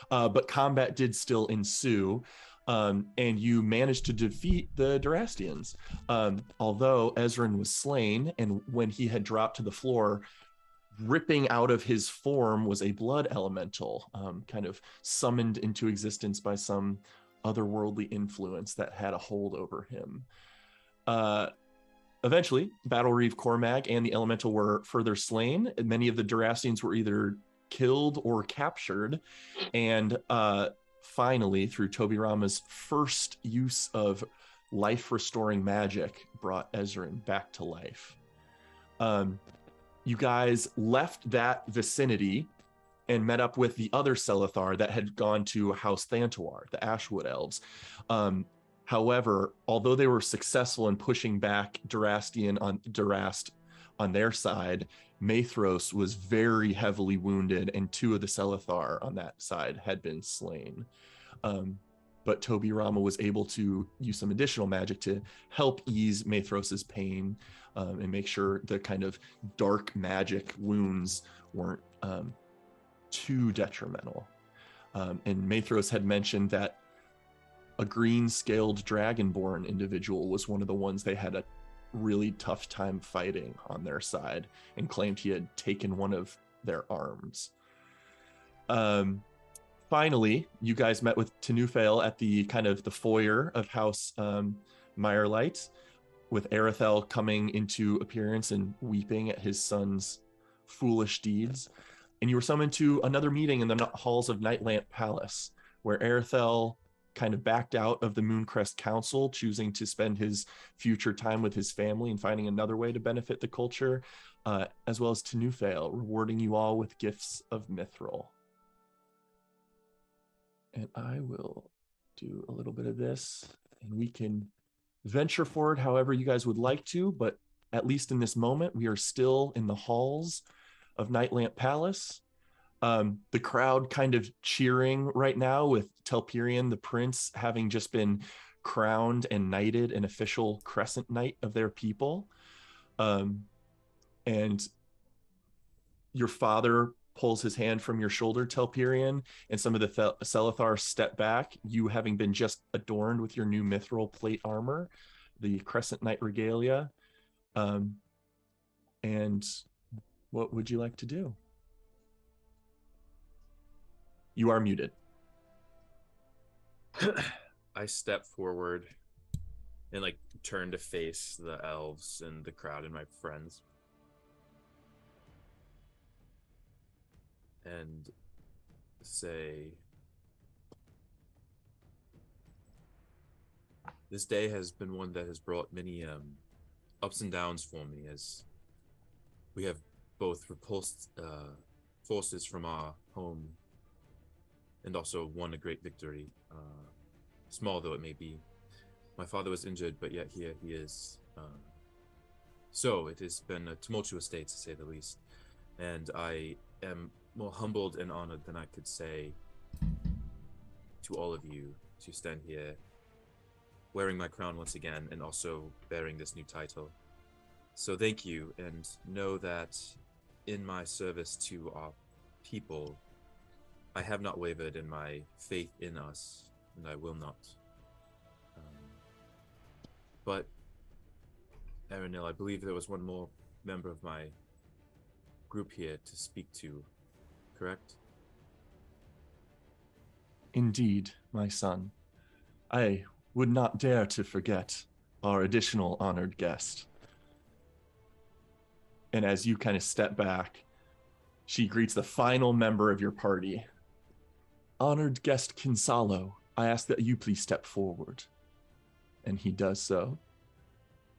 but combat did still ensue. And you managed to defeat the Durastians. Although Ezran was slain, and when he had dropped to the floor, ripping out of his form was a blood elemental, kind of summoned into existence by some otherworldly influence that had a hold over him. Uh, Eventually, Battle Reeve Cormag and the elemental were further slain. Many of the Durastians were either killed or captured. And finally, through Tobirama's first use of life restoring magic, brought Ezran back to life. You guys left that vicinity and met up with the other Selethar that had gone to House Thantawar, the Ashwood Elves. However, although they were successful in pushing back Durast on their side, Maethros was very heavily wounded, and two of the Selethar on that side had been slain. But Tobirama was able to use some additional magic to help ease Maethros's pain, and make sure the kind of dark magic wounds weren't too detrimental. And Maethros had mentioned that a green-scaled dragonborn individual was one of the ones they had a really tough time fighting on their side, and claimed he had taken one of their arms. Finally, you guys met with Tenufail at the kind of the foyer of House Meyerlight, with Arethel coming into appearance and weeping at his son's foolish deeds. And you were summoned to another meeting in the halls of Nightlamp Palace, where Arethel kind of backed out of the Mooncrest Council, choosing to spend his future time with his family and finding another way to benefit the culture, as well as Tenufail, rewarding you all with gifts of Mithril. And I will do a little bit of this, and we can venture forward however you guys would like to, but at least in this moment, we are still in the halls of Nightlamp Palace. The crowd kind of cheering right now, with Telperion, the prince, having just been crowned and knighted an official Crescent Knight of their people. And your father pulls his hand from your shoulder, Telperion, and some of the Selethar step back, you having been just adorned with your new mithril plate armor, the Crescent Knight regalia. And what would you like to do? You are muted. I step forward and like turn to face the elves and the crowd and my friends. And say, this day has been one that has brought many ups and downs for me, as we have both repulsed forces from our home and also won a great victory, small though it may be. My father was injured, but yet here he is. So it has been a tumultuous day, to say the least. And I am more humbled and honored than I could say to all of you to stand here wearing my crown once again and also bearing this new title. So thank you, and know that in my service to our people, I have not wavered in my faith in us, and I will not. But, Aranil, I believe there was one more member of my group here to speak to, correct? Indeed, my son. I would not dare to forget our additional honored guest. And as you kind of step back, she greets the final member of your party. Honored guest Kinsalo, I ask that you please step forward. And he does so.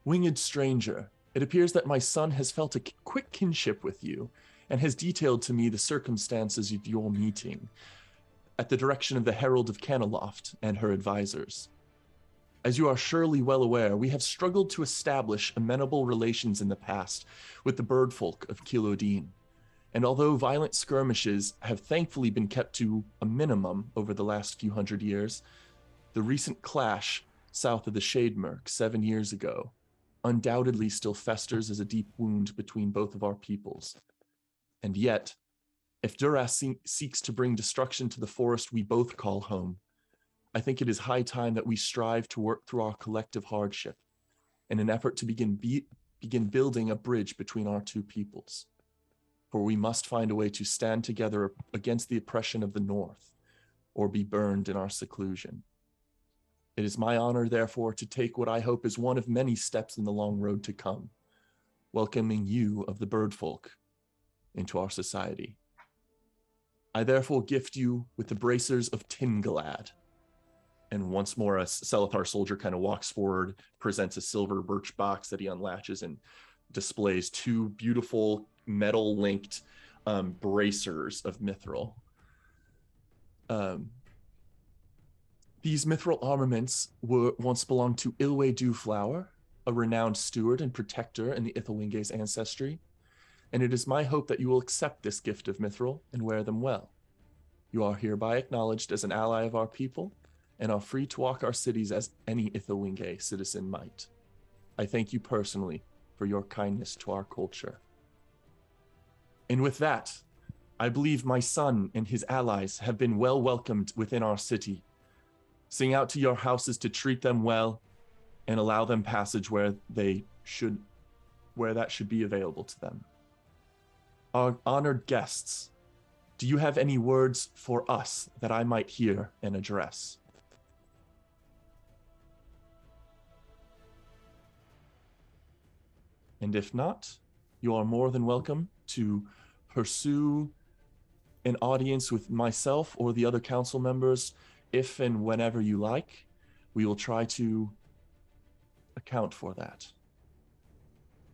Winged stranger, it appears that my son has felt a quick kinship with you and has detailed to me the circumstances of your meeting at the direction of the Herald of Caneloft and her advisors. As you are surely well aware, we have struggled to establish amenable relations in the past with the birdfolk of Kilodin. And although violent skirmishes have thankfully been kept to a minimum over the last few hundred years, the recent clash south of the Shademirk 7 years ago undoubtedly still festers as a deep wound between both of our peoples. And yet, If Duras seeks to bring destruction to the forest we both call home, I think it is high time that we strive to work through our collective hardship in an effort to begin building a bridge between our two peoples. For we must find a way to stand together against the oppression of the North, or be burned in our seclusion. It is my honor, therefore, to take what I hope is one of many steps in the long road to come, welcoming you of the bird folk into our society. I therefore gift you with the bracers of Tingalad. And once more, a Selethar soldier kind of walks forward, presents a silver birch box that he unlatches and displays two beautiful metal-linked bracers of mithril. These mithril armaments were once belonged to Ilwe Dewflower, a renowned steward and protector in the Ithilwinge's ancestry, and it is my hope that you will accept this gift of mithril and wear them well. You are hereby acknowledged as an ally of our people, and are free to walk our cities as any Ithilwinge citizen might. I thank you personally for your kindness to our culture. And with that, I believe my son and his allies have been well welcomed within our city. Sing out to your houses to treat them well and allow them passage where that should be available to them. Our honored guests, do you have any words for us that I might hear and address? And if not, you are more than welcome to pursue an audience with myself or the other council members if and whenever you like. We will try to account for that.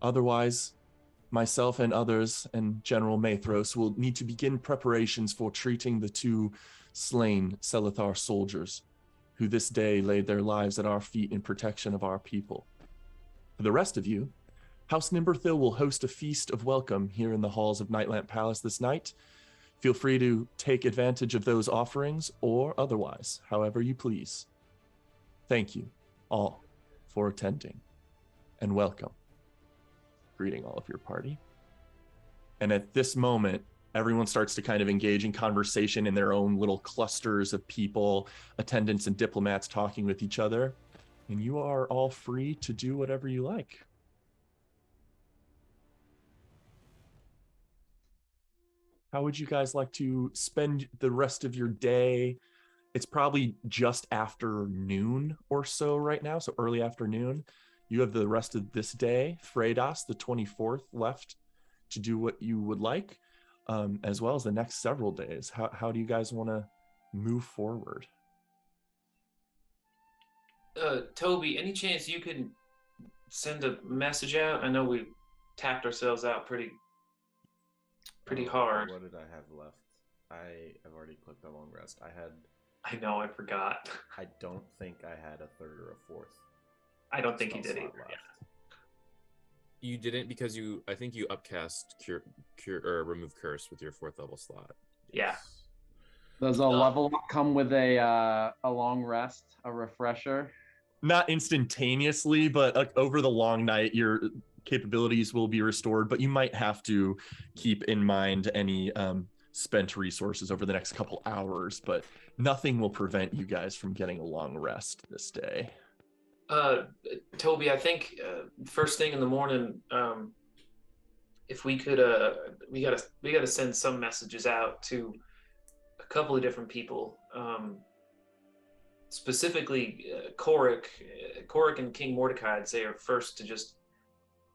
Otherwise, myself and others and General Mathros will need to begin preparations for treating the two slain Selethar soldiers who this day laid their lives at our feet in protection of our people. For the rest of you, House Nimberthil will host a feast of welcome here in the halls of Nightlamp Palace this night. Feel free to take advantage of those offerings or otherwise, however you please. Thank you all for attending and welcome. Greeting all of your party. And at this moment, everyone starts to kind of engage in conversation in their own little clusters of people, attendants and diplomats talking with each other. And you are all free to do whatever you like. How would you guys like to spend the rest of your day? It's probably just after noon or so right now, so early afternoon. You have the rest of this day, Fredas, the 24th, left to do what you would like, as well as the next several days. How do you guys want to move forward? Toby, any chance you could send a message out? I know we tapped ourselves out pretty hard. What did I have left? I have already clicked on long rest. I know, I forgot. I don't think I had a third or a fourth. I don't think you did either. Yeah. You didn't because I think you upcast cure or remove curse with your 4th level slot. Yeah. Does a level up come with a long rest, a refresher? Not instantaneously, but over the long night, your capabilities will be restored, but you might have to keep in mind any spent resources over the next couple hours, but nothing will prevent you guys from getting a long rest this day. Toby, I think first thing in the morning, if we could, we gotta send some messages out to a couple of different people, specifically Korik and King Mordecai. I'd say are first to just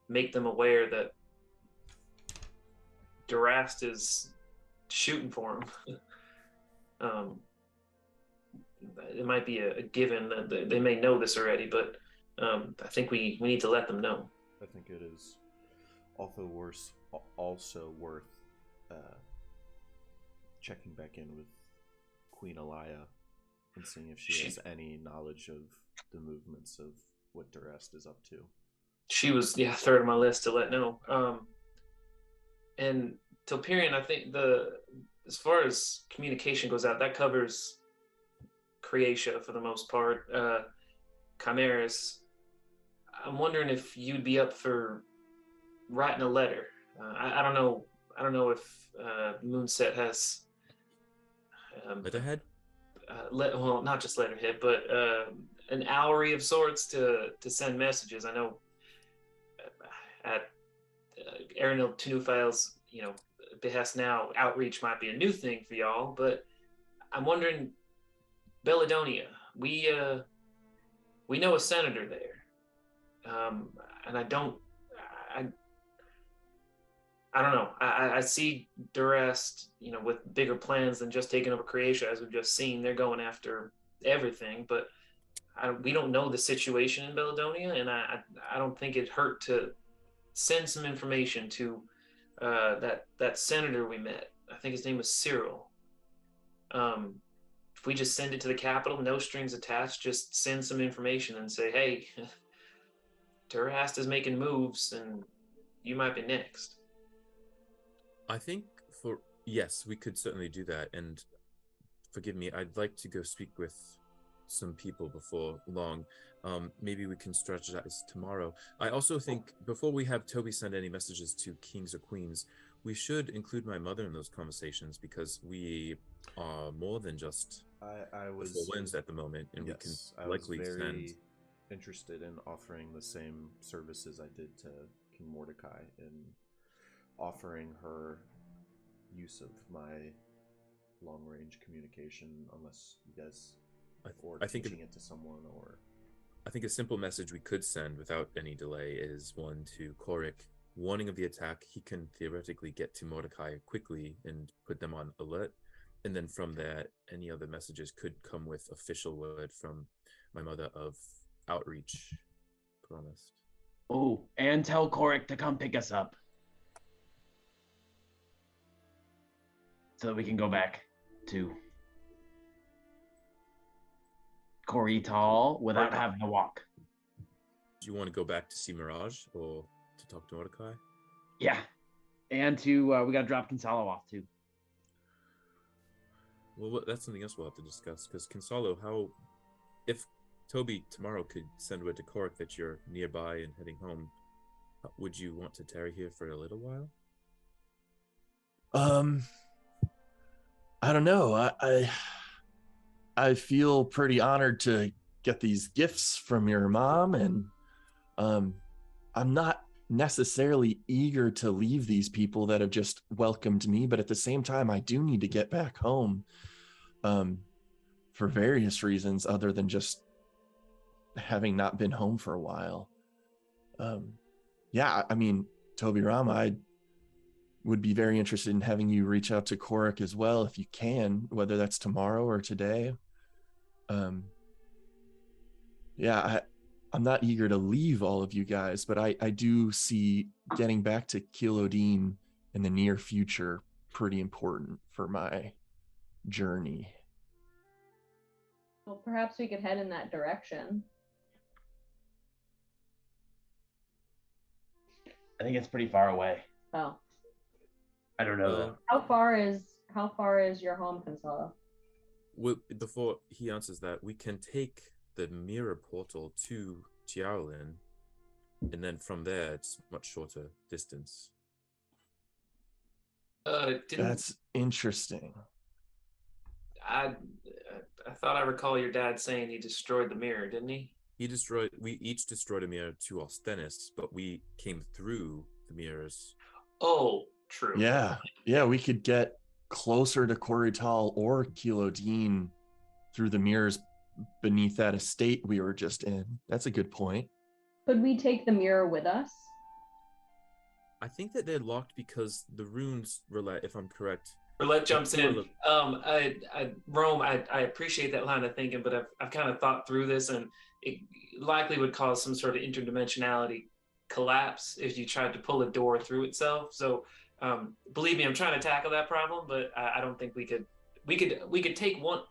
make them aware that Durast is shooting for him. It might be a given that they may know this already, but I think we need to let them know. I think it is also worth checking back in with Queen Alaya and seeing if she has any knowledge of the movements of what Durast is up to. She was third on my list to let know. And Telperion, I think as far as communication goes out, that covers Creatia for the most part. Chimeras, I'm wondering if you'd be up for writing a letter. I don't know I don't know if Moonset has Letterhead? well, not just letterhead, but an owlery of sorts to send messages. I know at Aranil Tunuphile's, behest now, outreach might be a new thing for y'all, but I'm wondering, Belladonia, we know a senator there, and I don't know. I see Durest, with bigger plans than just taking over Croatia, as we've just seen. They're going after everything, but we don't know the situation in Belladonia, and I don't think it'd hurt to send some information to that senator we met. I think his name was Cyril. If we just send it to the capital, no strings attached, just send some information and say, hey, Durast is making moves, and you might be next. I think yes, we could certainly do that. And forgive me, I'd like to go speak with some people before long. Maybe we can strategize tomorrow. I also think before we have Toby send any messages to kings or queens, we should include my mother in those conversations, because we are more than just I was the Wynds at the moment, and yes, we can I likely was very send. interested in offering the same services I did to King Mordecai in offering her use of my long-range communication, unless you guys or I think teaching it to someone, or I think a simple message we could send without any delay is one to Korik, warning of the attack. He can theoretically get to Mordecai quickly and put them on alert. And then from there, any other messages could come with official word from my mother of outreach promised. Oh, and tell Korik to come pick us up, so that we can go back to Corital without having to walk. Do you want to go back to see Mirage or to talk to Mordecai? Yeah, and to we got to drop Consalo off too. Well, that's something else we'll have to discuss, because Consalo, if Toby tomorrow could send word to Korik that you're nearby and heading home, would you want to tarry here for a little while? I don't know. I feel pretty honored to get these gifts from your mom, and I'm not necessarily eager to leave these people that have just welcomed me, but at the same time, I do need to get back home for various reasons other than just having not been home for a while. Yeah, I mean, Toby Rama, I would be very interested in having you reach out to Korik as well, if you can, whether that's tomorrow or today. Yeah, I'm not eager to leave all of you guys, but I do see getting back to Kilodine in the near future pretty important for my journey. Well, perhaps we could head in that direction. I think it's pretty far away. Oh. I don't know though. How far is your home, Consolo? Before he answers that, we can take the mirror portal to Jiaolin, and then from there it's much shorter distance. That's interesting. I thought I recall your dad saying he destroyed the mirror, didn't he? We each destroyed a mirror to Alstenis, but we came through the mirrors. Oh, true. Yeah, we could get closer to Corital or Kilodine through the mirrors beneath that estate we were just in. That's a good point. Could we take the mirror with us? I think that they're locked because the runes roulette, if I'm correct. Roulette jumps in. Rome, I appreciate that line of thinking, but I've kind of thought through this, and it likely would cause some sort of interdimensionality collapse if you tried to pull a door through itself. So believe me, I'm trying to tackle that problem, but I don't think we could take one.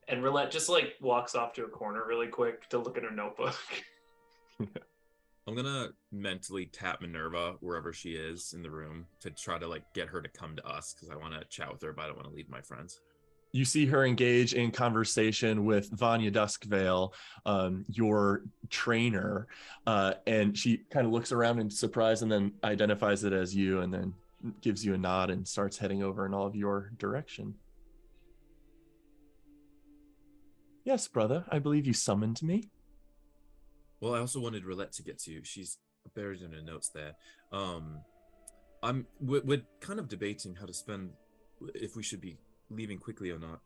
And Roulette just like walks off to a corner really quick to look at her notebook. I'm gonna mentally tap Minerva wherever she is in the room to try to get her to come to us, because I want to chat with her, but I don't want to leave my friends. You see her engage in conversation with Vanya Duskvale, your trainer, and she kind of looks around in surprise and then identifies it as you, and then gives you a nod and starts heading over in all of your direction. Yes, brother, I believe you summoned me. Well, I also wanted Roulette to get to you. She's buried in her notes there. We're kind of debating how to spend, if we should be leaving quickly or not.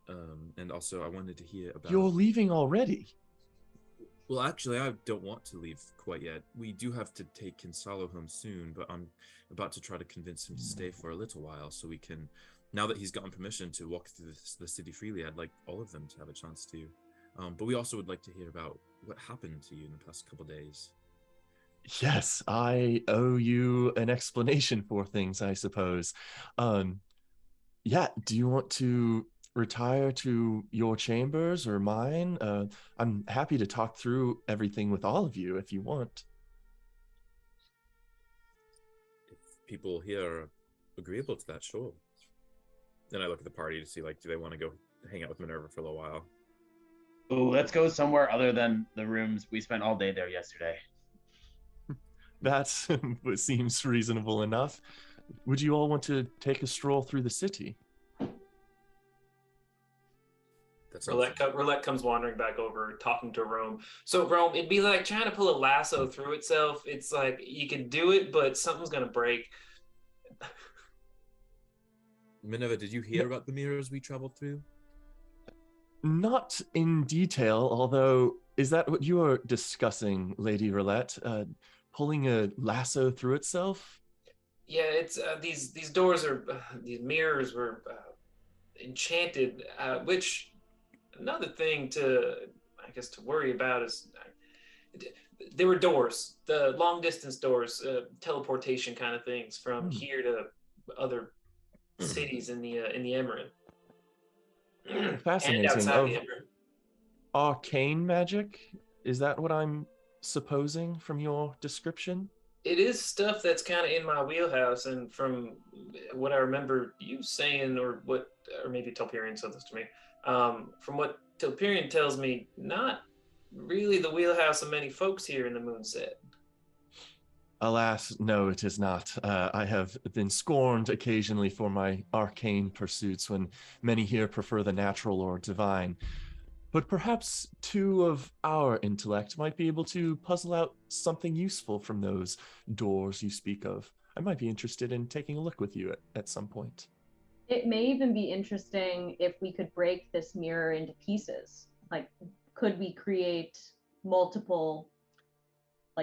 And also I wanted to hear about. You're leaving already. Well, actually, I don't want to leave quite yet. We do have to take Kinsalo home soon, but I'm about to try to convince him to stay for a little while so we can, now that he's gotten permission to walk through the city freely, I'd like all of them to have a chance to. But we also would like to hear about what happened to you in the past couple days. Yes, I owe you an explanation for things, I suppose. Yeah, do you want to retire to your chambers or mine? I'm happy to talk through everything with all of you if you want. If people here are agreeable to that, sure. Then I look at the party to see, like, do they want to go hang out with Minerva for a little while? Ooh, let's go somewhere other than the rooms. We spent all day there yesterday. That seems reasonable enough. Would you all want to take a stroll through the city? Roulette comes wandering back over, talking to Rome. So Rome, it'd be like trying to pull a lasso through itself. It's like you can do it, but something's gonna break. Minerva, did you hear about the mirrors we traveled through? Not in detail, although, is that what you are discussing, Lady Roulette? Pulling a lasso through itself? Yeah, it's these doors are these mirrors were enchanted. Which another thing to worry about is they were doors, the long distance doors, teleportation kind of things from here to other cities in the Emerald. Fascinating. And outside Of the Emerald. arcane magic? Is that what I'm supposing from your description? It is stuff that's kind of in my wheelhouse, and from what I remember you saying, or maybe Telperion said this to me, from what Telperion tells me, not really the wheelhouse of many folks here in the Moonset. Alas, no, it is not. I have been scorned occasionally for my arcane pursuits when many here prefer the natural or divine. But perhaps two of our intellect might be able to puzzle out something useful from those doors you speak of. I might be interested in taking a look with you at some point. It may even be interesting if we could break this mirror into pieces. Like, could we create multiple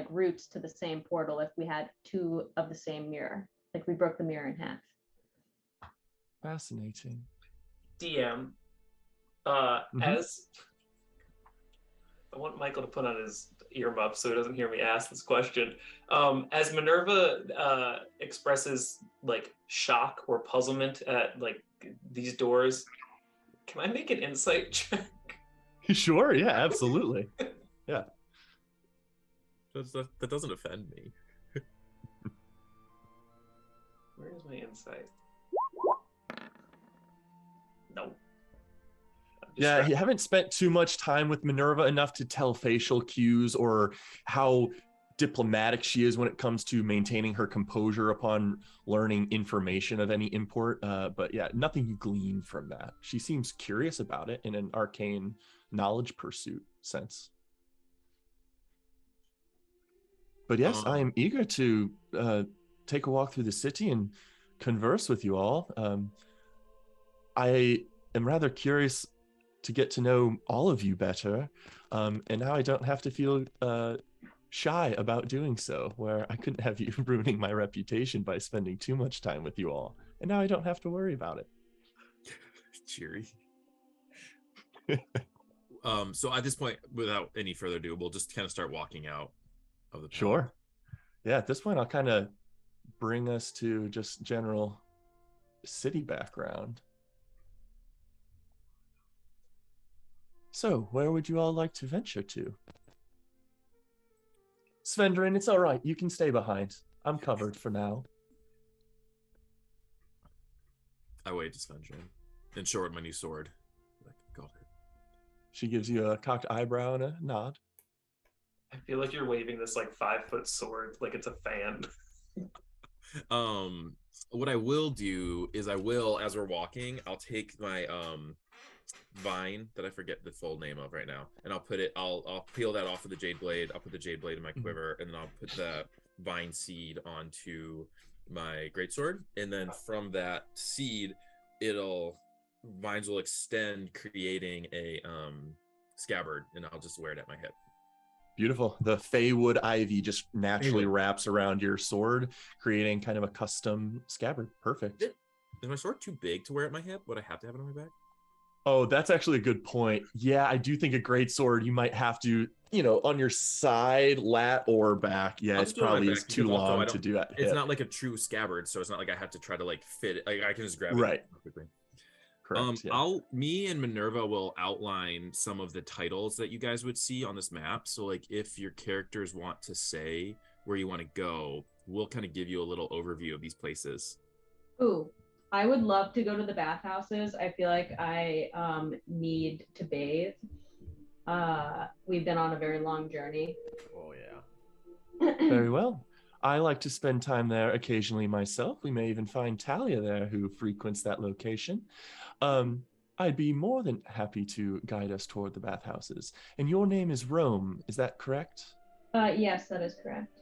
routes to the same portal if we had two of the same mirror? Like, we broke the mirror in half. Fascinating. DM, as I want Michael to put on his earmuffs so he doesn't hear me ask this question. As Minerva expresses shock or puzzlement at these doors, can I make an insight check? Sure, yeah, absolutely. Yeah. That doesn't offend me. Where's my insight? No. Yeah, you haven't spent too much time with Minerva enough to tell facial cues or how diplomatic she is when it comes to maintaining her composure upon learning information of any import. But yeah, nothing you glean from that. She seems curious about it in an arcane knowledge pursuit sense. But yes, I am eager to take a walk through the city and converse with you all. I am rather curious to get to know all of you better, and now I don't have to feel shy about doing so, where I couldn't have you ruining my reputation by spending too much time with you all, and now I don't have to worry about it. Cheery. So at this point, without any further ado, we'll just kind of start walking out of the Sure. Yeah, at this point, I'll kind of bring us to just general city background. So, where would you all like to venture to? Svendrin, it's all right. You can stay behind. I'm covered for now. I wave to Svendrin and show her my new sword. Got it. She gives you a cocked eyebrow and a nod. I feel like you're waving this 5-foot sword like it's a fan. What I will do is as we're walking, I'll take my vine that I forget the full name of right now, and I'll peel that off of the jade blade. I'll put the jade blade in my quiver, and then I'll put the vine seed onto my greatsword, and then from that seed, vines will extend, creating a scabbard, and I'll just wear it at my hip. Beautiful. The Feywood ivy just naturally wraps around your sword, creating kind of a custom scabbard. Perfect. Is my sword too big to wear at my hip? Would I have to have it on my back? Oh, that's actually a good point. Yeah, I do think a great sword you might have to, on your side, lat, or back. Yeah, it's probably is too long to do at hip. It's not like a true scabbard, so it's not like I have to try to like fit it. Like I can just grab it quickly. Correct. Yeah. Me and Minerva will outline some of the titles that you guys would see on this map. So like if your characters want to say where you want to go, we'll kind of give you a little overview of these places. Ooh, I would love to go to the bathhouses. I feel like I need to bathe. We've been on a very long journey. Oh yeah. Very well. I like to spend time there occasionally myself. We may even find Talia there who frequents that location. I'd be more than happy to guide us toward the bathhouses. And your name is Rome, is that correct? Yes, that is correct.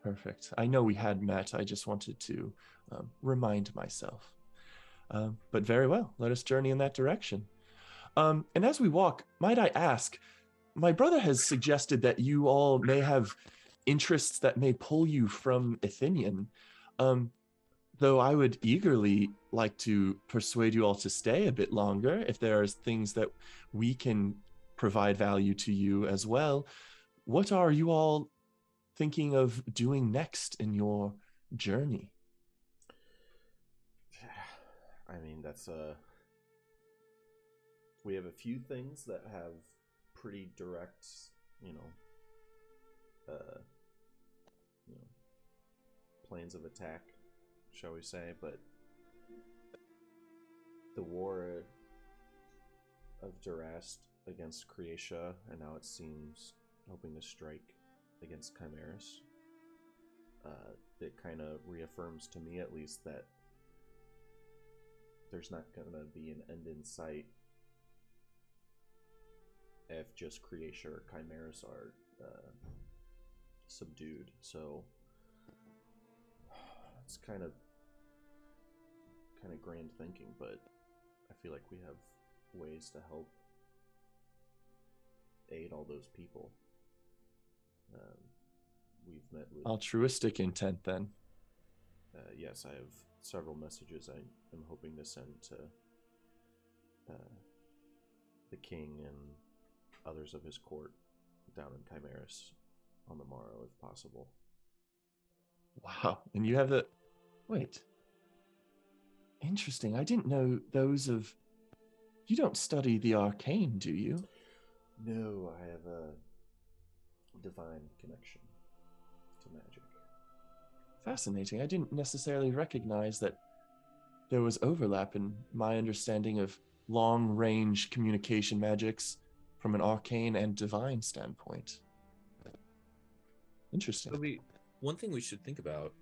Perfect. I know we had met. I just wanted to remind myself. But very well, let us journey in that direction. And as we walk, might I ask, my brother has suggested that you all may have interests that may pull you from Athenian, though I would eagerly like to persuade you all to stay a bit longer if there are things that we can provide value to you as well. What are you all thinking of doing next in your journey? I mean, we have a few things that have pretty direct, planes of attack, shall we say, but the war of Durast against Croatia, and now it seems hoping to strike against Chimeras, it kind of reaffirms to me, at least, that there's not going to be an end in sight if just Croatia or Chimeras are subdued. So it's kind of grand thinking, but I feel like we have ways to help aid all those people. We've met with altruistic intent, then. Yes, I have several messages I am hoping to send to the king and others of his court down in Chimeras on the morrow, if possible. Wow. And you have the... Wait. Interesting. I didn't know those of... You don't study the arcane, do you? No, I have a divine connection to magic. Fascinating. I didn't necessarily recognize that there was overlap in my understanding of long-range communication magics from an arcane and divine standpoint. Interesting. So one thing we should think about,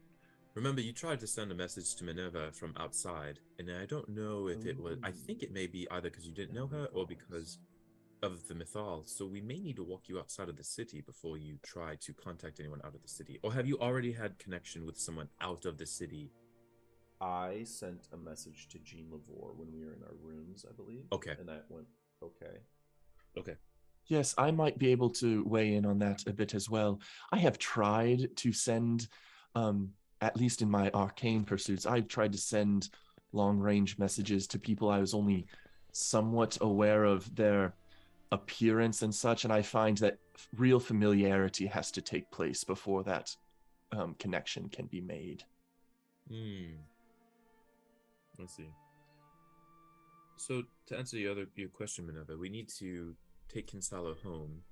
remember you tried to send a message to Minerva from outside, and I don't know if it was, I think it may be either because you didn't know her or because of the mythal, so we may need to walk you outside of the city before you try to contact anyone out of the city. Or have you already had connection with someone out of the city? I sent a message to Jean Lavore when we were in our rooms, I believe. Okay. And that went okay. Okay. Yes, I might be able to weigh in on that a bit as well. I have tried to send, at least in my arcane pursuits, I've tried to send long-range messages to people I was only somewhat aware of their appearance and such, and I find that real familiarity has to take place before that connection can be made. Let's see. So to answer your question, Minerva, we need to take Kinsalo home.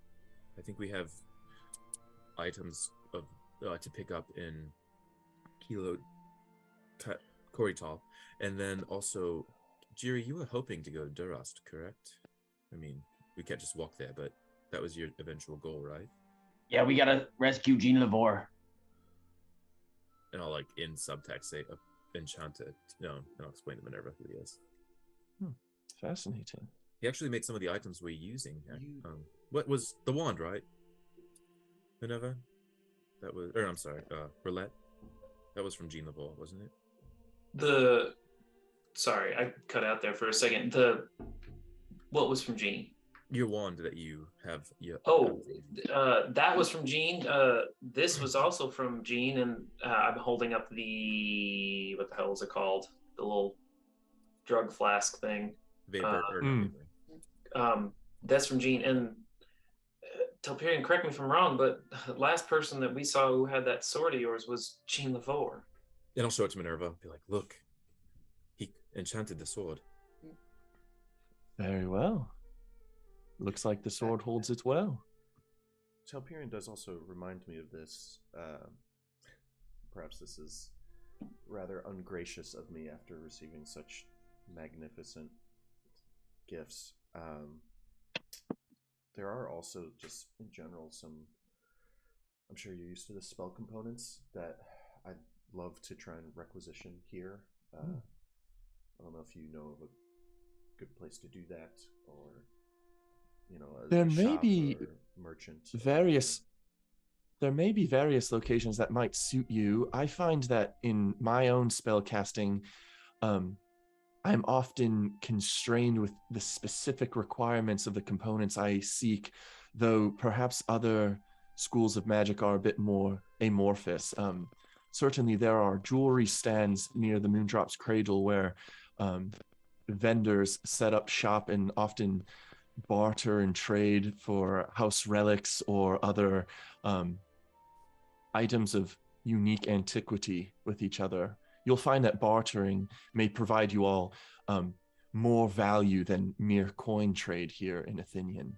I think we have items of to pick up in Kilo Korital, and then also, Jiri, you were hoping to go to Durast, correct? I mean, we can't just walk there, but that was your eventual goal, right? Yeah, we gotta rescue Jean Lavore. and I'll like in subtext say enchanted, and I'll explain to Minerva who he is. Fascinating. He actually made some of the items we're using. What was the wand, right? Minerva? That was, or I'm sorry, roulette. That was from Jean Laval, wasn't it? Sorry, I cut out there for a second. What was from Jean? Your wand that you have. Yeah. That was from Jean. This was also from Jean, and I'm holding up what the hell is it called? The little drug flask thing. Vapor. That's from Jean. And Telperion, correct me if I'm wrong, but the last person that we saw who had that sword of yours was Jean Lavore. And I'll show it to Minerva. Be like, look, he enchanted the sword. Very well. Looks like the sword holds it well. Telperion does also remind me of this. Perhaps this is rather ungracious of me after receiving such magnificent gifts. There are also just in general some, I'm sure you're used to the spell components that I'd love to try and requisition here. I don't know if you know of a good place to do that, or there may be merchant. There may be various locations that might suit you. I find that in my own spell casting, I'm often constrained with the specific requirements of the components I seek, though perhaps other schools of magic are a bit more amorphous. Certainly there are jewelry stands near the Moondrop's Cradle where vendors set up shop and often barter and trade for house relics or other items of unique antiquity with each other. You'll find that bartering may provide you all more value than mere coin trade here in Athenian.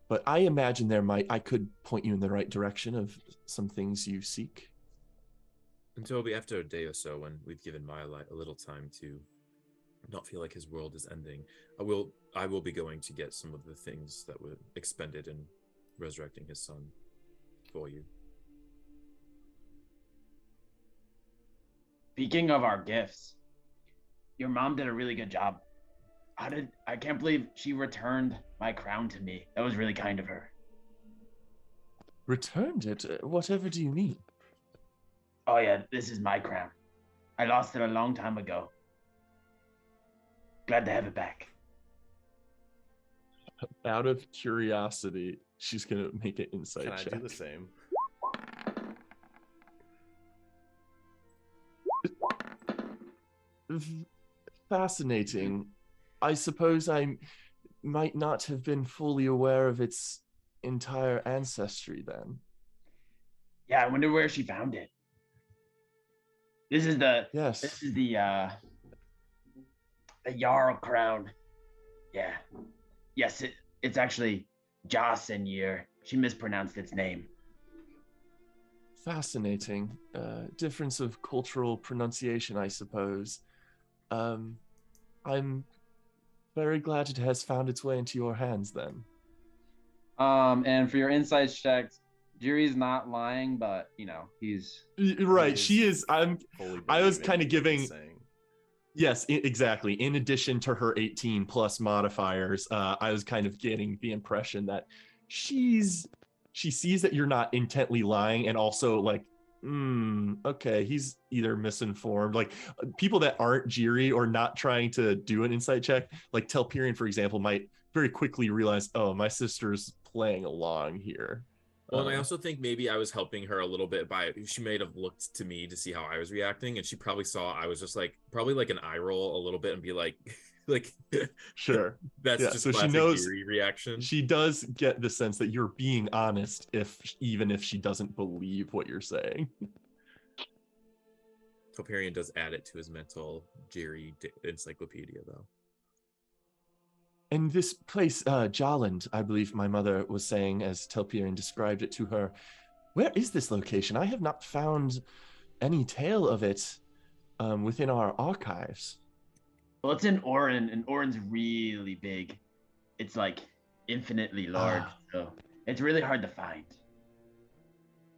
But I imagine I could point you in the right direction of some things you seek. Until after a day or so, when we've given Maya a little time to not feel like his world is ending, I will be going to get some of the things that were expended in resurrecting his son for you. Speaking of our gifts, your mom did a really good job. I can't believe she returned my crown to me. That was really kind of her. Returned it? Whatever do you mean? Oh yeah, this is my crown. I lost it a long time ago. Glad to have it back. Out of curiosity, she's gonna make an insight check. Can I do the same? Fascinating. I suppose I might not have been fully aware of its entire ancestry then. Yeah, I wonder where she found it. This is the Jarl crown. Yeah. Yes, it's actually Jasenir. She mispronounced its name. Fascinating. Difference of cultural pronunciation, I suppose. I'm very glad it has found its way into your hands then. And for your insights checks, Jiri's not lying, but he's right. She is. I was kind of giving. Yes, exactly. In addition to her 18 plus modifiers, I was kind of getting the impression that she sees that you're not intently lying, and also like, okay, he's either misinformed. Like people that aren't Jiri or not trying to do an insight check, like Telperion, for example, might very quickly realize, oh, my sister's playing along here. Well, and I also think maybe I was helping her a little bit by she may have looked to me to see how I was reacting, and she probably saw I was just probably like an eye roll a little bit and be like sure. That's just so she knows reaction. She does get the sense that you're being honest, even if she doesn't believe what you're saying. Telperion does add it to his mental Jiri encyclopedia, though. And this place, Jaland, I believe my mother was saying as Telperion described it to her. Where is this location? I have not found any tale of it within our archives. Well, it's in Orin, and Orin's really big. It's like infinitely large, so it's really hard to find.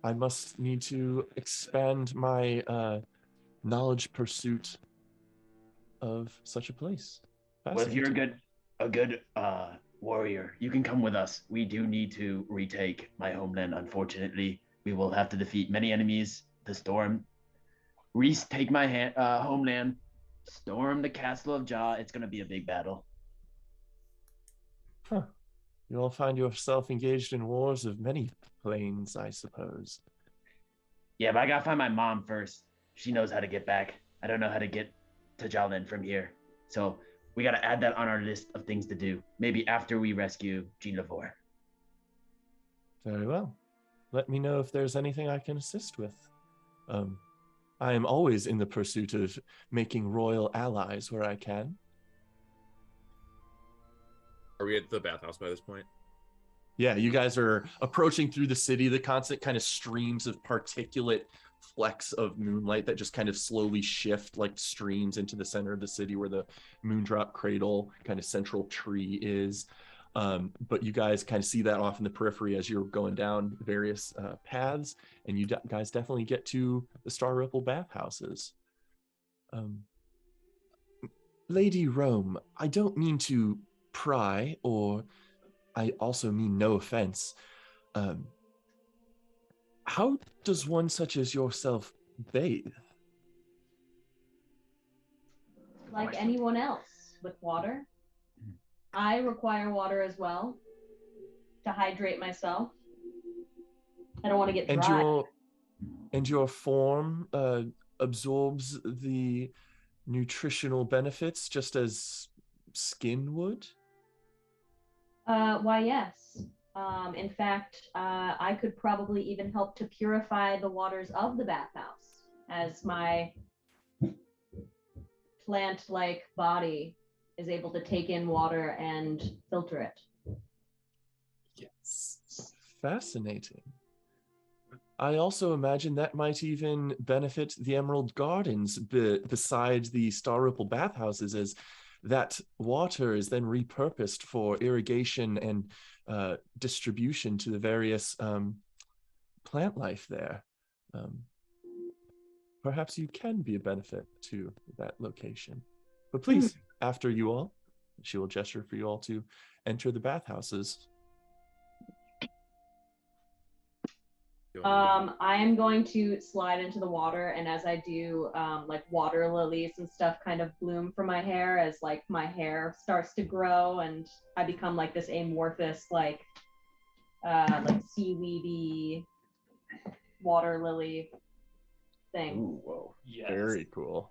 I must need to expand my knowledge pursuit of such a place. Well, if you're Fascinating. a good warrior, you can come with us. We do need to retake my homeland. Unfortunately, we will have to defeat many enemies. The storm, retake my homeland, storm the castle of Jah. It's going to be a big battle. Huh. You'll find yourself engaged in wars of many planes, I suppose. Yeah, but I gotta find my mom first. She knows how to get back. I don't know how to get to Jalen from here. So we gotta add that on our list of things to do. Maybe after we rescue Jean Lavore. Very well. Let me know if there's anything I can assist with. I am always in the pursuit of making royal allies where I can. Are we at the bathhouse by this point? Yeah, you guys are approaching through the city, the constant kind of streams of particulate flecks of moonlight that just kind of slowly shift like streams into the center of the city where the Moondrop Cradle kind of central tree is. But you guys kind of see that off in the periphery as you're going down various paths, and you guys definitely get to the Star Ripple bathhouses. Lady Rome, I don't mean to pry, or I also mean no offense. How does one such as yourself bathe? Like anyone else, with water. I require water as well to hydrate myself. I don't want to get dry. And your form absorbs the nutritional benefits just as skin would? Why, yes. In fact, I could probably even help to purify the waters of the bathhouse, as my plant-like body is able to take in water and filter it. Yes. Fascinating. I also imagine that might even benefit the Emerald Gardens besides the Star Ripple bathhouses, as that water is then repurposed for irrigation and distribution to the various plant life there. Perhaps you can be a benefit to that location. But please, after you all, she will gesture for you all to enter the bathhouses. I am going to slide into the water, and as I do, like water lilies and stuff kind of bloom from my hair as like my hair starts to grow, and I become like this amorphous, like seaweedy water lily thing. Ooh, whoa. Yes. Very cool.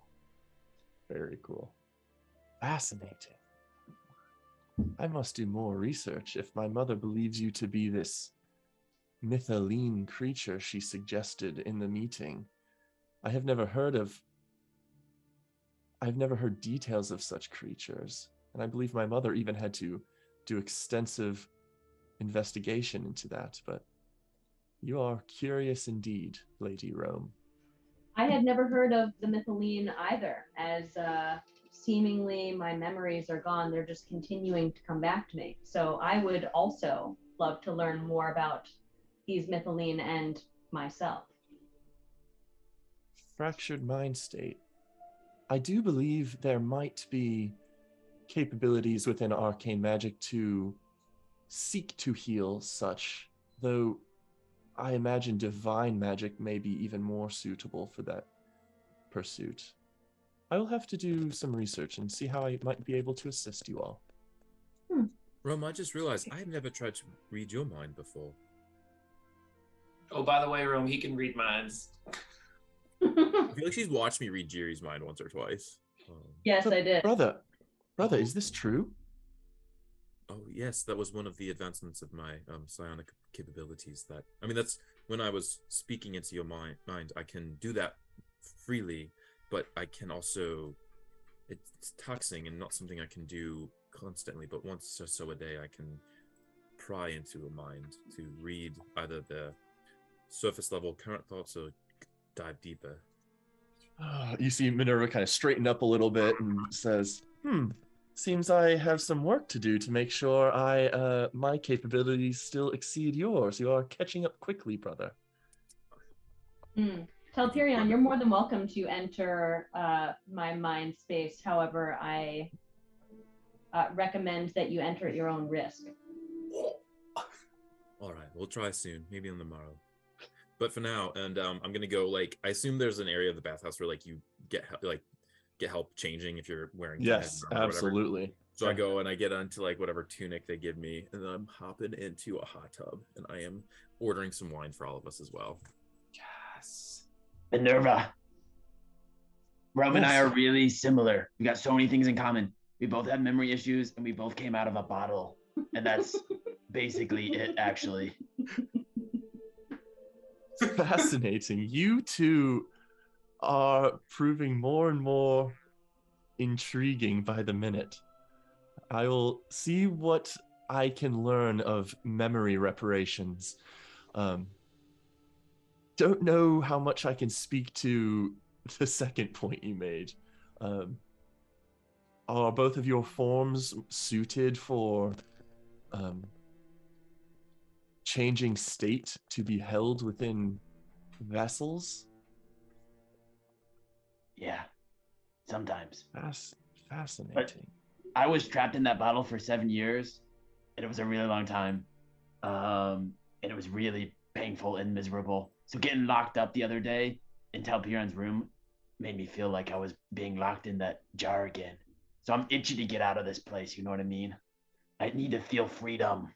Very cool. Fascinating. I must do more research if my mother believes you to be this mytholine creature she suggested in the meeting. I've never heard details of such creatures, and I believe my mother even had to do extensive investigation into that, but you are curious indeed, Lady Rome. I had never heard of the mytholine either, as seemingly my memories are gone. They're just continuing to come back to me. So I would also love to learn more about these mytholine and myself. Fractured mind state. I do believe there might be capabilities within arcane magic to seek to heal such, though I imagine divine magic may be even more suitable for that pursuit. I will have to do some research and see how I might be able to assist you all. Rome, I just realized I've never tried to read your mind before. Oh, by the way, Rome, he can read minds. I feel like she's watched me read Jiri's mind once or twice. Yes, I did. Brother, is this true? Oh yes, that was one of the advancements of my psionic capabilities. That's when I was speaking into your mind. I can do that freely, but I can also, it's taxing and not something I can do constantly. But once or so a day, I can pry into a mind to read either the surface level current thoughts or dive deeper. You see Minerva kind of straighten up a little bit and says, seems I have some work to do to make sure my capabilities still exceed yours. You are catching up quickly, brother. Telperion, you're more than welcome to enter my mind space. However, I recommend that you enter at your own risk. All right, we'll try soon, maybe on the morrow. But for now, and I'm gonna go. Like, I assume there's an area of the bathhouse where like you get help changing if you're wearing. Yes, absolutely. So I go and I get onto like whatever tunic they give me, and then I'm hopping into a hot tub, and I am ordering some wine for all of us as well. Yes. Minerva. Rome and I Yes. are really similar. We got so many things in common. We both have memory issues, and we both came out of a bottle. And that's basically it, actually. Fascinating. You two are proving more and more intriguing by the minute. I will see what I can learn of memory reparations. Don't know how much I can speak to the second point you made. Are both of your forms suited for changing state to be held within vessels? Yeah, sometimes. Fascinating. I was trapped in that bottle for 7 years, and it was a really long time. And it was really painful and miserable. So getting locked up the other day in Talpirion's room made me feel like I was being locked in that jar again. So I'm itchy to get out of this place, you know what I mean? I need to feel freedom.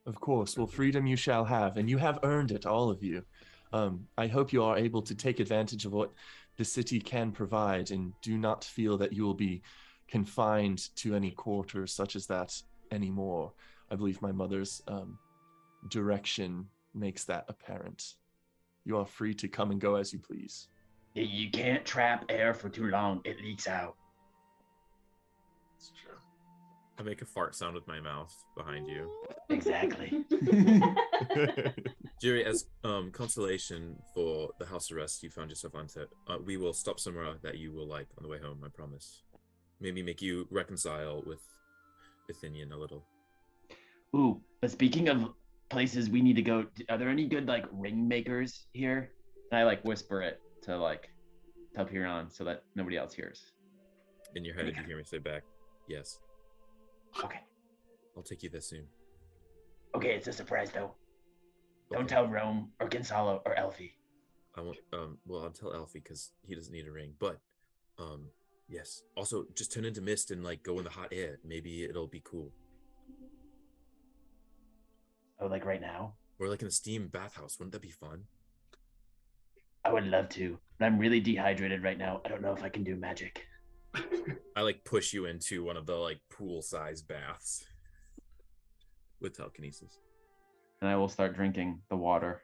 Of course. Well, freedom you shall have, and you have earned it, all of you. I hope you are able to take advantage of what the city can provide and do not feel that you will be confined to any quarters such as that anymore. I believe my mother's direction makes that apparent. You are free to come and go as you please. You can't trap air for too long. It leaks out. It's true. I make a fart sound with my mouth behind you. Exactly. Jerry, as consolation for the house arrest you found yourself onto, we will stop somewhere that you will like on the way home, I promise. Maybe make you reconcile with Athenian a little. Ooh, but speaking of places we need to go, are there any good like ring makers here? And I like whisper it to like Telperion so that nobody else hears. In your head, you hear me say back, yes. Okay. I'll take you there soon. Okay, it's a surprise though. Don't Okay. tell Rome or Gonzalo or Elfie. I won't. Well, I'll tell Alfie because he doesn't need a ring. But, yes. Also, just turn into mist and like go in the hot air. Maybe it'll be cool. Oh, like right now? Or like in a steam bathhouse. Wouldn't that be fun? I would love to, but I'm really dehydrated right now. I don't know if I can do magic. I like push you into one of the like pool-sized baths with telekinesis. And I will start drinking the water.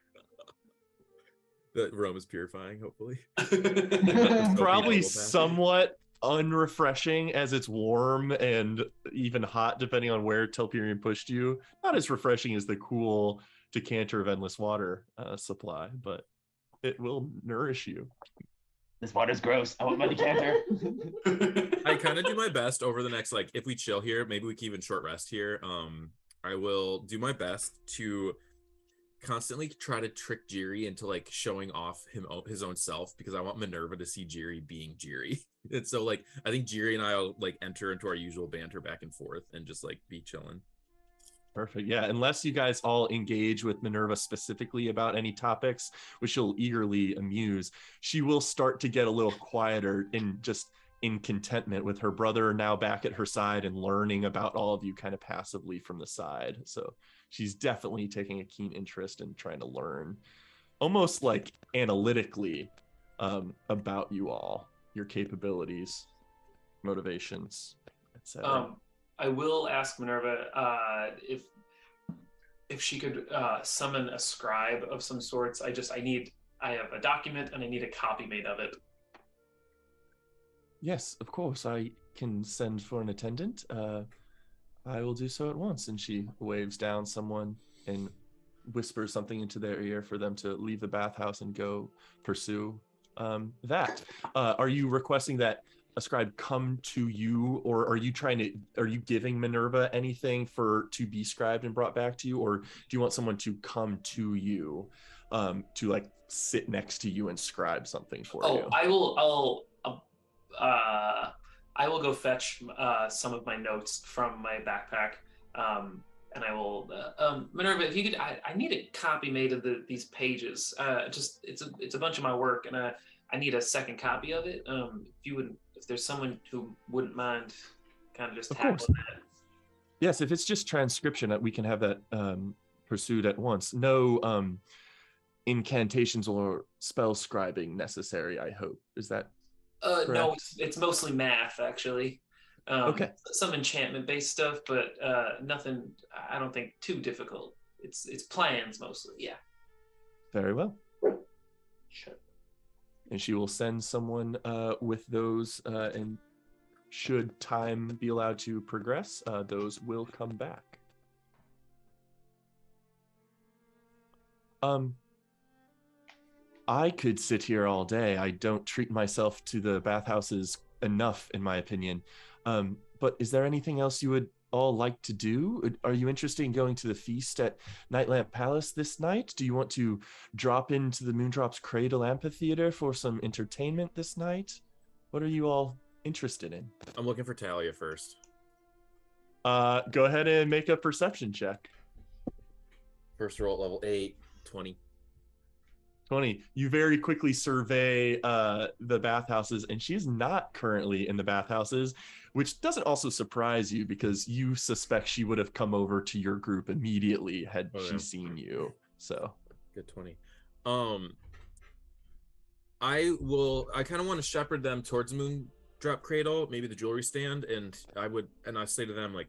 The Rome is purifying, hopefully. Probably Double bath. somewhat unrefreshing as it's warm and even hot depending on where Telperion pushed you. Not as refreshing as the cool decanter of endless water supply, but it will nourish you. This water's gross. I want my decanter. I kind of do my best over the next, like, if we chill here, maybe we can even short rest here. I will do my best to constantly try to trick Jiri into like showing off his own self, because I want Minerva to see Jiri being Jiri. And so like I think Jiri and I will like enter into our usual banter back and forth and just like be chilling. Perfect. Yeah, unless you guys all engage with Minerva specifically about any topics, which she'll eagerly amuse, she will start to get a little quieter in contentment with her brother now back at her side and learning about all of you kind of passively from the side. So she's definitely taking a keen interest in trying to learn, almost like analytically, about you all, your capabilities, motivations, etc. I will ask Minerva if she could summon a scribe of some sorts. I have a document and I need a copy made of it. Yes, of course. I can send for an attendant. I will do so at once. And she waves down someone and whispers something into their ear for them to leave the bathhouse and go pursue that. Are you requesting that a scribe come to you, or are you giving Minerva anything to be scribed and brought back to you, or do you want someone to come to you? to like sit next to you and scribe something for Oh, you. I will go fetch some of my notes from my backpack, and I will. Minerva, if you could, I need a copy made of these pages. Just it's a bunch of my work, and I need a second copy of it. If there's someone who wouldn't mind, kind of just Of tackling course. that. Yes, if it's just transcription, we can have that pursued at once. No incantations or spell scribing necessary, I hope. Is that correct? No, it's mostly math actually. Okay. Some enchantment-based stuff, but nothing. I don't think too difficult. It's plans mostly. Yeah. Very well. Sure. And she will send someone with those, and should time be allowed to progress, those will come back. I could sit here all day. I don't treat myself to the bathhouses enough, in my opinion. But is there anything else you would all like to do? Are you interested in going to the feast at Nightlamp Palace this night? Do you want to drop into the Moondrop's Cradle Amphitheater for some entertainment this night? What are you all interested in? I'm looking for Talia first. Go ahead and make a perception check. First roll at level 8, 20. 20. You very quickly survey the bathhouses, and she's not currently in the bathhouses, which doesn't also surprise you because you suspect she would have come over to your group immediately had she seen you. So good 20. I kind of want to shepherd them towards Moondrop Cradle, maybe the jewelry stand, and I say to them, like,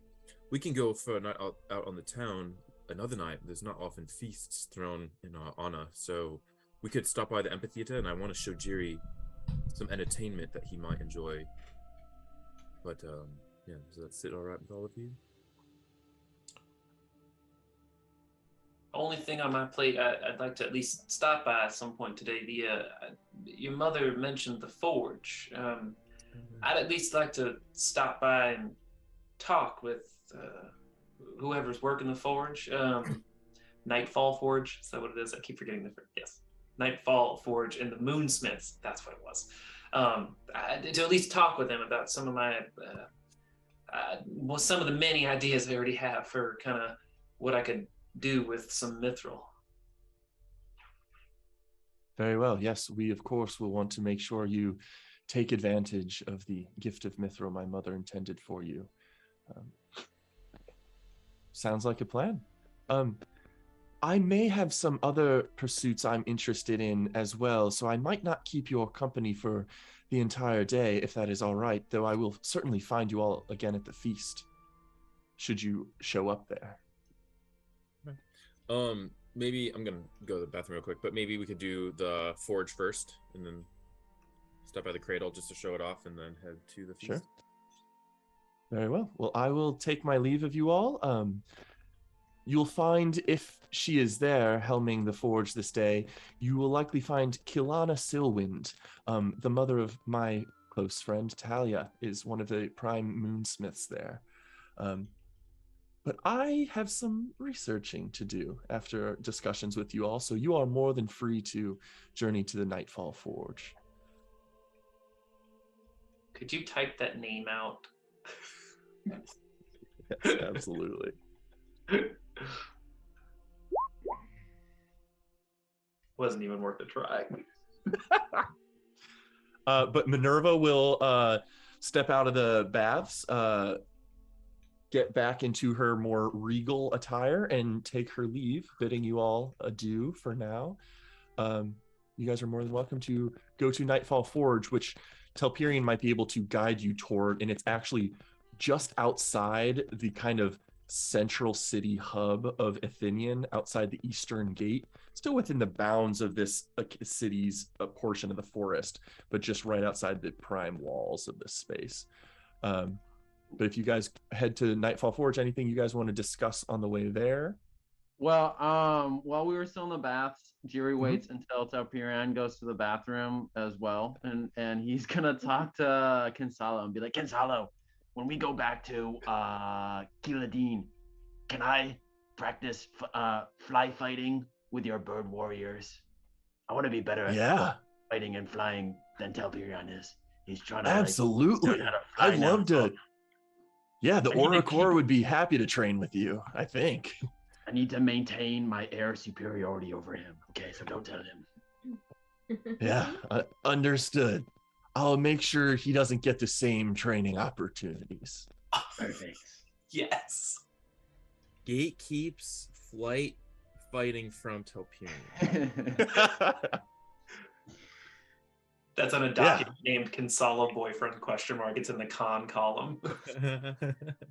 we can go for a night out on the town another night. There's not often feasts thrown in our honor, so we could stop by the amphitheater, and I want to show Jiri some entertainment that he might enjoy. But yeah, does that sit all right with all of you? Only thing on my plate, I'd like to at least stop by at some point today. Your mother mentioned the forge. I'd at least like to stop by and talk with whoever's working the forge. Nightfall Forge, is that what it is? I keep forgetting the yes. Nightfall Forge and the Moonsmiths. That's what it was. To at least talk with them about some of my, some of the many ideas I already have for kind of what I could do with some mithril. very well. Yes, we of course will want to make sure you take advantage of the gift of mithril my mother intended for you. Sounds like a plan. I may have some other pursuits I'm interested in as well, so I might not keep your company for the entire day, if that is all right, though I will certainly find you all again at the feast, should you show up there. Maybe I'm gonna go to the bathroom real quick, but maybe we could do the forge first, and then stop by the cradle just to show it off, and then head to the feast. Sure. Very well. Well, I will take my leave of you all. You'll find, if she is there helming the forge this day, you will likely find Kilana Silwind, the mother of my close friend Talia, is one of the prime moonsmiths there. But I have some researching to do after discussions with you all, so you are more than free to journey to the Nightfall Forge. Could you type that name out? Yes, absolutely. Wasn't even worth a try. But Minerva will step out of the baths, get back into her more regal attire, and take her leave, bidding you all adieu for now. You guys are more than welcome to go to Nightfall Forge, which Telperion might be able to guide you toward, and it's actually just outside the kind of central city hub of Athenian, outside the eastern gate, still within the bounds of this city's portion of the forest, but just right outside the prime walls of this space. But if you guys head to Nightfall Forge, anything you guys want to discuss on the way there? Well, while we were still in the baths, Jiri waits until Telperion goes to the bathroom as well, and he's gonna talk to Kinsalo and be like, Kinsalo, when we go back to Kiladin, can I practice fly fighting with your bird warriors. I want to be better at Yeah, fighting and flying than Telperion is. He's trying to absolutely. learn how to fly I'd now. love to. Yeah, the I need to Aura Corps keep- would be happy to train with you, I think. I need to maintain my air superiority over him. Okay, so don't tell him. Yeah, understood. I'll make sure he doesn't get the same training opportunities. Perfect. Yes. Gate keeps flight fighting from Telperion. That's on a document named Consolo Boyfriend ? It's in the con column.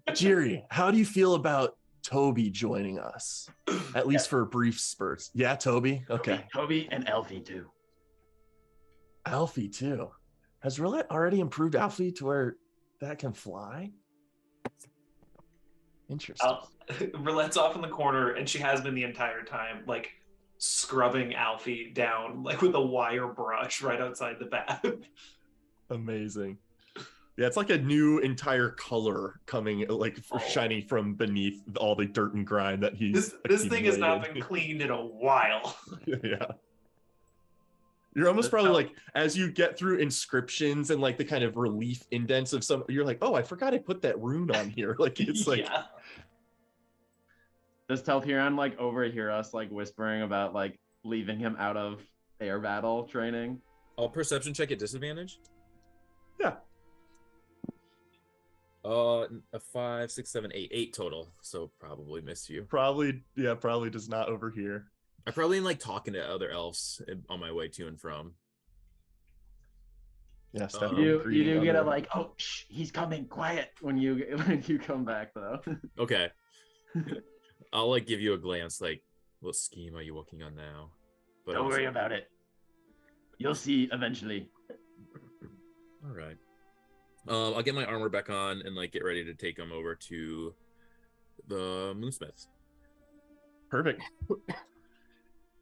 Jiri, how do you feel about Toby joining us? At least for brief spurts. Yeah, Toby? Okay. Toby and Elfie too. Alfie, too. Has Roulette already improved Alfie to where that can fly? Interesting. Roulette's off in the corner, and she has been the entire time, like scrubbing Alfie down, like with a wire brush right outside the bath. Amazing. Yeah, it's like a new entire color coming, like shining from beneath all the dirt and grime that he's. This thing has not been accumulated. cleaned in a while. Yeah. You're almost probably like, as you get through inscriptions and like the kind of relief indents of some, you're like, oh, I forgot I put that rune on here. Like, it's like, Yeah. Does Telperion like overhear us like whispering about like leaving him out of air battle training? All perception check at disadvantage? Yeah. A 5, 6, 7, 8. 8 total. So probably miss you. probably does not overhear. I probably like talking to other elves on my way to and from. Yeah, You do get a a like, oh, shh, he's coming, quiet when you come back though. Okay. I'll like give you a glance like, what scheme are you working on now? But Don't worry about it. You'll see eventually. All right. I'll get my armor back on and like get ready to take them over to the Moonsmiths. Perfect.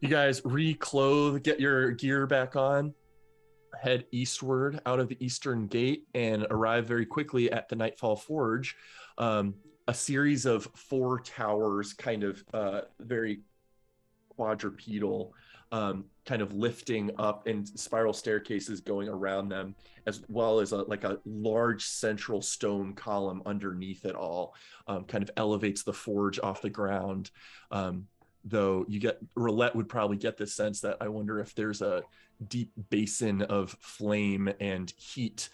You guys reclothe, get your gear back on, head eastward out of the eastern gate, and arrive very quickly at the Nightfall Forge. A series of 4 towers, kind of very quadrupedal, kind of lifting up, and spiral staircases going around them, as well as like a large central stone column underneath it all, kind of elevates the forge off the ground. Though Roulette would probably get the sense that I wonder if there's a deep basin of flame and heat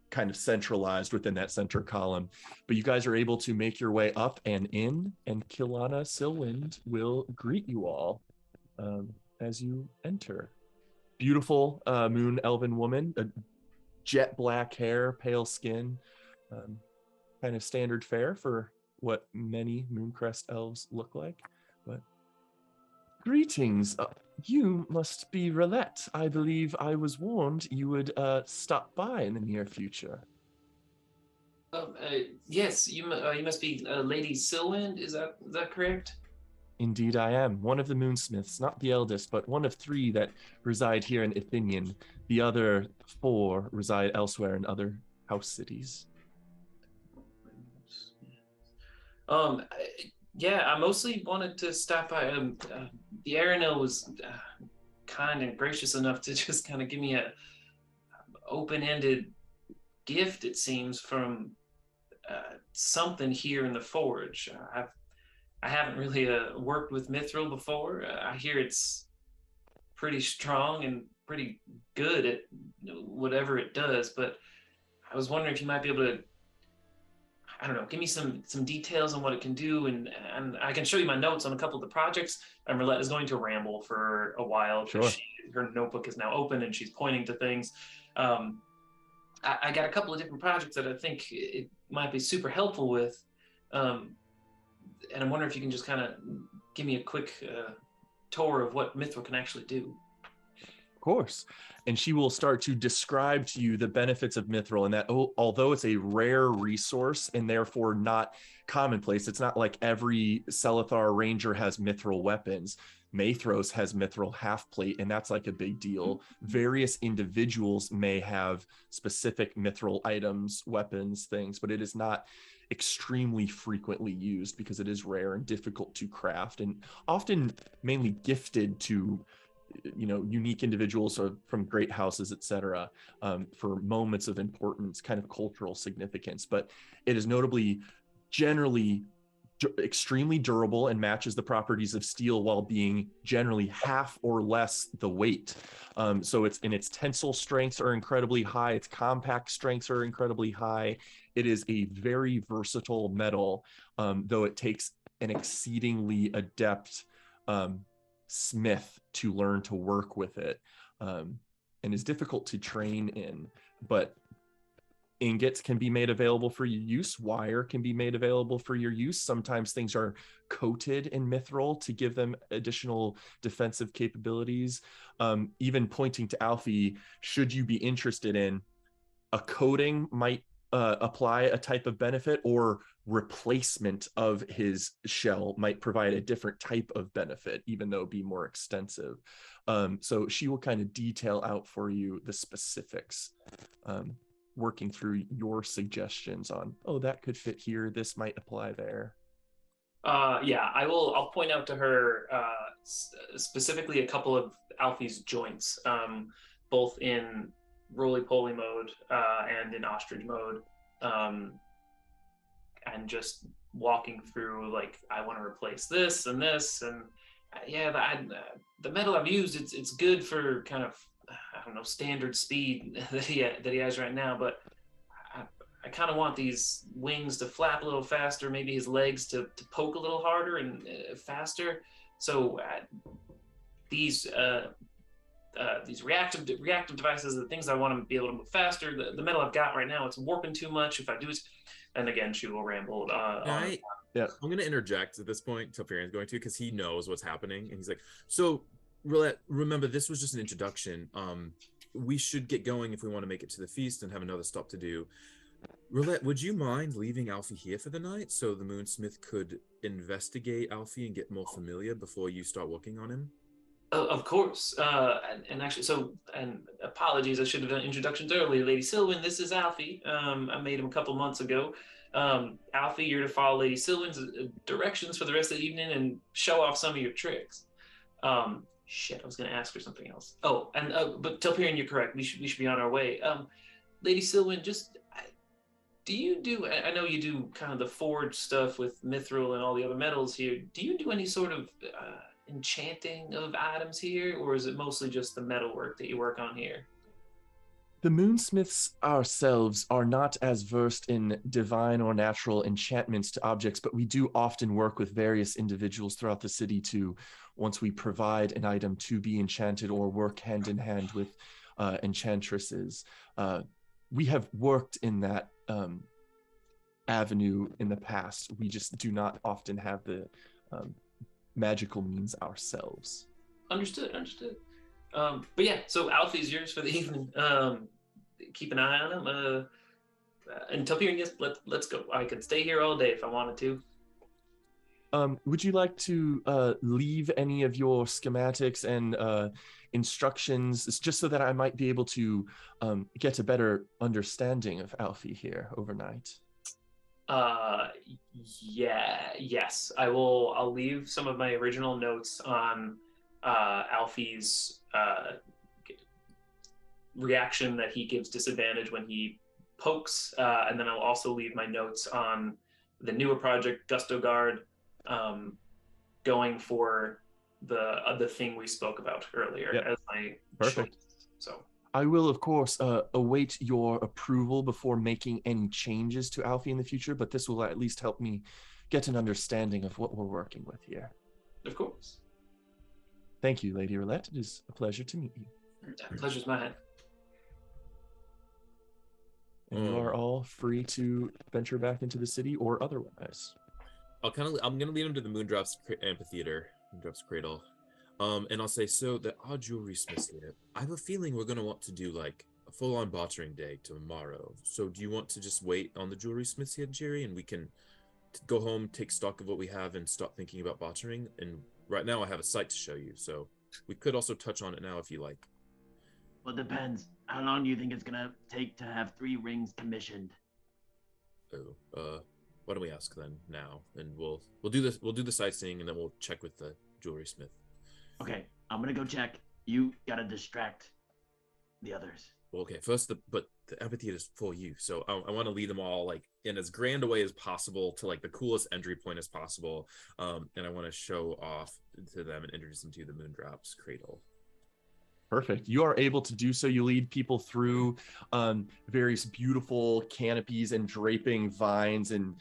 kind of centralized within that center column. But you guys are able to make your way up and in, and Kilana Silwind will greet you all as you enter. Beautiful moon elven woman, jet black hair, pale skin, kind of standard fare for what many Mooncrest elves look like. But greetings. You must be Roulette. I believe I was warned you would stop by in the near future. Yes, you must be Lady Silwind. Is that correct? Indeed I am. One of the Moonsmiths, not the eldest, but one of 3 that reside here in Ithinian. The other 4 reside elsewhere in other house cities. Yeah, I mostly wanted to stop by. The Aranel was kind and gracious enough to just kind of give me a open-ended gift, it seems, from something here in the forge. I haven't really worked with mithril before. I hear it's pretty strong and pretty good at whatever it does, but I was wondering if you might be able to, I don't know, give me some details on what it can do, and I can show you my notes on a couple of the projects. And Roulette is going to ramble for a while. Sure. Her notebook is now open and she's pointing to things. I got a couple of different projects that I think it might be super helpful with. And I'm wondering if you can just kind of give me a quick tour of what mithril can actually do. Of course. And she will start to describe to you the benefits of mithril, and that although it's a rare resource and therefore not commonplace, it's not like every Selethar ranger has mithril weapons. Mathros has mithril half plate, and that's like a big deal. Various individuals may have specific mithril items, weapons, things, but it is not extremely frequently used because it is rare and difficult to craft, and often mainly gifted to unique individuals from great houses, etc., for moments of importance, kind of cultural significance. But it is notably generally extremely durable and matches the properties of steel while being generally half or less the weight. So its tensile strengths are incredibly high, its compact strengths are incredibly high. It is a very versatile metal, though it takes an exceedingly adept smith to learn to work with it, and is difficult to train in. But ingots can be made available for your use. Wire can be made available for your use. Sometimes things are coated in mithril to give them additional defensive capabilities. Even pointing to Alfie, should you be interested in a coating might apply a type of benefit, or replacement of his shell might provide a different type of benefit, even though be more extensive. So she will kind of detail out for you the specifics, working through your suggestions on, oh, that could fit here, this might apply there. Yeah, I'll point out to her specifically a couple of Alfie's joints, both in roly-poly mode and in ostrich mode, and just walking through, like, I want to replace this and this, and the metal I've used, it's good for kind of, I don't know, standard speed that he has right now, but I kind of want these wings to flap a little faster, maybe his legs to poke a little harder and faster. So these reactive devices, the things I want to be able to move faster, the metal I've got right now, it's warping too much. If I do it, and again, she will ramble. I'm going to interject at this point. Telperian's going to, because he knows what's happening, and he's like, so remember, this was just an introduction. We should get going if we want to make it to the feast and have another stop to do. Roulette, would you mind leaving Alfie here for the night so the Moonsmith could investigate Alfie and get more familiar before you start working on him? Of course. And actually, and apologies, I should have done introductions earlier. Lady Sylvan, this is Alfie. I made him a couple months ago. Alfie, you're to follow Lady Sylvan's directions for the rest of the evening and show off some of your tricks. Shit, I was going to ask her something else. Oh, and but Telperian, you're correct. We should be on our way. Lady Sylvan, do you do? I know you do kind of the forge stuff with mithril and all the other metals here. Do you do any sort of enchanting of items here, or is it mostly just the metal work that you work on here? The Moonsmiths ourselves are not as versed in divine or natural enchantments to objects, but we do often work with various individuals throughout the city to, once we provide an item to be enchanted or work hand in hand with enchantresses. We have worked in that avenue in the past. We just do not often have the magical means ourselves. Understood. But yeah, so Alfie's yours for the evening. Keep an eye on him. And Telperian, yes, let's go. I could stay here all day if I wanted to. Would you like to leave any of your schematics and instructions, just so that I might be able to get a better understanding of Alfie here overnight? Yes, I will. I'll leave some of my original notes on Alfie's reaction that he gives disadvantage when he pokes, and then I'll also leave my notes on the newer project, Gusto Guard, going for the thing we spoke about earlier as my perfect choice. So I will, of course, await your approval before making any changes to Alfie in the future, but this will at least help me get an understanding of what we're working with here. Of course. Thank you, Lady Roulette. It is a pleasure to meet you. Pleasure's mine. And you are all free to venture back into the city or otherwise. I'm gonna lead him to the Moondrop's amphitheater, Moondrop's cradle, and I'll say, so the our jewelry smiths here, I have a feeling we're gonna want to do like a full-on bartering day tomorrow. So do you want to just wait on the jewelry smiths here, Jerry, and we can go home, take stock of what we have, and start thinking about bartering? And right now, I have a site to show you, so we could also touch on it now if you like. Well, it depends. How long do you think it's gonna take to have 3 rings commissioned? why don't we ask then now, and we'll do this. We'll do the sightseeing, and then we'll check with the jewelry smith. Okay, I'm gonna go check. You gotta distract the others. Well, okay, first the amphitheater is for you, so I want to lead them all like in as grand a way as possible to like the coolest entry point as possible, and I want to show off to them and introduce them to the Moondrop's cradle. Perfect. You are able to do so. You lead people through various beautiful canopies and draping vines and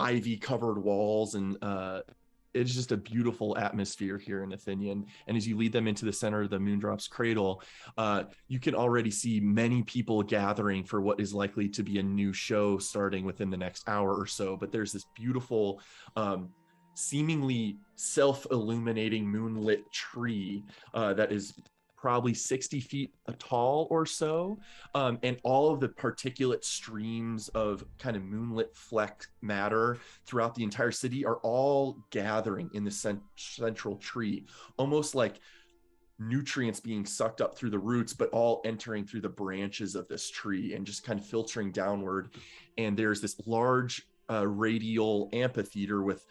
ivy-covered walls, and it's just a beautiful atmosphere here in Athenian. And as you lead them into the center of the Moondrop's cradle, you can already see many people gathering for what is likely to be a new show starting within the next hour or so. But there's this beautiful, seemingly self-illuminating moonlit tree that is probably 60 feet tall or so, and all of the particulate streams of kind of moonlit fleck matter throughout the entire city are all gathering in the central tree, almost like nutrients being sucked up through the roots, but all entering through the branches of this tree and just kind of filtering downward. And there's this large radial amphitheater with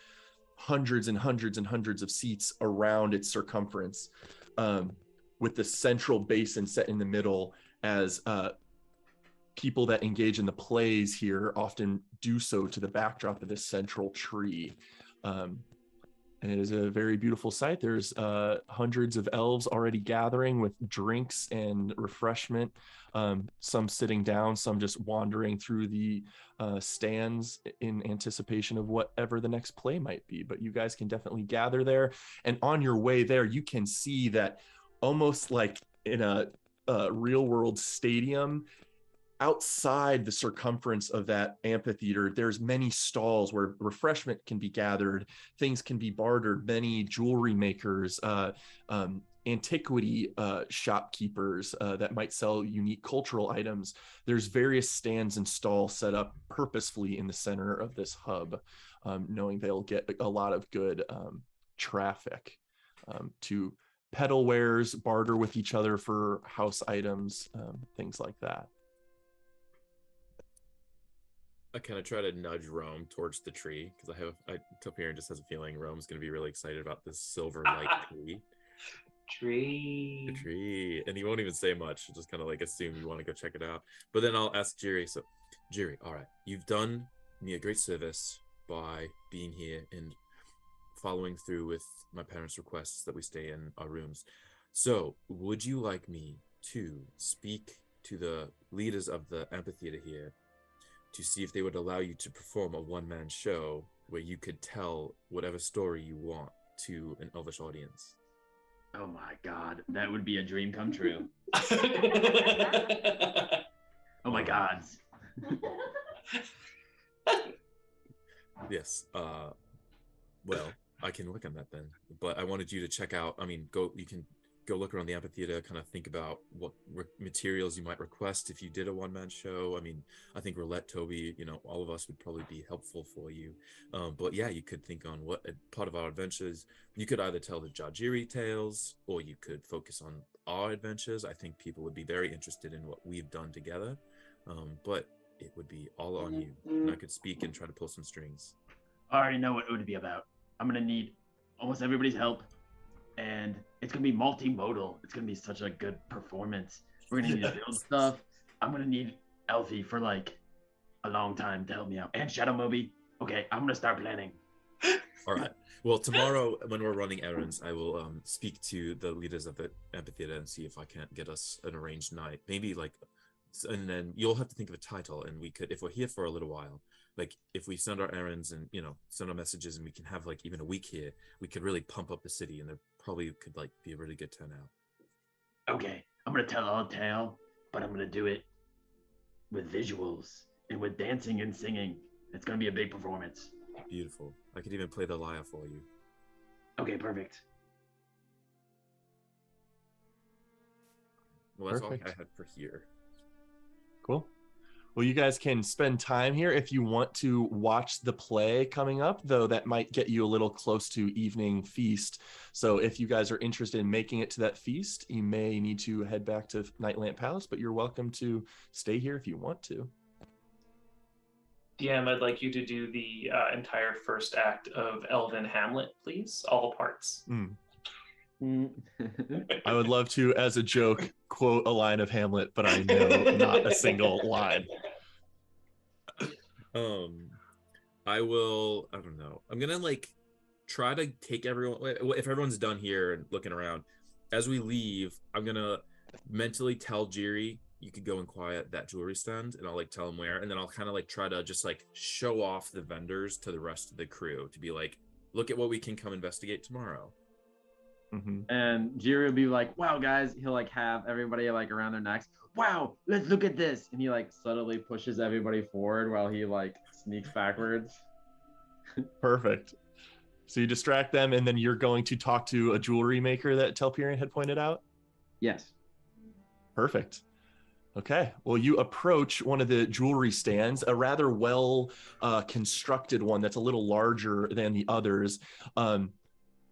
hundreds and hundreds and hundreds of seats around its circumference, with the central basin set in the middle, as people that engage in the plays here often do so to the backdrop of this central tree. And it is a very beautiful sight. There's hundreds of elves already gathering with drinks and refreshment, some sitting down, some just wandering through the stands in anticipation of whatever the next play might be. But you guys can definitely gather there. And on your way there, you can see that almost like in a real world stadium, outside the circumference of that amphitheater, there's many stalls where refreshment can be gathered, things can be bartered, many jewelry makers, antiquity shopkeepers that might sell unique cultural items. There's various stands and stalls set up purposefully in the center of this hub, knowing they'll get a lot of good traffic to peddle wares, barter with each other for house items, things like that. I kind of try to nudge Rome towards the tree because Topian just has a feeling Rome's going to be really excited about this silver light tree. Tree. The tree, and he won't even say much. He'll just kind of like assume you want to go check it out. But then I'll ask Jiri. So, Jiri, all right, you've done me a great service by being here and following through with my parents' requests that we stay in our rooms. So, would you like me to speak to the leaders of the amphitheater here to see if they would allow you to perform a one-man show where you could tell whatever story you want to an Elvish audience? Oh my god, that would be a dream come true. Oh my god. Yes. Well, I can look on that then. But I wanted you to check out, you can go look around the amphitheater, kind of think about what materials you might request if you did a one-man show. I think Roulette, Toby, all of us would probably be helpful for you. But yeah, you could think on what part of our adventures. You could either tell the Jajiri tales, or you could focus on our adventures. I think people would be very interested in what we've done together. But it would be all on you. And I could speak and try to pull some strings. I already know what it would be about. I'm gonna need almost everybody's help, and it's gonna be multimodal. It's gonna be such a good performance. We're gonna need to build stuff. I'm gonna need Elfie for like a long time to help me out, and Shadow Moby. Okay, I'm gonna start planning. All right. Well, tomorrow when we're running errands, I will speak to the leaders of the amphitheater and see if I can't get us an arranged night. Maybe and then you'll have to think of a title, and we could, if we're here for a little while, like if we send our errands and send our messages, and we can have like even a week here, we could really pump up the city, and there probably could like be a really good turnout. Okay, I'm gonna tell a tale, but I'm gonna do it with visuals and with dancing and singing. It's gonna be a big performance. Beautiful. I could even play the lyre for you. Okay, perfect. Well, that's Perfect. all I had for here. Cool. Well, you guys can spend time here if you want to watch the play coming up, though that might get you a little close to evening feast. So if you guys are interested in making it to that feast, you may need to head back to Nightlamp Palace, but you're welcome to stay here if you want to. DM, I'd like you to do the entire first act of Elven Hamlet, please. All parts. I would love to, as a joke, quote a line of Hamlet, but I know not a single line. I don't know. I'm gonna like try to take everyone. If everyone's done here and looking around, as we leave, I'm gonna mentally tell Jiri, you could go and quiet that jewelry stand, and I'll like tell him where, and then I'll kind of like try to just like show off the vendors to the rest of the crew to be like, look at what we can come investigate tomorrow. And Jiri will be like, wow, guys. He'll like have everybody like around their necks. Wow, let's look at this. And he like subtly pushes everybody forward while he like sneaks backwards. Perfect. So you distract them, and then you're going to talk to a jewelry maker that Telperion had pointed out? Yes. Perfect. Okay. Well, you approach one of the jewelry stands, a rather well constructed one that's a little larger than the others,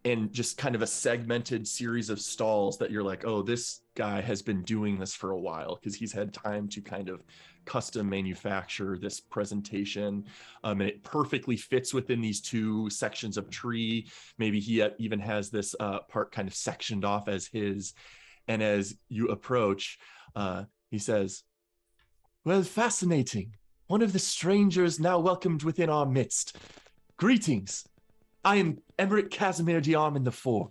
and just kind of a segmented series of stalls that you're like, oh, this guy has been doing this for a while because he's had time to kind of custom manufacture this presentation. And it perfectly fits within these two sections of tree. Maybe he even has this part kind of sectioned off as his. And as you approach, he says, well, fascinating. One of the strangers now welcomed within our midst. Greetings. I am Emmerich Casimir Diarmid IV.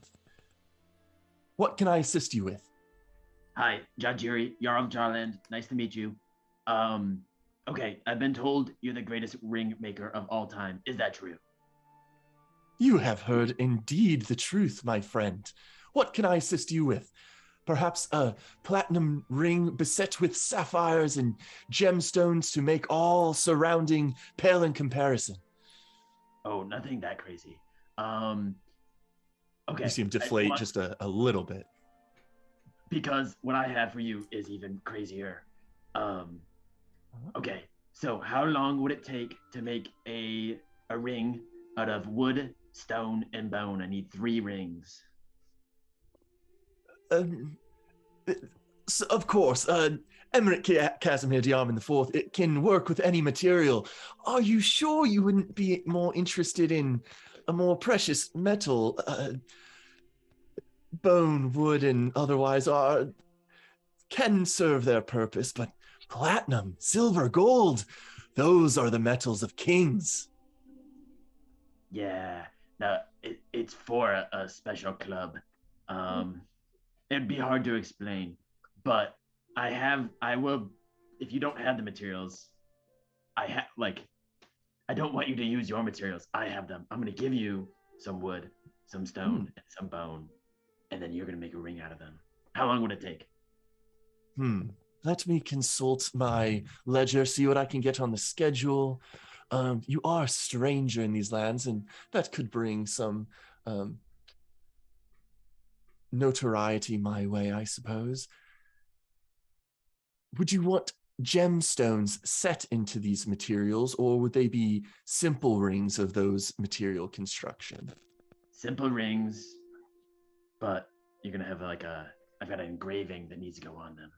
What can I assist you with? Hi, Jajiri, Jarl of Jarland. Nice to meet you. Okay, I've been told you're the greatest ring maker of all time. Is that true? You have heard indeed the truth, my friend. What can I assist you with? Perhaps a platinum ring beset with sapphires and gemstones to make all surrounding pale in comparison. Oh, nothing that crazy. Okay. You see him deflate just a little bit. Because what I have for you is even crazier. Okay, so how long would it take to make a ring out of wood, stone, and bone? I need 3 rings. So of course, Emmerich Casimir Diarmid IV, it can work with any material. Are you sure you wouldn't be more interested in a more precious metal? Bone, wood, and otherwise can serve their purpose, but platinum, silver, gold, those are the metals of kings. Yeah, no, it's for a special club. It'd be hard to explain, but I will, if you don't have the materials, I don't want you to use your materials. I have them. I'm going to give you some wood, some stone, and some bone, and then you're going to make a ring out of them. How long would it take? Let me consult my ledger, see what I can get on the schedule. You are a stranger in these lands, and that could bring some notoriety my way, I suppose. Would you want gemstones set into these materials, or would they be simple rings of those material construction? Simple rings, but you're going to have I've got an engraving that needs to go on them.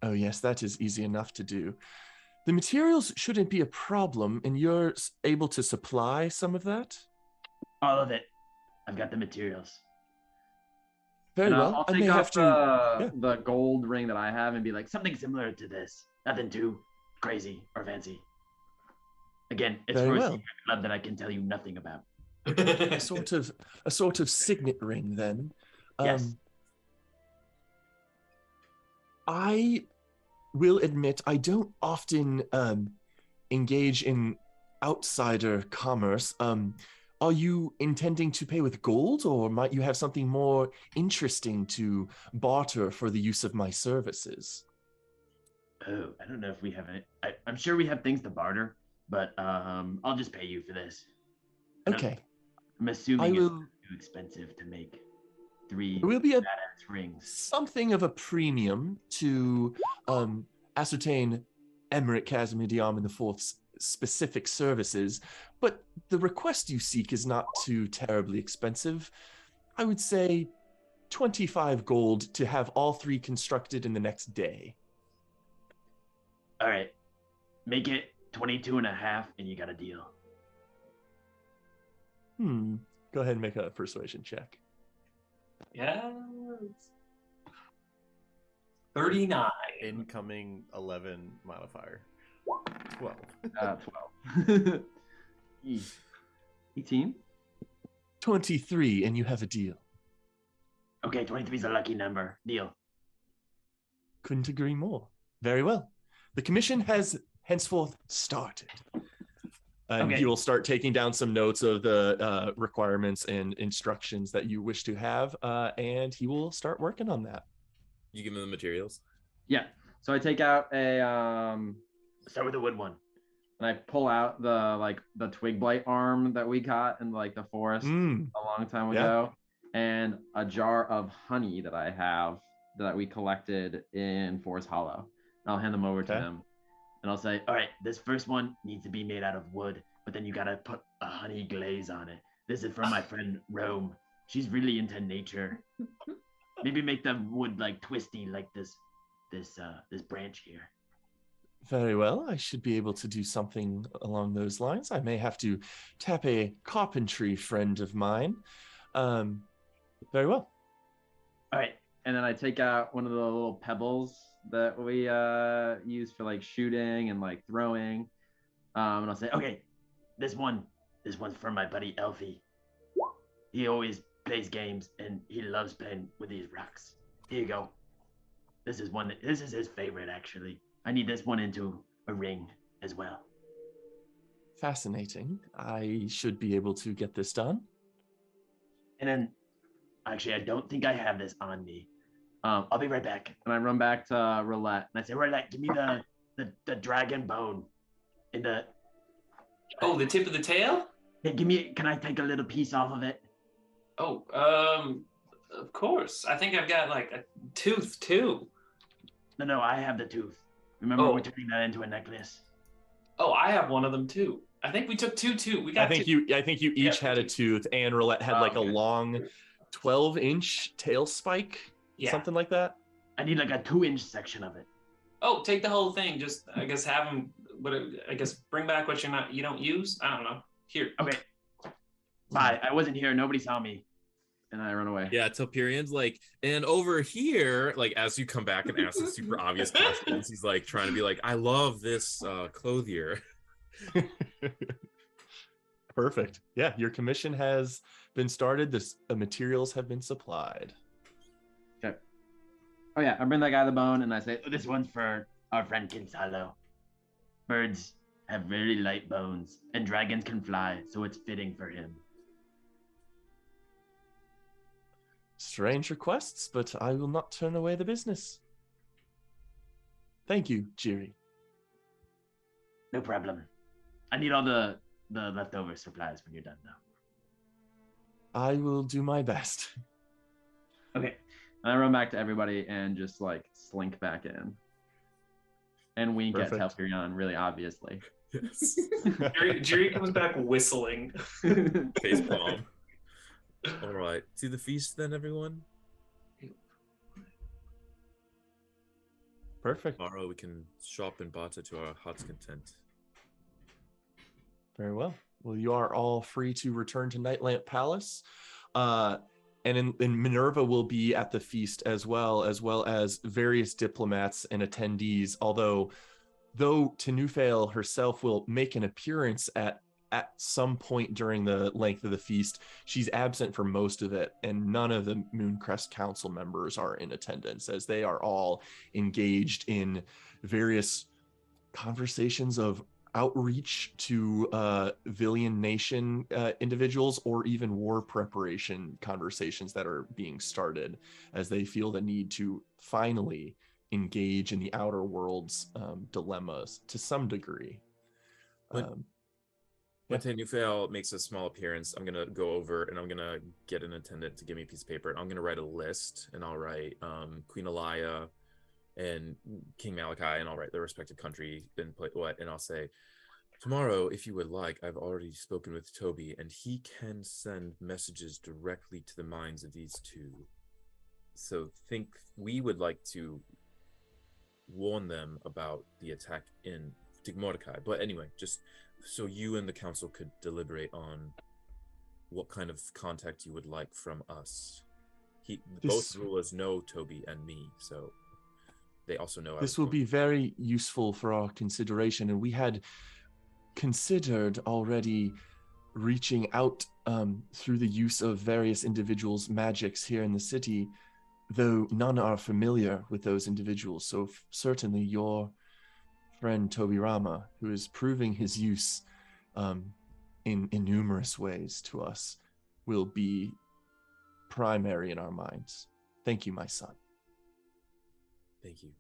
Oh yes, that is easy enough to do. The materials shouldn't be a problem, and you're able to supply some of that? All of it. I've got the materials. Very well. I'll take off the gold ring that I have and be like, Something similar to this. Nothing too crazy or fancy. Again, it's Very for a well. secret club that I can tell you nothing about. a sort of signet ring, then. Yes. I will admit I don't often engage in outsider commerce. Are you intending to pay with gold, or might you have something more interesting to barter for the use of my services? Oh, I don't know if we have any. I'm sure we have things to barter, but I'll just pay you for this. Okay. I'm assuming it's too expensive to make 3 It will be badass rings. something of a premium to ascertain Emmerich Casimir Diarmid IV's specific services, but the request you seek is not too terribly expensive. I would say 25 gold to have all 3 constructed in the next day. All right, make it 22 and a half, and you got a deal. Go ahead and make a persuasion check. Yeah. 39. Incoming 11 modifier. 12. 12. 18. 23, and you have a deal. Okay, 23 is a lucky number. Deal. Couldn't agree more. Very well. The commission has henceforth started. And Okay. he will start taking down some notes of the requirements and instructions that you wish to have, and he will start working on that. You give him the materials. Yeah. So I take out a Start with the wood one. and I pull out the twig blight arm that we got in like the forest a long time ago, and a jar of honey that I have that we collected in Forest Hollow. I'll hand them over to him, and I'll say, All right, this first one needs to be made out of wood, but then you gotta put a honey glaze on it. This is from my friend Rome. She's really into nature. Maybe make the wood like twisty, like this branch here. Very well. I should be able to do something along those lines. I may have to tap a carpentry friend of mine. Very well. All right. and then I take out one of the little pebbles that we use for like shooting and like throwing, and I'll say, Okay, this one's for my buddy Elfie. He always plays games and he loves playing with these rocks. Here you go. This is his favorite, actually. I need this one into a ring as well. Fascinating. I should be able to get this done. And then, actually, I don't think I have this on me. I'll be right back. and I run back to Roulette. And I say, Roulette, give me the dragon bone. In the Oh, the tip of the tail? Hey, can I take a little piece off of it? Oh, of course. I think I've got like a tooth too. No, I have the tooth. Remember, Oh. we're turning that into a necklace. Oh, I have one of them too. I think we took two too. We got I think two. you each had a tooth, and Roulette had like a Okay. long 12-inch tail spike, Yeah. something like that. I need like a 2-inch section of it. Oh, take the whole thing. Just I guess have them. But I guess bring back what you don't use. I don't know. Here. Okay. Bye. I wasn't here. Nobody saw me. And I run away. Yeah, Telperian's like, and over here, like as you come back and ask the super obvious questions, he's like trying to be like, I love this clothier. Perfect. Yeah, your commission has been started. The materials have been supplied. Okay. Oh yeah, I bring that guy the bone and I say, This one's for our friend Kinsalo. Birds have very light bones, and dragons can fly, so it's fitting for him. Strange requests, but I will not turn away the business. Thank you, Jiri. No problem. I need all the leftover supplies when you're done, though. I will do my best. Okay. and I run back to everybody and just like slink back in. And wink at Perfect. Telperion really obviously. Yes. Jerry comes back whistling. Face palm. All right. To the feast then, everyone. Perfect. Tomorrow we can shop and barter to our heart's content. Very well. Well, you are all free to return to Nightlamp Palace. And Minerva will be at the feast as well as various diplomats and attendees, though Tenufail herself will make an appearance at some point during the length of the feast. She's absent for most of it, and none of the Mooncrest Council members are in attendance, as they are all engaged in various conversations of outreach to Villian Nation individuals, or even war preparation conversations that are being started, as they feel the need to finally engage in the outer world's dilemmas to some degree. When Tenufail makes a small appearance, I'm gonna go over and I'm gonna get an attendant to give me a piece of paper, and I'm gonna write a list, and I'll write Queen Elia and King Malachi, and I'll write their respective country and and I'll say, tomorrow, if you would like, I've already spoken with Toby, and he can send messages directly to the minds of these two. So we would like to warn them about the attack in to Mordecai. But anyway, just so you and the council could deliberate on what kind of contact you would like from us. Both rulers know Toby and me, so they also know. This will be very useful for our consideration, and we had considered already reaching out through the use of various individuals' magics here in the city, though none are familiar with those individuals. So certainly your friend Toby Rama, who is proving his use in numerous ways to us, will be primary in our minds. Thank you, my son. Thank you.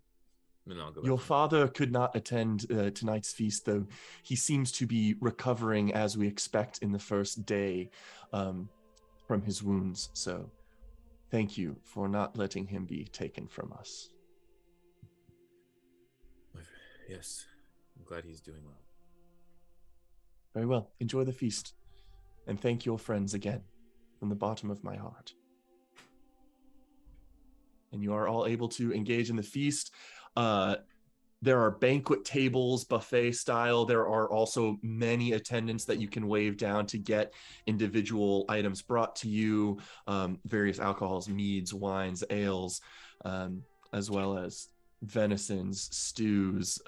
And I'll go Your back. father could not attend tonight's feast, though he seems to be recovering as we expect in the first day from his wounds. So thank you for not letting him be taken from us. Yes, I'm glad he's doing well. Very well. Enjoy the feast. And thank your friends again from the bottom of my heart. And you are all able to engage in the feast. There are banquet tables, buffet style. There are also many attendants that you can wave down to get individual items brought to you, various alcohols, meads, wines, ales, as well as venisons, stews,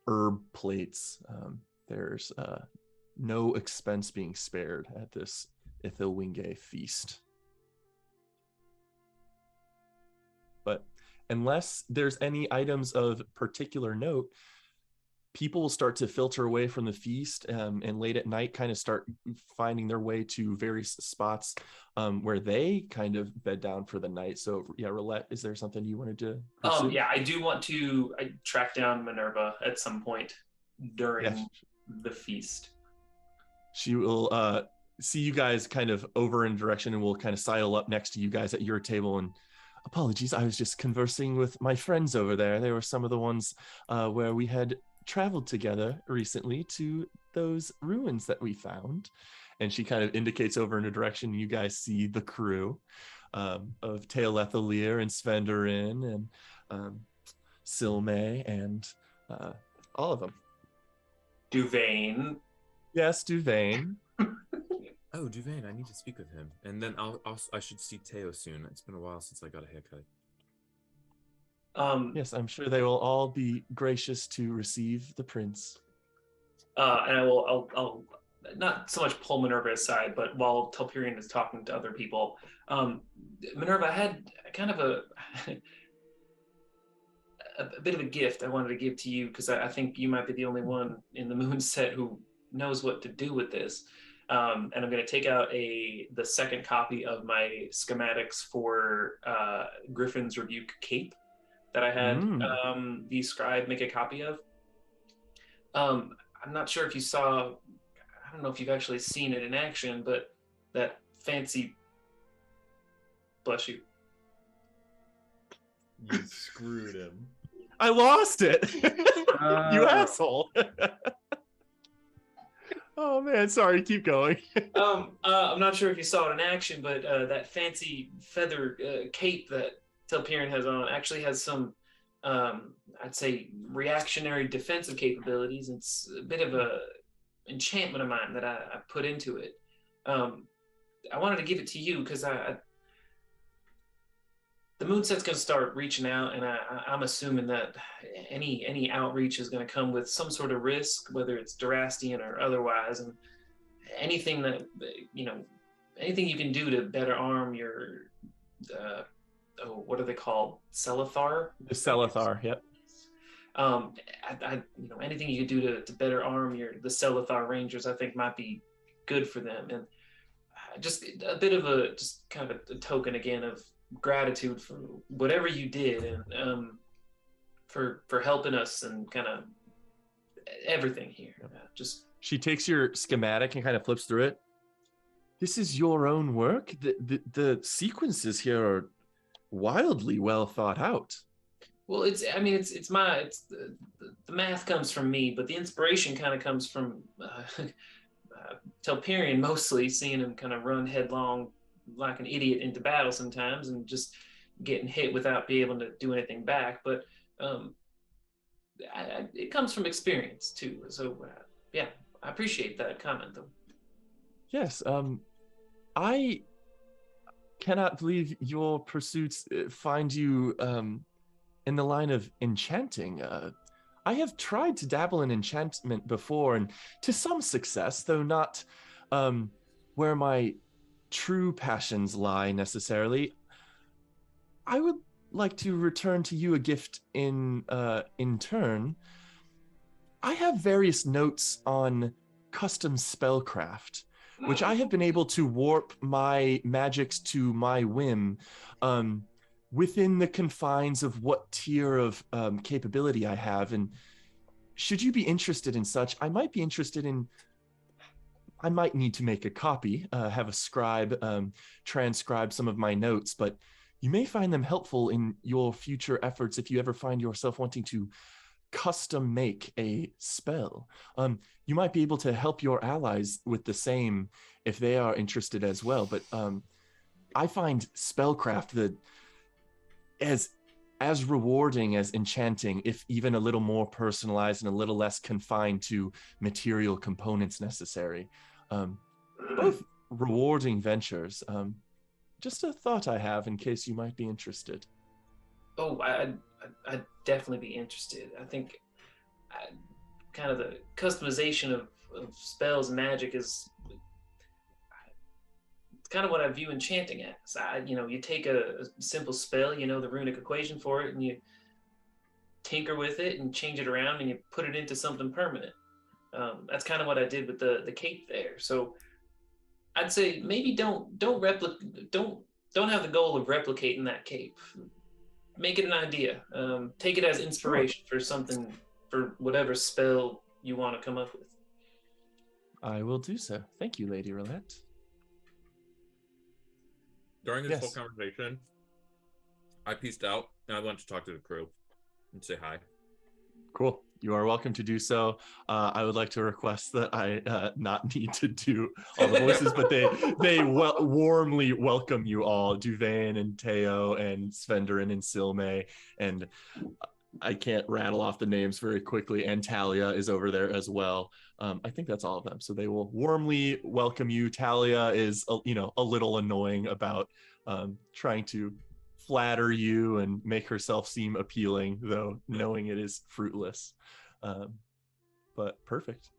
herb plates. There's no expense being spared at this Ithilwinge feast. But unless there's any items of particular note, people will start to filter away from the feast and late at night kind of start finding their way to various spots where they kind of bed down for the night. So yeah, Roulette, is there something you wanted to pursue? Yeah, I do want to track down Minerva at some point during the feast. She will see you guys kind of over in direction and will kind of sidle up next to you guys at your table and apologies, I was just conversing with my friends over there. They were some of the ones where we had traveled together recently to those ruins that we found. And she kind of indicates over in a direction. You guys see the crew of Teolethalier and Svenderin and Silme and all of them. Duvain. Yes, Duvain. Oh, Duvain, I need to speak with him. And then I should see Teo soon. It's been a while since I got a haircut. Yes, I'm sure they will all be gracious to receive the prince. And I'll not so much pull Minerva aside, but while Telperion is talking to other people, Minerva, I had kind of a bit of a gift I wanted to give to you because I think you might be the only one in the moon set who knows what to do with this. And I'm going to take out the second copy of my schematics for Griffin's Rebuke Cape that I had the scribe make a copy of. I'm not sure if you saw, I don't know if you've actually seen it in action, but that fancy, bless you. You screwed him. I lost it. You asshole. Oh man, sorry, keep going. I'm not sure if you saw it in action, but that fancy feather cape that Telperion has on actually has some, I'd say, reactionary defensive capabilities. It's a bit of a enchantment of mine that I put into it. I wanted to give it to you because the moonset's going to start reaching out, and I'm assuming that any outreach is going to come with some sort of risk, whether it's Durastian or otherwise, and anything that anything you can do to better arm your what are they called? Celethar? The Celethar, yep. Anything you could do to better arm the Celethar Rangers, I think might be good for them, and just a bit of a token again of gratitude for whatever you did and for helping us and kind of everything here. She takes your schematic and kind of flips through it. This is your own work. The sequences here are wildly well thought out. Well, the math comes from me, but the inspiration kind of comes from Telperion mostly, seeing him kind of run headlong like an idiot into battle sometimes and just getting hit without being able to do anything back. But it comes from experience too. So yeah, I appreciate that comment though. Yes, I cannot believe your pursuits find you in the line of enchanting. I have tried to dabble in enchantment before, and to some success, though not where my true passions lie necessarily. I would like to return to you a gift in turn. I have various notes on custom spellcraft, which I have been able to warp my magics to my whim, within the confines of what tier of capability I have. And should you be interested in such, I might be interested in. I might need to make a copy, have a scribe transcribe some of my notes, but you may find them helpful in your future efforts if you ever find yourself wanting to custom make a spell. You might be able to help your allies with the same if they are interested as well. But I find spellcraft as rewarding as enchanting, if even a little more personalized and a little less confined to material components necessary. Both rewarding ventures. Just a thought I have in case you might be interested. Oh, I'd definitely be interested. I think kind of the customization of spells and magic is kind of what I view enchanting as. You take a simple spell, the runic equation for it, and you tinker with it and change it around and you put it into something permanent. That's kind of what I did with the cape there. So I'd say maybe don't have the goal of replicating that cape. Make it an idea. Take it as inspiration for something, for whatever spell you want to come up with. I will do so. Thank you, Lady Roulette. During this whole Yes. conversation, I peaced out and I went to talk to the crew and say hi. Cool. You are welcome to do so. I would like to request that I not need to do all the voices, but they warmly welcome you all, Duvain and Teo and Svenderin and Silme, and I can't rattle off the names very quickly. And Talia is over there as well. I think that's all of them. So they will warmly welcome you. Talia is, a little annoying about trying to flatter you and make herself seem appealing, though knowing it is fruitless. But perfect.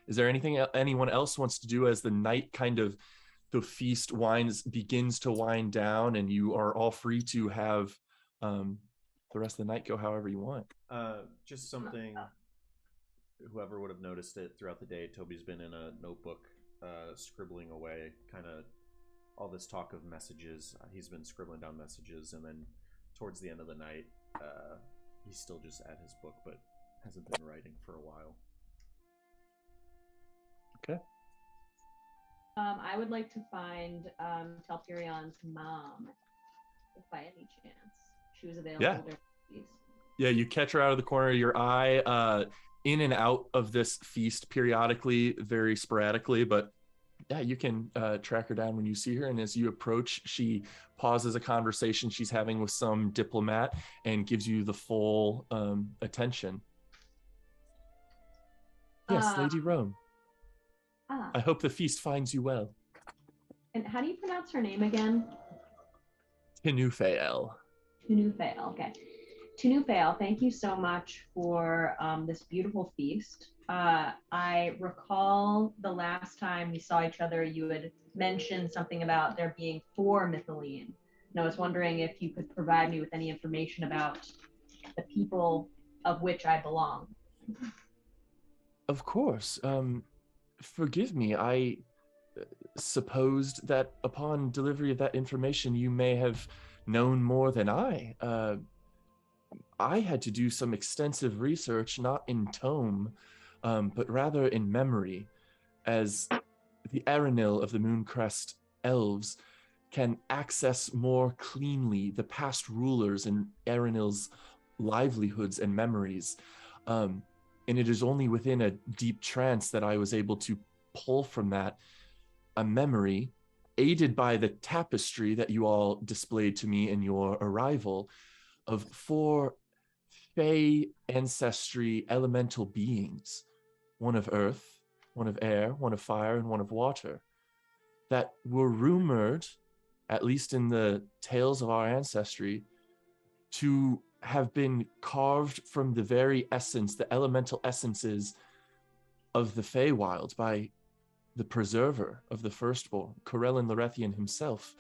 Is there anything anyone else wants to do as the night the feast begins to wind down, and you are all free to have the rest of the night go however you want? Just something, whoever would have noticed it throughout the day, Toby's been in a notebook scribbling away, kind of all this talk of messages. He's been scribbling down messages, and then towards the end of the night, he's still just at his book, but hasn't been writing for a while. Okay. I would like to find Telpyrion's mom, if by any chance she was available. Yeah. Yeah, you catch her out of the corner of your eye, in and out of this feast periodically, very sporadically, but yeah, you can track her down when you see her. And as you approach, she pauses a conversation she's having with some diplomat and gives you the full attention. Yes, Lady Rome. I hope the feast finds you well. And how do you pronounce her name again? Tinufeel. Tinufeel, okay. Tinufeel, thank you so much for this beautiful feast. I recall the last time we saw each other, you had mentioned something about there being 4 Mythiline. And I was wondering if you could provide me with any information about the people of which I belong. Of course. Forgive me, I supposed that upon delivery of that information, you may have known more than I. I had to do some extensive research, not in tome, but rather in memory, as the Aranil of the Mooncrest elves can access more cleanly the past rulers and Aranil's livelihoods and memories. And it is only within a deep trance that I was able to pull from that a memory, aided by the tapestry that you all displayed to me in your arrival, of 4 Fey ancestry elemental beings, one of earth, one of air, one of fire, and one of water, that were rumored, at least in the tales of our ancestry, to have been carved from the very essence, the elemental essences of the Feywild by the preserver of the firstborn, Corellin Lorethian himself,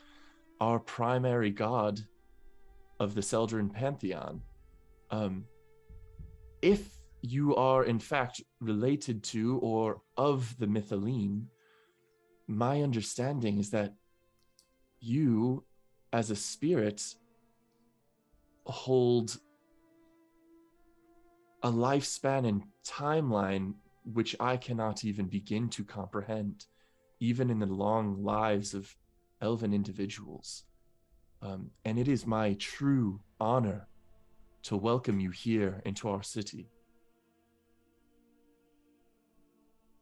our primary god of the Seldrin pantheon. If you are in fact related to or of the Mythaline, my understanding is that you, as a spirit, hold a lifespan and timeline which I cannot even begin to comprehend, even in the long lives of elven individuals. And it is my true honor to welcome you here into our city.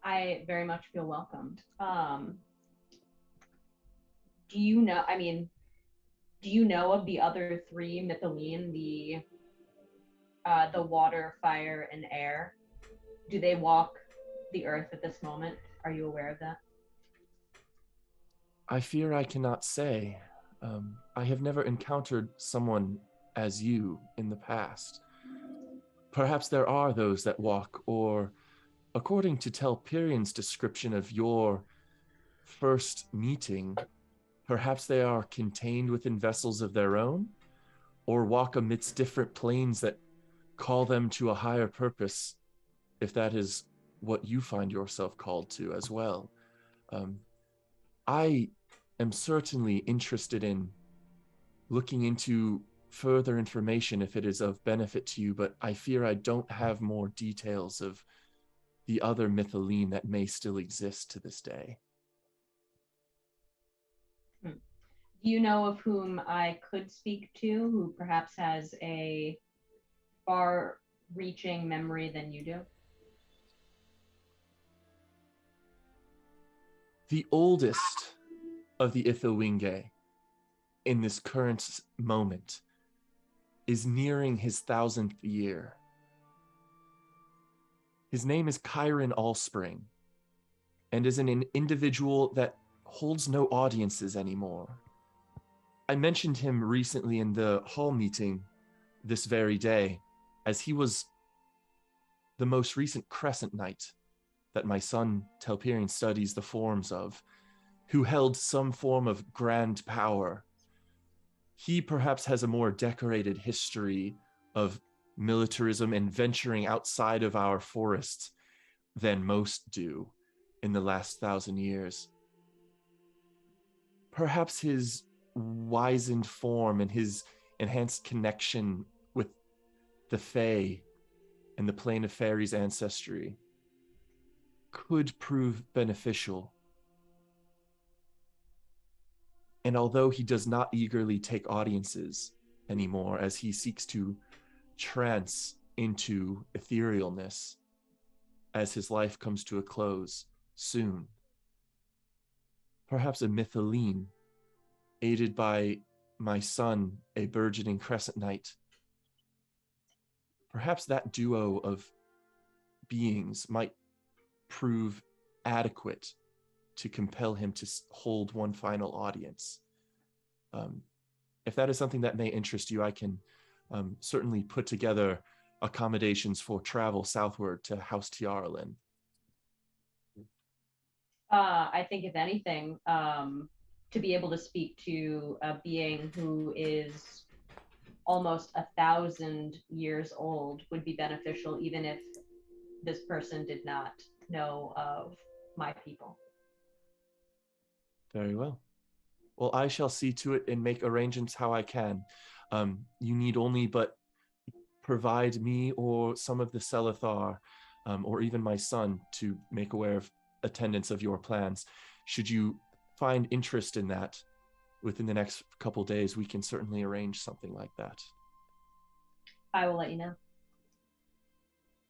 I very much feel welcomed. Do you know, do you know of the other three Mythaline, the water, fire, and air? Do they walk the earth at this moment? Are you aware of that? I fear I cannot say. I have never encountered someone as you in the past. Perhaps there are those that walk, or according to Telperian's description of your first meeting, perhaps they are contained within vessels of their own, or walk amidst different planes that call them to a higher purpose, if that is what you find yourself called to as well. I am certainly interested in looking into further information if it is of benefit to you, but I fear I don't have more details of the other Mythaline that may still exist to this day. Do you know of whom I could speak to, who perhaps has a far-reaching memory than you do? The oldest of the Ithilwinge in this current moment is nearing his 1000th year. His name is Chiron Allspring, and is an individual that holds no audiences anymore. I mentioned him recently in the hall meeting this very day, as he was the most recent Crescent Knight that my son Telperian studies the forms of, who held some form of grand power. He perhaps has a more decorated history of militarism and venturing outside of our forests than most do in the last 1000 years. Perhaps his wizened form and his enhanced connection with the Fae and the plane of fairies' ancestry could prove beneficial. And although he does not eagerly take audiences anymore as he seeks to trance into etherealness as his life comes to a close soon, perhaps a Mythaline, aided by my son, a burgeoning Crescent Knight, perhaps that duo of beings might prove adequate to compel him to hold one final audience. If that is something that may interest you, I can certainly put together accommodations for travel southward to House Tiarlin. I think, if anything, to be able to speak to a being who is almost 1,000 years old would be beneficial, even if this person did not know of my people. Very well. Well, I shall see to it and make arrangements how I can. You need only but provide me or some of the Selethar, or even my son, to make aware of attendance of your plans. Should you find interest in that within the next couple days, we can certainly arrange something like that. I will let you know.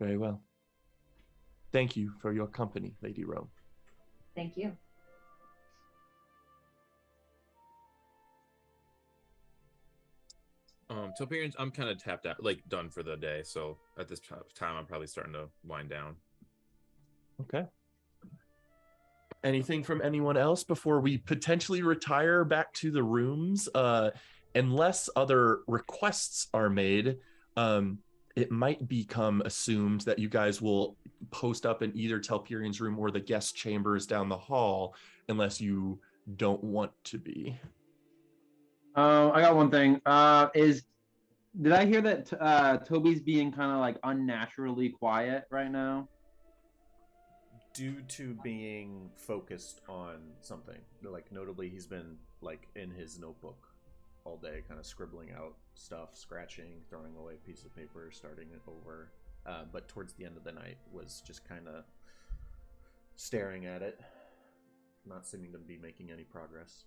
Very well. Thank you for your company, Lady Rome. Thank you. Toparians, I'm kind of tapped out, like done for the day. So at this time, I'm probably starting to wind down. Okay. Anything from anyone else before we potentially retire back to the rooms? Unless other requests are made, it might become assumed that you guys will post up in either Telperian's room or the guest chambers down the hall, unless you don't want to be. I got one thing. Did I hear that Toby's being kind of like unnaturally quiet right now? Due to being focused on something, like notably, he's been like in his notebook all day, kind of scribbling out stuff, scratching, throwing away a piece of paper, starting it over. But towards the end of the night, was just kind of staring at it, not seeming to be making any progress.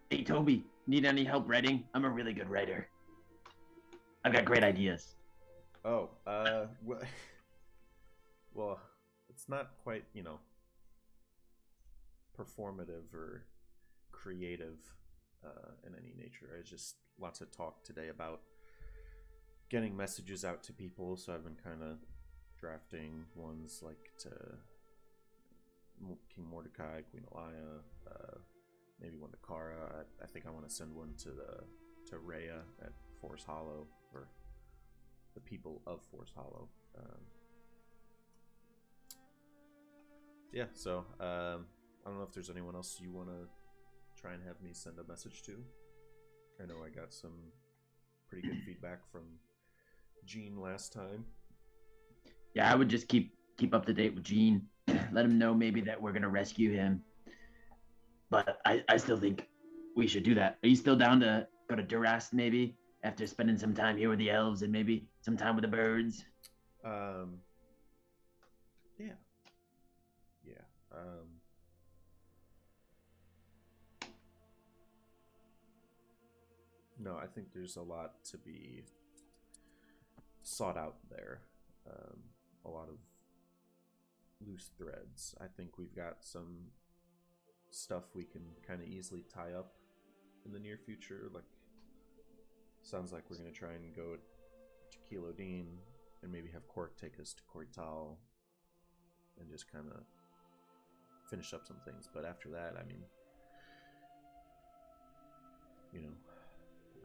Hey, Toby, need any help writing? I'm a really good writer. I've got great ideas. Oh, well, it's not quite, performative or creative in any nature. I just lots of talk today about getting messages out to people, so I've been kind of drafting ones like to King Mordecai, Queen Elia, maybe one to Kara. I think I want to send one to Rhea at Forest Hollow, or the people of Forest Hollow. Yeah, so I don't know if there's anyone else you want to try and have me send a message to. I know I got some pretty good feedback from Gene last time. Yeah, I would just keep up to date with Gene. Let him know maybe that we're gonna rescue him. But I still think we should do that. Are you still down to go to Durast maybe after spending some time here with the elves and maybe some time with the birds? Yeah. No, I think there's a lot to be sought out there. A lot of loose threads. I think we've got some stuff we can kind of easily tie up in the near future. Like, sounds like we're going to try and go to Kilodin and maybe have Cork take us to Cortal and just kind of finish up some things. But after that, I mean,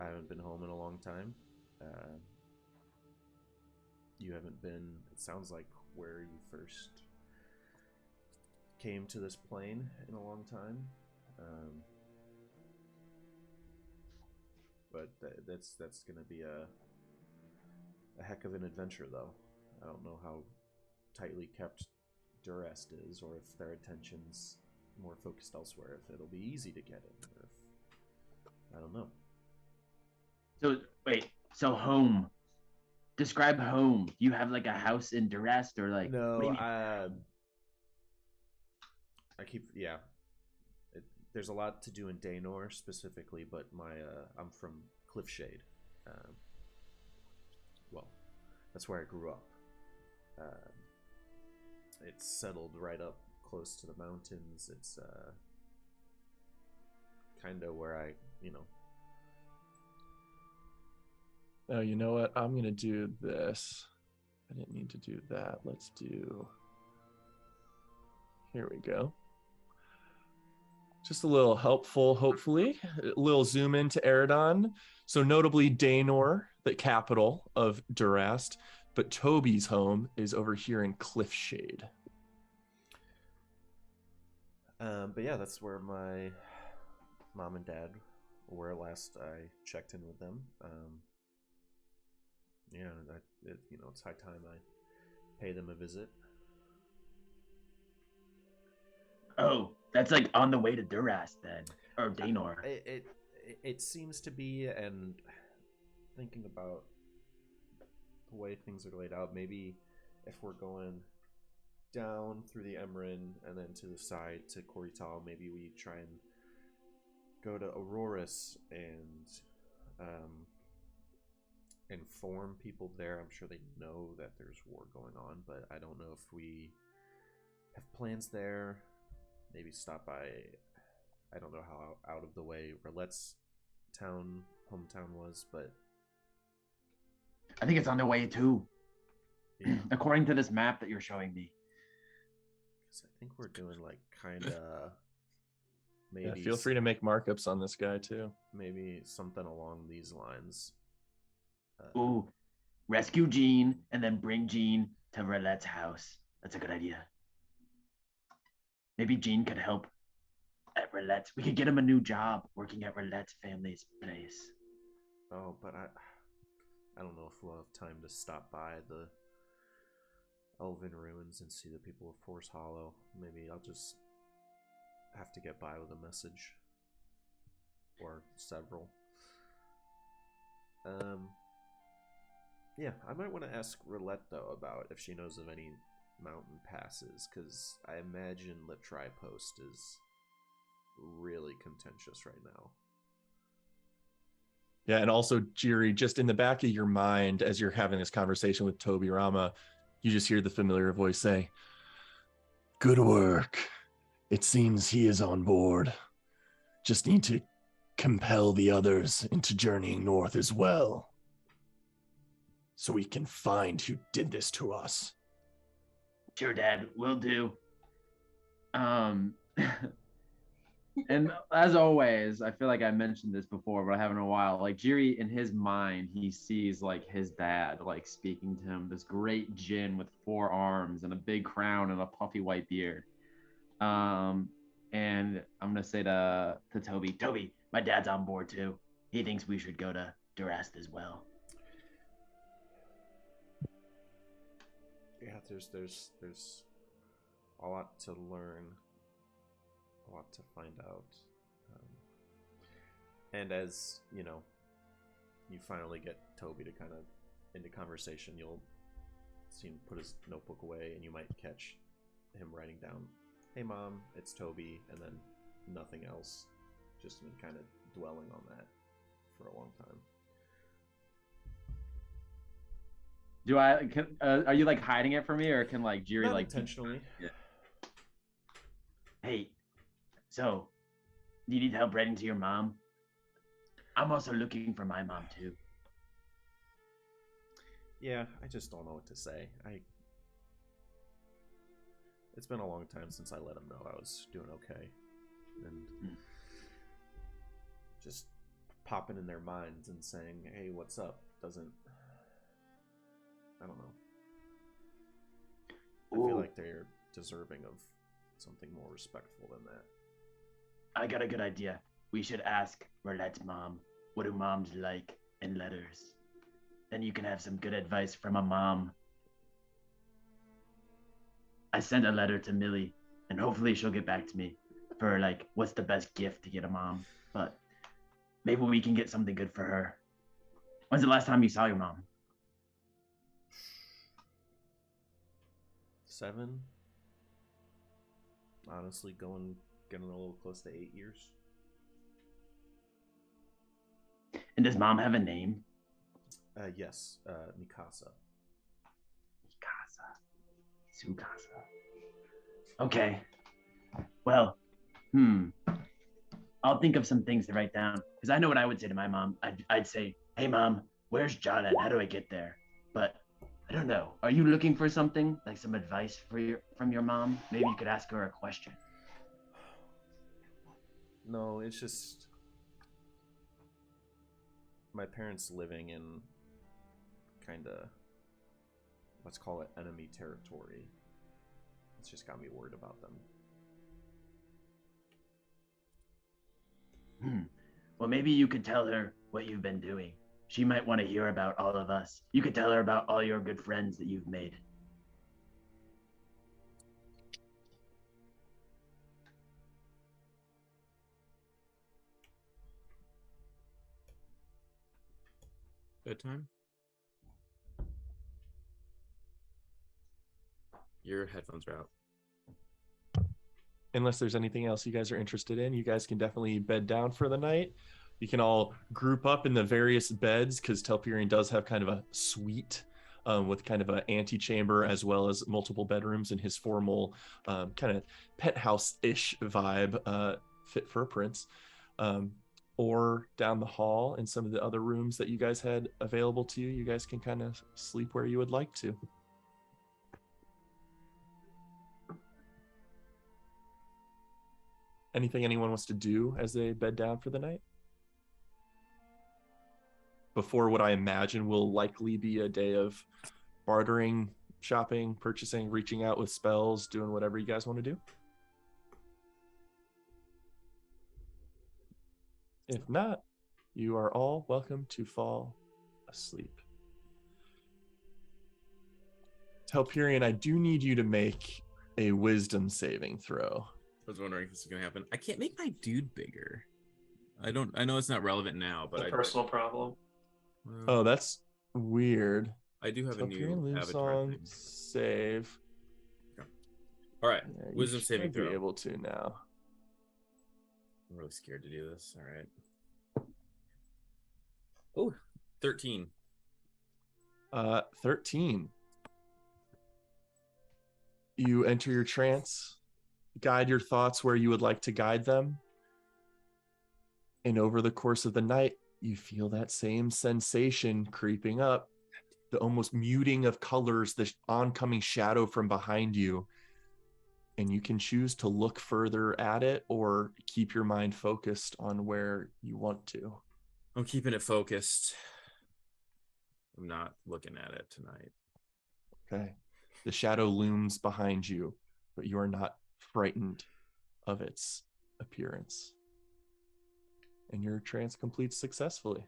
I haven't been home in a long time. You haven't been, it sounds like, where you first came to this plane in a long time. But that's going to be a heck of an adventure, though. I don't know how tightly kept Durest is, or if their attention's more focused elsewhere, if it'll be easy to get in, or if, I don't know. So wait, so home. Describe home. Do you have like a house in Durest or like? No, there's a lot to do in Daynor specifically, but I'm from Cliffshade. Well, that's where I grew up. It's settled right up close to the mountains. It's kind of where I. Oh, you know what? I'm going to do this. I didn't need to do that. Let's do... Here we go. Just a little helpful, hopefully. A little zoom into Eridon. So notably Daynor, the capital of Durast, but Toby's home is over here in Cliffshade. But yeah, that's where my mom and dad were last I checked in with them. Yeah, it's high time I pay them a visit. Oh, that's like on the way to Durast then, or Daynor. It seems to be, and thinking about the way things are laid out, maybe if we're going down through the Emrin and then to the side to Corital, maybe we try and go to Auroras and inform people there. I'm sure they know that there's war going on, but I don't know if we have plans there. Maybe stop by, I don't know how out of the way Rolette's hometown was, but I think it's on the way too, yeah, according to this map that you're showing me. 'cause I think we're doing like kind of maybe Yeah, feel free to make markups on this guy too. maybe something along these lines. Ooh, rescue Jean and then bring Jean to Rolette's house. That's a good idea. Maybe Jean could help at Rolette's. We could get him a new job working at Rolette's family's place. Oh, but I don't know if we'll have time to stop by the Elven ruins and see the people of Force Hollow. Maybe I'll just have to get by with a message or several. Yeah, I might want to ask Roulette though about if she knows of any mountain passes, because I imagine the Tri-Post is really contentious right now. Yeah, and also, Jiri, just in the back of your mind as you're having this conversation with Toby Rama, you just hear the familiar voice say, "Good work. It seems he is on board. Just need to compel the others into journeying north as well, so we can find who did this to us." Sure, Dad, will do. And as always, I feel like I mentioned this before, but I haven't in a while. Like Jiri, in his mind, he sees like his dad, like speaking to him, this great djinn with 4 arms and a big crown and a puffy white beard. And I'm gonna say to Toby, Toby, my dad's on board too. He thinks we should go to Durast as well. Yeah, there's a lot to learn, a lot to find out, and as you know, you finally get Toby to kind of into conversation. You'll see him put his notebook away, and you might catch him writing down, "Hey, Mom, it's Toby," and then nothing else. Just been kind of dwelling on that for a long time. Are you like hiding it from me, or can like Jiri Not like intentionally. Yeah. Hey, so do you need help writing to your mom? I'm also looking for my mom too. Yeah, I just don't know what to say. It's been a long time since I let him know I was doing okay, and just popping in their minds and saying, "Hey, what's up?" doesn't. I don't know. I feel like they're deserving of something more respectful than that. I got a good idea. We should ask Rolette's mom, what do moms like in letters? Then you can have some good advice from a mom. I sent a letter to Millie, and hopefully she'll get back to me for like what's the best gift to get a mom. But maybe we can get something good for her. When's the last time you saw your mom? 7. Honestly, getting a little close to 8 years. And does mom have a name? Yes, Mikasa. Sukasa. Okay. Well, I'll think of some things to write down, because I know what I would say to my mom. I'd say, "Hey, Mom, where's Jalen? How do I get there?" But I don't know. Are you looking for something, like some advice from your mom? Maybe you could ask her a question. No, it's just my parents living in kind of, let's call it enemy territory. It's just got me worried about them. Well, maybe you could tell her what you've been doing. She might want to hear about all of us. You could tell her about all your good friends that you've made. Bedtime? Your headphones are out. Unless there's anything else you guys are interested in, you guys can definitely bed down for the night. You can all group up in the various beds, because Telperion does have kind of a suite with kind of an antechamber as well as multiple bedrooms in his formal kind of pet house-ish vibe, fit for a prince. or down the hall in some of the other rooms that you guys had available to you. You guys can kind of sleep where you would like to. Anything anyone wants to do as they bed down for the night? Before what I imagine will likely be a day of bartering, shopping, purchasing, reaching out with spells, doing whatever you guys want to do. If not, you are all welcome to fall asleep. Telperion, I do need you to make a wisdom saving throw. I was wondering if this is gonna happen. I can't make my dude bigger. I know it's not relevant now, but A personal problem. Oh, that's weird. I do have Telperion a new avatar Loonsong thing. save. Okay. All right, Yeah, you wisdom saving should be throw. able to now. I'm really scared to do this. All right. Oh, 13. 13. You enter your trance, guide your thoughts where you would like to guide them. And over the course of the night, you feel that same sensation creeping up, the almost muting of colors, the oncoming shadow from behind you. And you can choose to look further at it or keep your mind focused on where you want to. I'm keeping it focused. I'm not looking at it tonight. Okay. The shadow looms behind you, but you are not frightened of its appearance. And your trance completes successfully.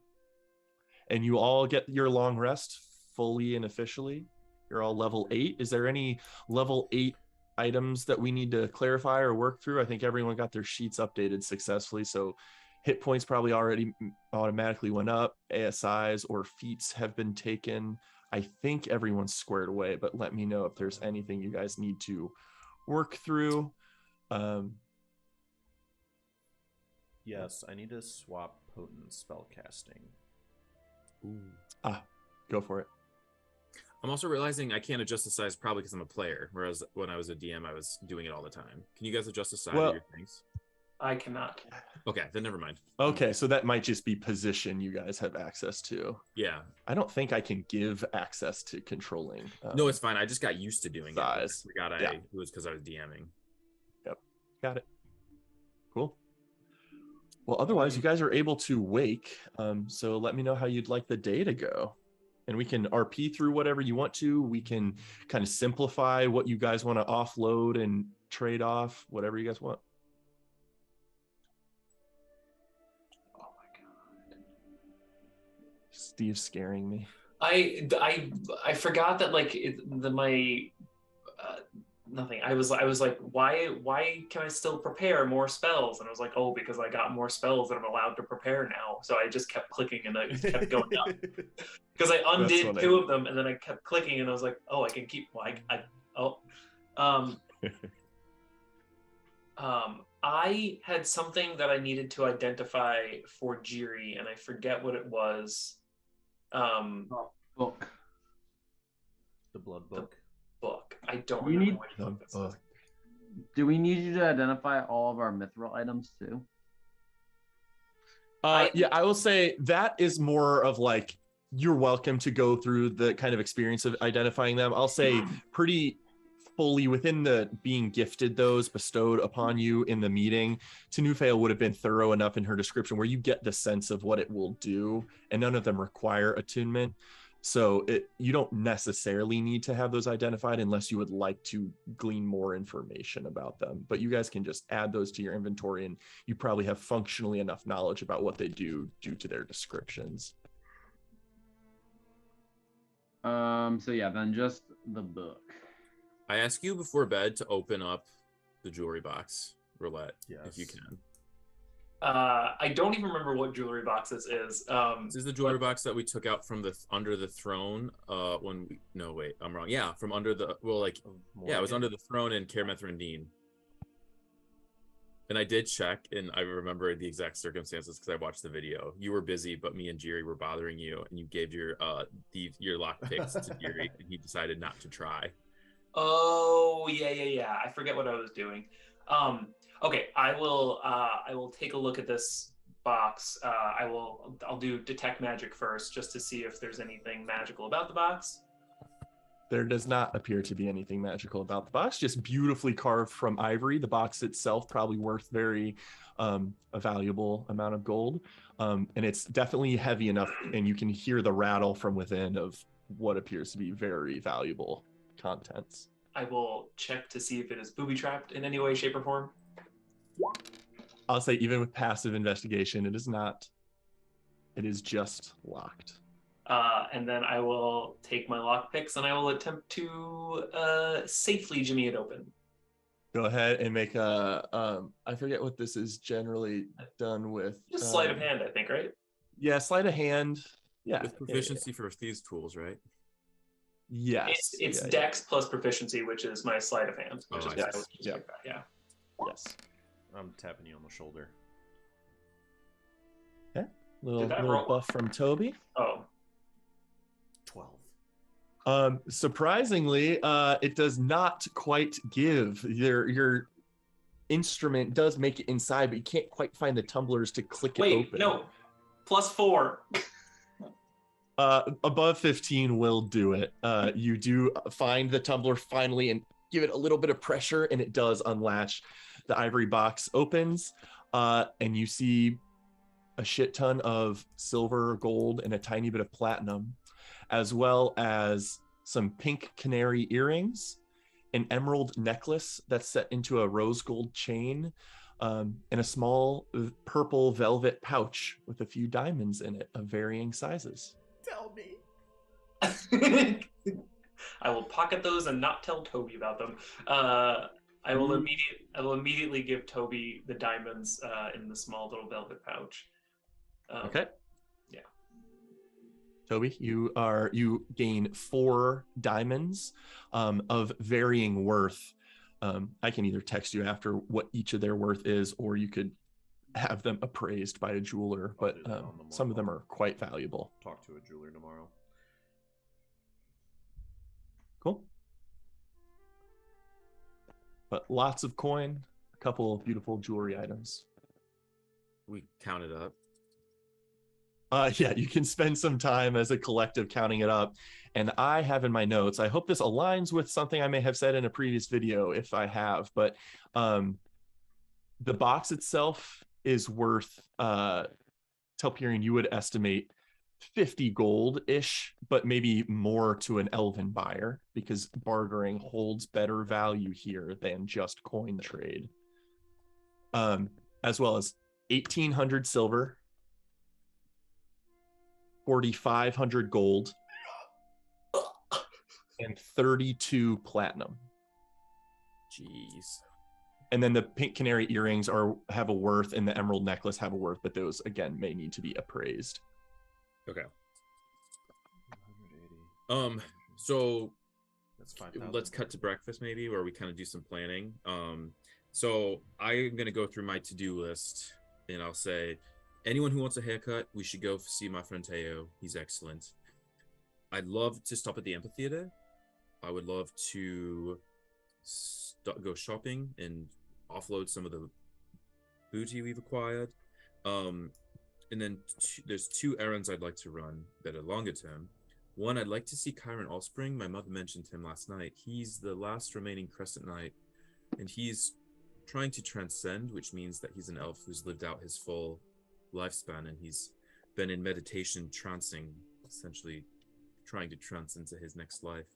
And you all get your long rest fully and officially. You're all level 8. Is there any level 8 items that we need to clarify or work through? I think everyone got their sheets updated successfully. So hit points probably already automatically went up. ASIs or feats have been taken. I think everyone's squared away, but let me know if there's anything you guys need to work through. Yes, I need to swap potent spell casting. Ooh. Go for it. I'm also realizing I can't adjust the size probably because I'm a player, whereas when I was a DM, I was doing it all the time. Can you guys adjust the size of your things? I cannot. Okay, then never mind. Okay, so that might just be position you guys have access to. Yeah. I don't think I can give access to controlling. No, it's fine. I just got used to doing size. it. It was because I was DMing. Yep, got it. Cool. Well, otherwise, you guys are able to wake. So let me know how you'd like the day to go. And we can RP through whatever you want to. We can kind of simplify what you guys want to offload and trade off, whatever you guys want. Oh my God. Steve's scaring me. I forgot that nothing. I was like, why can I still prepare more spells? And I was like, oh, because I got more spells that I'm allowed to prepare now. So I just kept clicking and I just kept going up. Because I undid 2 of them and then I kept clicking and I was like, oh, I can keep I had something that I needed to identify for Jiri and I forget what it was. Book. The blood book. Book. I don't You remember need- which book this is. Do we need you to identify all of our mithril items too? Yeah, I will say that is more of like, you're welcome to go through the kind of experience of identifying them. I'll say pretty fully within the being gifted those bestowed upon you in the meeting. Tanufail would have been thorough enough in her description where you get the sense of what it will do, and none of them require attunement. So you don't necessarily need to have those identified unless you would like to glean more information about them. But you guys can just add those to your inventory, and you probably have functionally enough knowledge about what they do due to their descriptions. So yeah, then just the book. I ask you before bed to open up the jewelry box, Roulette, if you Yes. can. I don't even remember what jewelry box this is. This is the jewelry box that we took out from the under the throne. No, wait, I'm wrong. Yeah, from under the it was under the throne in Kaer Methrin. And I did check, and I remember the exact circumstances because I watched the video. You were busy, but me and Jiri were bothering you, and you gave your lockpicks to Jiri, and he decided not to try. Oh yeah. I forget what I was doing. Okay, I will take a look at this box, I'll do detect magic first, just to see if there's anything magical about the box. There does not appear to be anything magical about the box, just beautifully carved from ivory. The box itself probably worth a valuable amount of gold. And it's definitely heavy enough, and you can hear the rattle from within of what appears to be very valuable contents. I will check to see if it is booby-trapped in any way, shape, or form. I'll say even with passive investigation, it is not. It is just locked. And then I will take my lockpicks and I will attempt to safely jimmy it open. Go ahead and make a. I forget what this is generally done with. Just sleight of hand, I think, right? Yeah, sleight of hand. Yeah. With proficiency for thieves' tools, right? Yes. It's Dex plus proficiency, which is my sleight of hand. Which is yeah. Yes. I'm tapping you on the shoulder. Okay. Little buff from Toby. Oh. 12. Surprisingly, it does not quite give. Your instrument does make it inside, but you can't quite find the tumblers to click it open. Wait, no. +4. Above 15 will do it. You do find the tumbler finally and give it a little bit of pressure, and it does unlatch. The ivory box opens, and you see a shit ton of silver, gold, and a tiny bit of platinum, as well as some pink canary earrings, an emerald necklace that's set into a rose gold chain, and a small purple velvet pouch with a few diamonds in it of varying sizes. Tell me. I will pocket those and not tell Toby about them. I will immediately give Toby the diamonds in the small little velvet pouch. Okay. Yeah. Toby, you gain 4 diamonds of varying worth. I can either text you after what each of their worth is, or you could have them appraised by a jeweler, but some of them are quite valuable. Talk to a jeweler tomorrow. Cool. But lots of coin, a couple of beautiful jewelry items. We count it up. Yeah, you can spend some time as a collective counting it up. And I have in my notes, I hope this aligns with something I may have said in a previous video, if I have, but the box itself is worth, Telperion, you would estimate 50 gold-ish, but maybe more to an elven buyer, because bartering holds better value here than just coin trade. As well as 1,800 silver, 4,500 gold, and 32 platinum. Jeez. And then the pink canary earrings have a worth, and the emerald necklace have a worth, but those again may need to be appraised. Okay. 180. So That's 5,000. let's cut to breakfast maybe, where we kind of do some planning. So I'm gonna go through my to-do list, and I'll say, anyone who wants a haircut, we should go see my friend Teo. He's excellent. I'd love to stop at the amphitheater. I would love to go shopping and offload some of the booty we've acquired. And then there's 2 errands I'd like to run that are longer term. One, I'd like to see Kyron Allspring. My mother mentioned him last night. He's the last remaining Crescent Knight, and he's trying to transcend, which means that he's an elf who's lived out his full lifespan, and he's been in meditation, trancing, essentially trying to trance into his next life.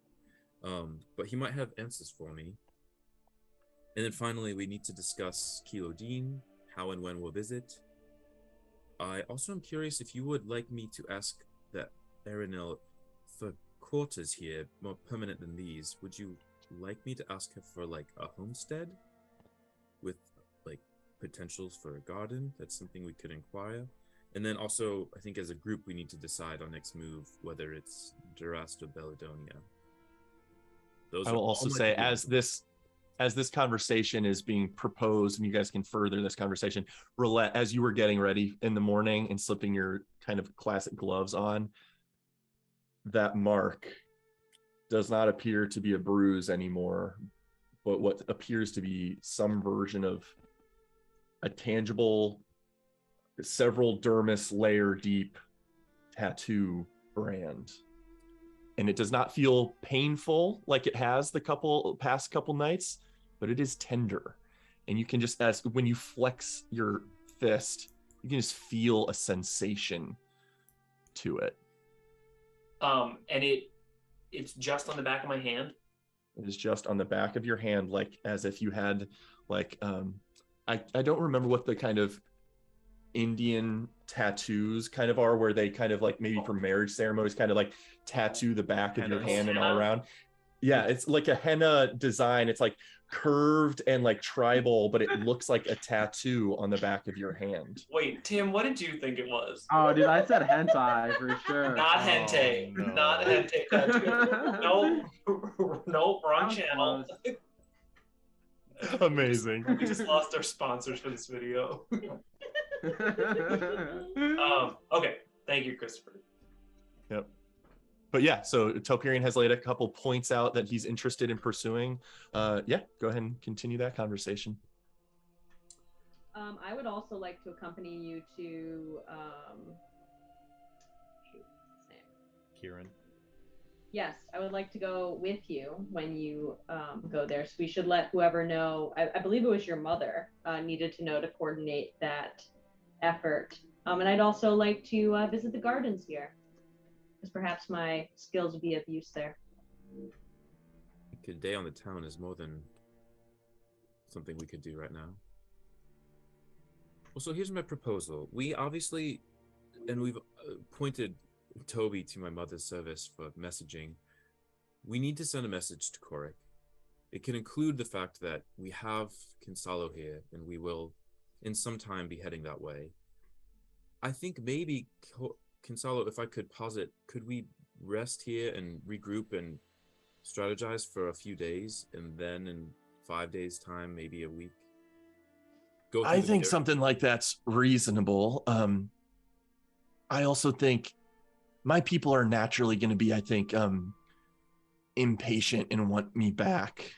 But he might have answers for me. And then finally, we need to discuss Kilo Dean, how and when we'll visit. I also am curious if you would like me to ask that Erinil for quarters here, more permanent than these. Would you like me to ask her for like a homestead with like potentials for a garden? That's something we could inquire. And then also, I think as a group, we need to decide our next move, whether it's Durast or Bellidonia. I will also say, as this conversation is being proposed, and you guys can further this conversation, Roulette, as you were getting ready in the morning and slipping your kind of classic gloves on, that mark does not appear to be a bruise anymore, but what appears to be some version of a tangible several dermis layer deep tattoo brand. And it does not feel painful like it has the past couple nights, but it is tender. And you can just, as when you flex your fist, you can just feel a sensation to it. And it's just on the back of my hand. It is just on the back of your hand, like as if you had like I don't remember what the kind of Indian tattoos kind of are, where they kind of like maybe for marriage ceremonies kind of like tattoo the back of your hand and all around. Yeah, it's like a henna design. It's like curved and like tribal, but it looks like a tattoo on the back of your hand. Wait, Tim, what did you think it was? Oh, dude, I said hentai for sure. Not hentai. no. Not hentai tattoo. Nope, wrong channel. Amazing. We just lost our sponsors for this video. Okay, thank you, Christopher. Yep. But yeah, so Topirian has laid a couple points out that he's interested in pursuing. Yeah, go ahead and continue that conversation. I would also like to accompany you to Kieran. Yes, I would like to go with you when you go there. So we should let whoever know. I believe it was your mother needed to know to coordinate that effort. And I'd also like to visit the gardens here, because perhaps my skills would be of use there. A day on the town is more than something we could do right now. Well, so here's my proposal. We obviously, and we've pointed Toby to my mother's service for messaging. We need to send a message to Korik. It can include the fact that we have Kinsalo here, and we will in some time be heading that way. I think maybe, Kinsalo, if I could posit, could we rest here and regroup and strategize for a few days, and then in 5 days' time, maybe a week? I think something like that's reasonable. I also think my people are naturally going to be, I think, impatient and want me back.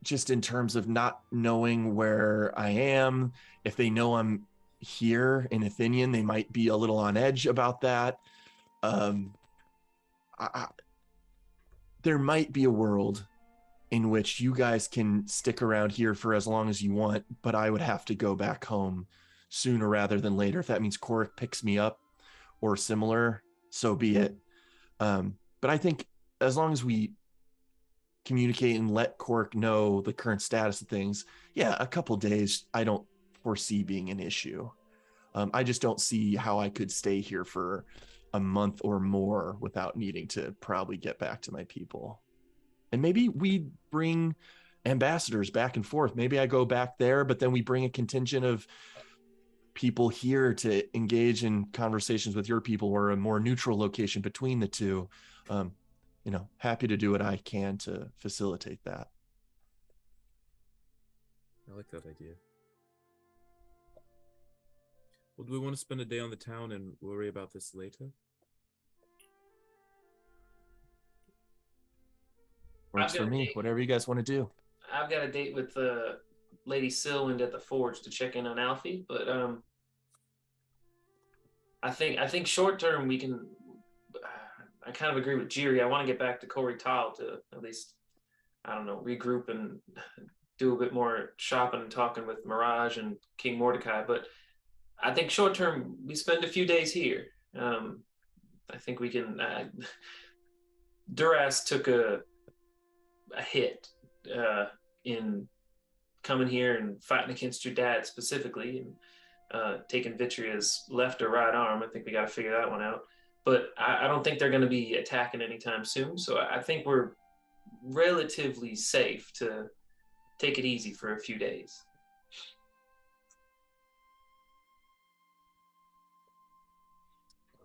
Just in terms of not knowing where I am. If they know I'm here in Athenian, they might be a little on edge about that. There might be a world in which you guys can stick around here for as long as you want, but I would have to go back home sooner rather than later. If that means Korik picks me up or similar, so be it. But I think as long as we communicate and let Korik know the current status of things, yeah, a couple days I don't foresee being an issue. I just don't see how I could stay here for a month or more without needing to probably get back to my people. And maybe we bring ambassadors back and forth. Maybe I go back there, but then we bring a contingent of people here to engage in conversations with your people, or a more neutral location between the two. Happy to do what I can to facilitate that. I like that idea. Well, do we want to spend a day on the town and worry about this later? Works for me. Whatever you guys want to do. I've got a date with Lady Sylwind at the forge to check in on Alfie, but I think short term we can. I kind of agree with Jiri. I want to get back to Korik Tal to at least, I don't know, regroup and do a bit more shopping and talking with Mirage and King Mordecai. But I think short term we spend a few days here. I think we can. Duras took a hit in coming here and fighting against your dad specifically, and taking Vitria's left or right arm. I think we got to figure that one out. But I don't think they're going to be attacking anytime soon. So I think we're relatively safe to take it easy for a few days.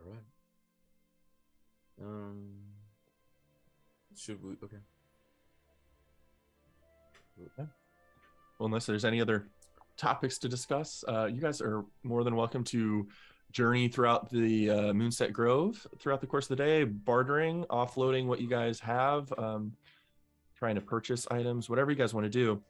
All right. Should we? Okay. Well, unless there's any other topics to discuss, you guys are more than welcome to journey throughout the Moonset Grove throughout the course of the day, bartering, offloading what you guys have, trying to purchase items, whatever you guys want to do.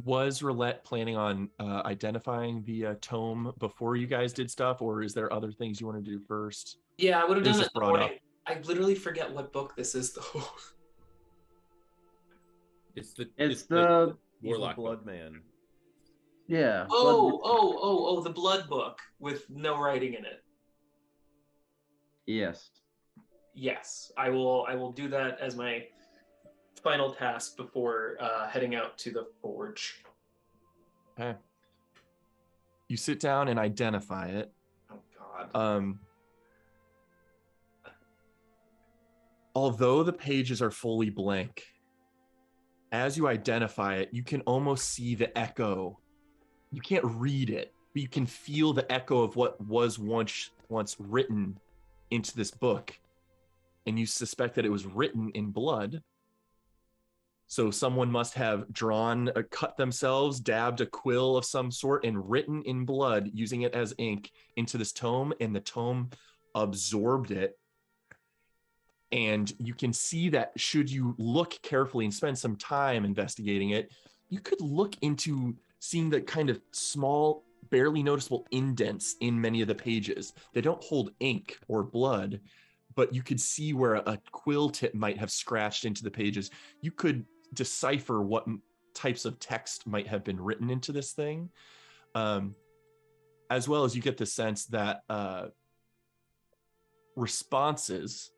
Was Roulette planning on identifying the tome before you guys did stuff, or is there other things you want to do first? Yeah, I would have It was done it just in the brought morning. up. I literally forget what book this is, though. It's the Evil Warlock Blood book. Man. Yeah. The blood book with no writing in it. Yes. Yes, I will do that as my final task before heading out to the forge. Okay. You sit down and identify it. Oh God. Although the pages are fully blank, as you identify it, you can almost see the echo. You can't read it, but you can feel the echo of what was once written into this book. And you suspect that it was written in blood. So someone must have cut themselves, dabbed a quill of some sort, and written in blood using it as ink into this tome, and the tome absorbed it. And you can see that should you look carefully and spend some time investigating it, you could look into seeing the kind of small, barely noticeable indents in many of the pages. They don't hold ink or blood, but you could see where a quill tip might have scratched into the pages. You could decipher what types of text might have been written into this thing, as well as you get the sense that responses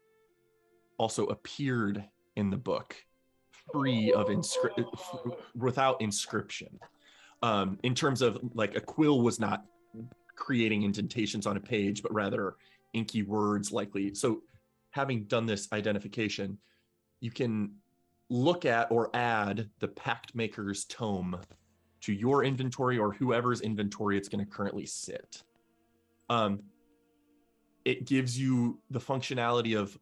also appeared in the book free of without inscription. In terms of like a quill was not creating indentations on a page, but rather inky words likely. So having done this identification, you can look at or add the Pact Maker's tome to your inventory or whoever's inventory it's going to currently sit. It gives you the functionality of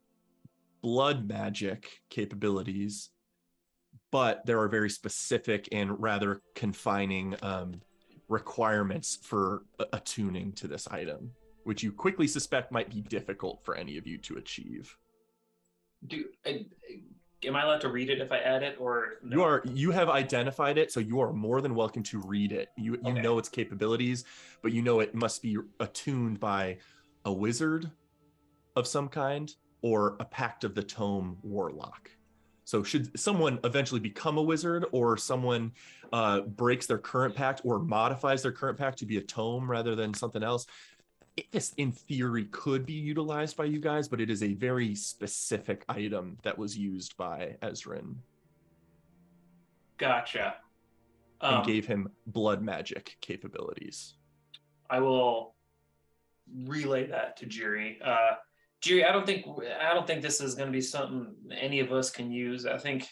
blood magic capabilities, but there are very specific and rather confining requirements for attuning to this item, which you quickly suspect might be difficult for any of you to achieve. Am I allowed to read it if I add it, or no? You have identified it, so you are more than welcome to read it. You know its capabilities, but you know it must be attuned by a wizard of some kind or a Pact of the Tome warlock. So should someone eventually become a wizard, or someone breaks their current pact or modifies their current pact to be a tome rather than something else, this in theory could be utilized by you guys, but it is a very specific item that was used by Ezrin. Gotcha. And gave him blood magic capabilities. I will relay that to Jiri. Jiri, I don't think this is going to be something any of us can use. I think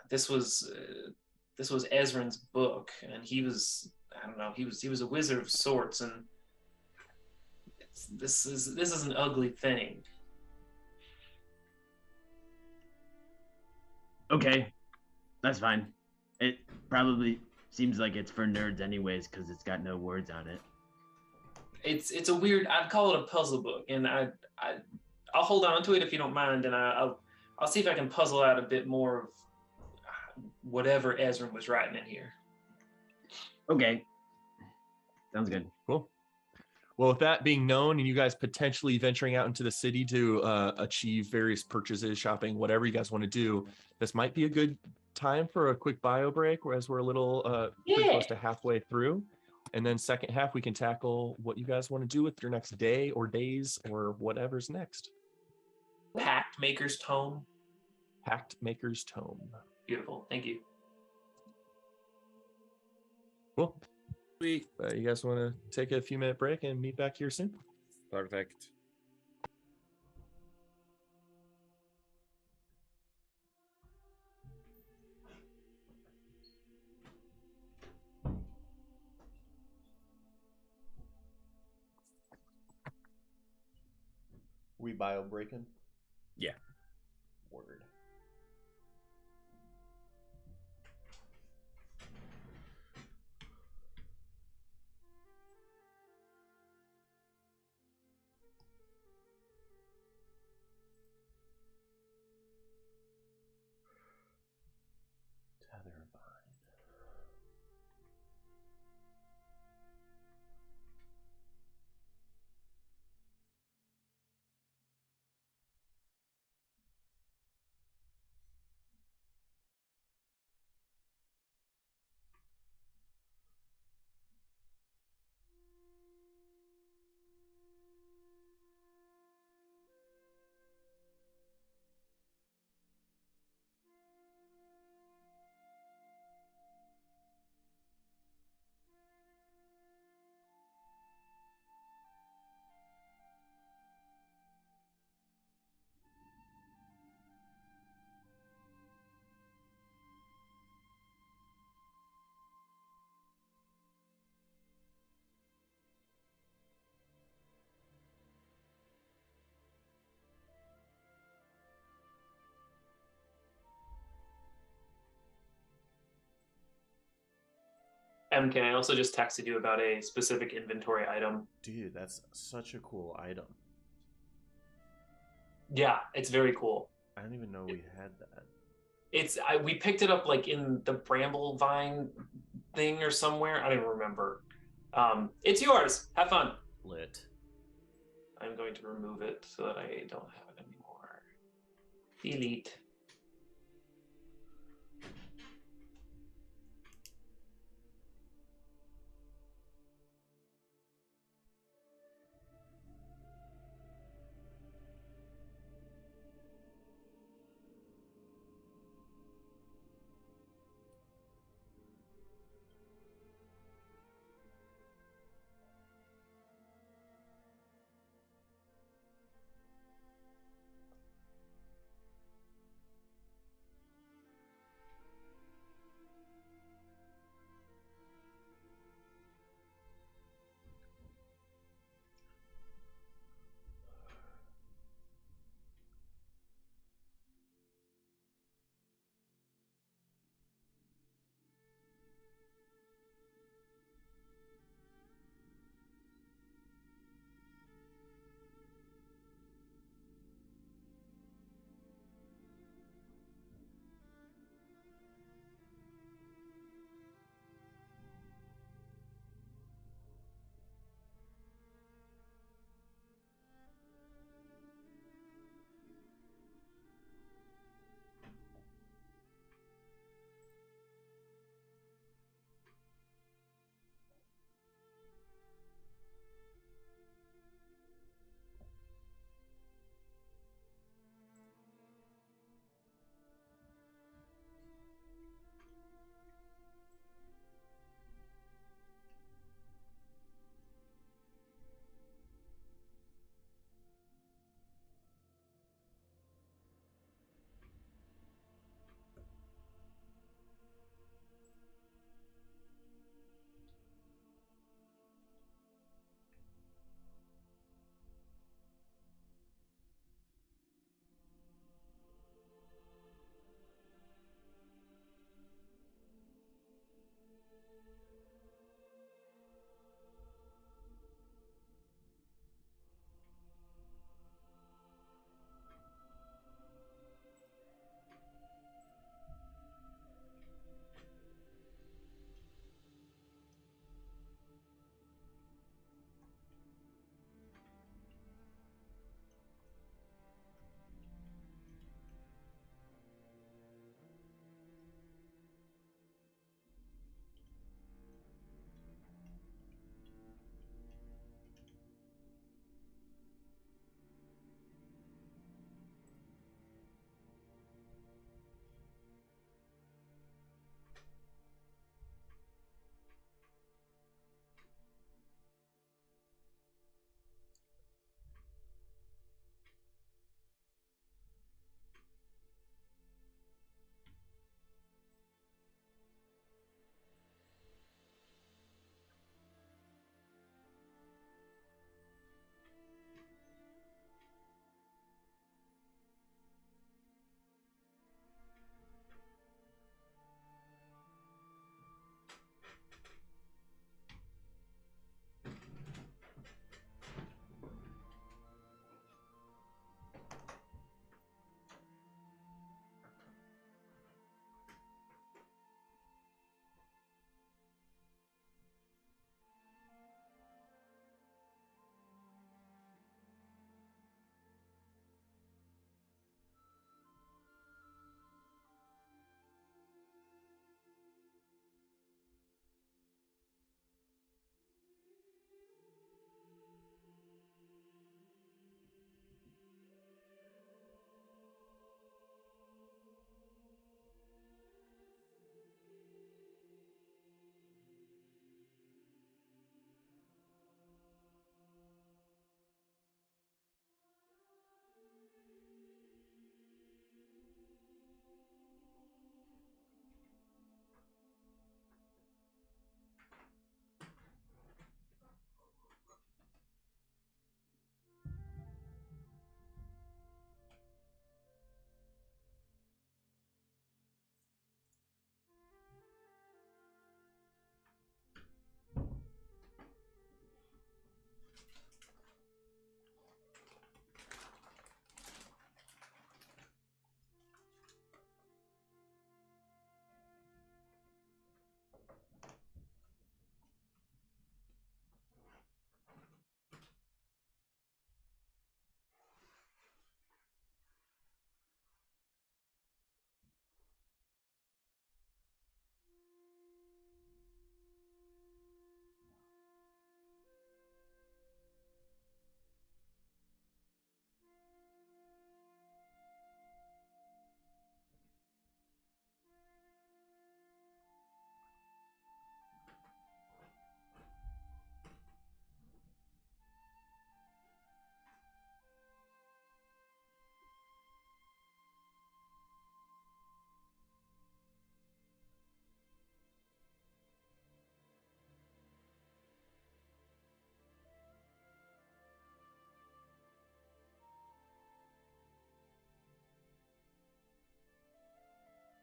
this was Ezrin's book, and he was a wizard of sorts, and this is an ugly thing. Okay, that's fine. It probably seems like it's for nerds anyways because it's got no words on it. It's a weird. I'd call it a puzzle book, and I'll hold on to it if you don't mind, and I'll see if I can puzzle out a bit more of whatever Ezra was writing in here. Okay, sounds good. Cool. Well, with that being known, and you guys potentially venturing out into the city to achieve various purchases, shopping, whatever you guys want to do, this might be a good time for a quick bio break, whereas we're a little pretty close to halfway through. And then second half, we can tackle what you guys want to do with your next day or days or whatever's next. Pact Maker's Tome. Pact Maker's Tome. Beautiful. Thank you. Cool. Sweet. You guys want to take a few minute break and meet back here soon? Perfect. We bio breaking? Yeah. Word. Tethervine. MK, I also just texted you about a specific inventory item. Dude, that's such a cool item. Yeah, it's very cool. I didn't even know we had that. We picked it up like in the bramble vine thing or somewhere. I don't even remember. It's yours. Have fun. Lit. I'm going to remove it so that I don't have it anymore. Delete.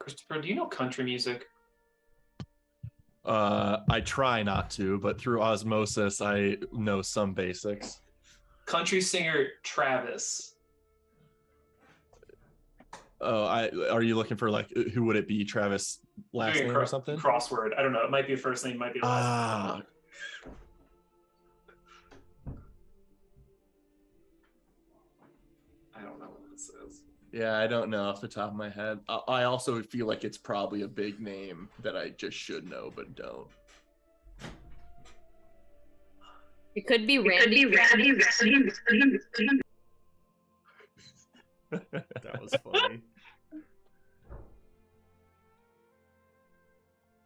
Christopher, do you know country music? I try not to, but through osmosis, I know some basics. Country singer Travis. Oh, are you looking for like who would it be? Travis last Doing a name or something? crossword. I don't know. It might be a first name, might be a last name. I don't know what this is. Yeah, I don't know off the top of my head. I also feel like it's probably a big name that I just should know but don't. It could be Randy. That was funny.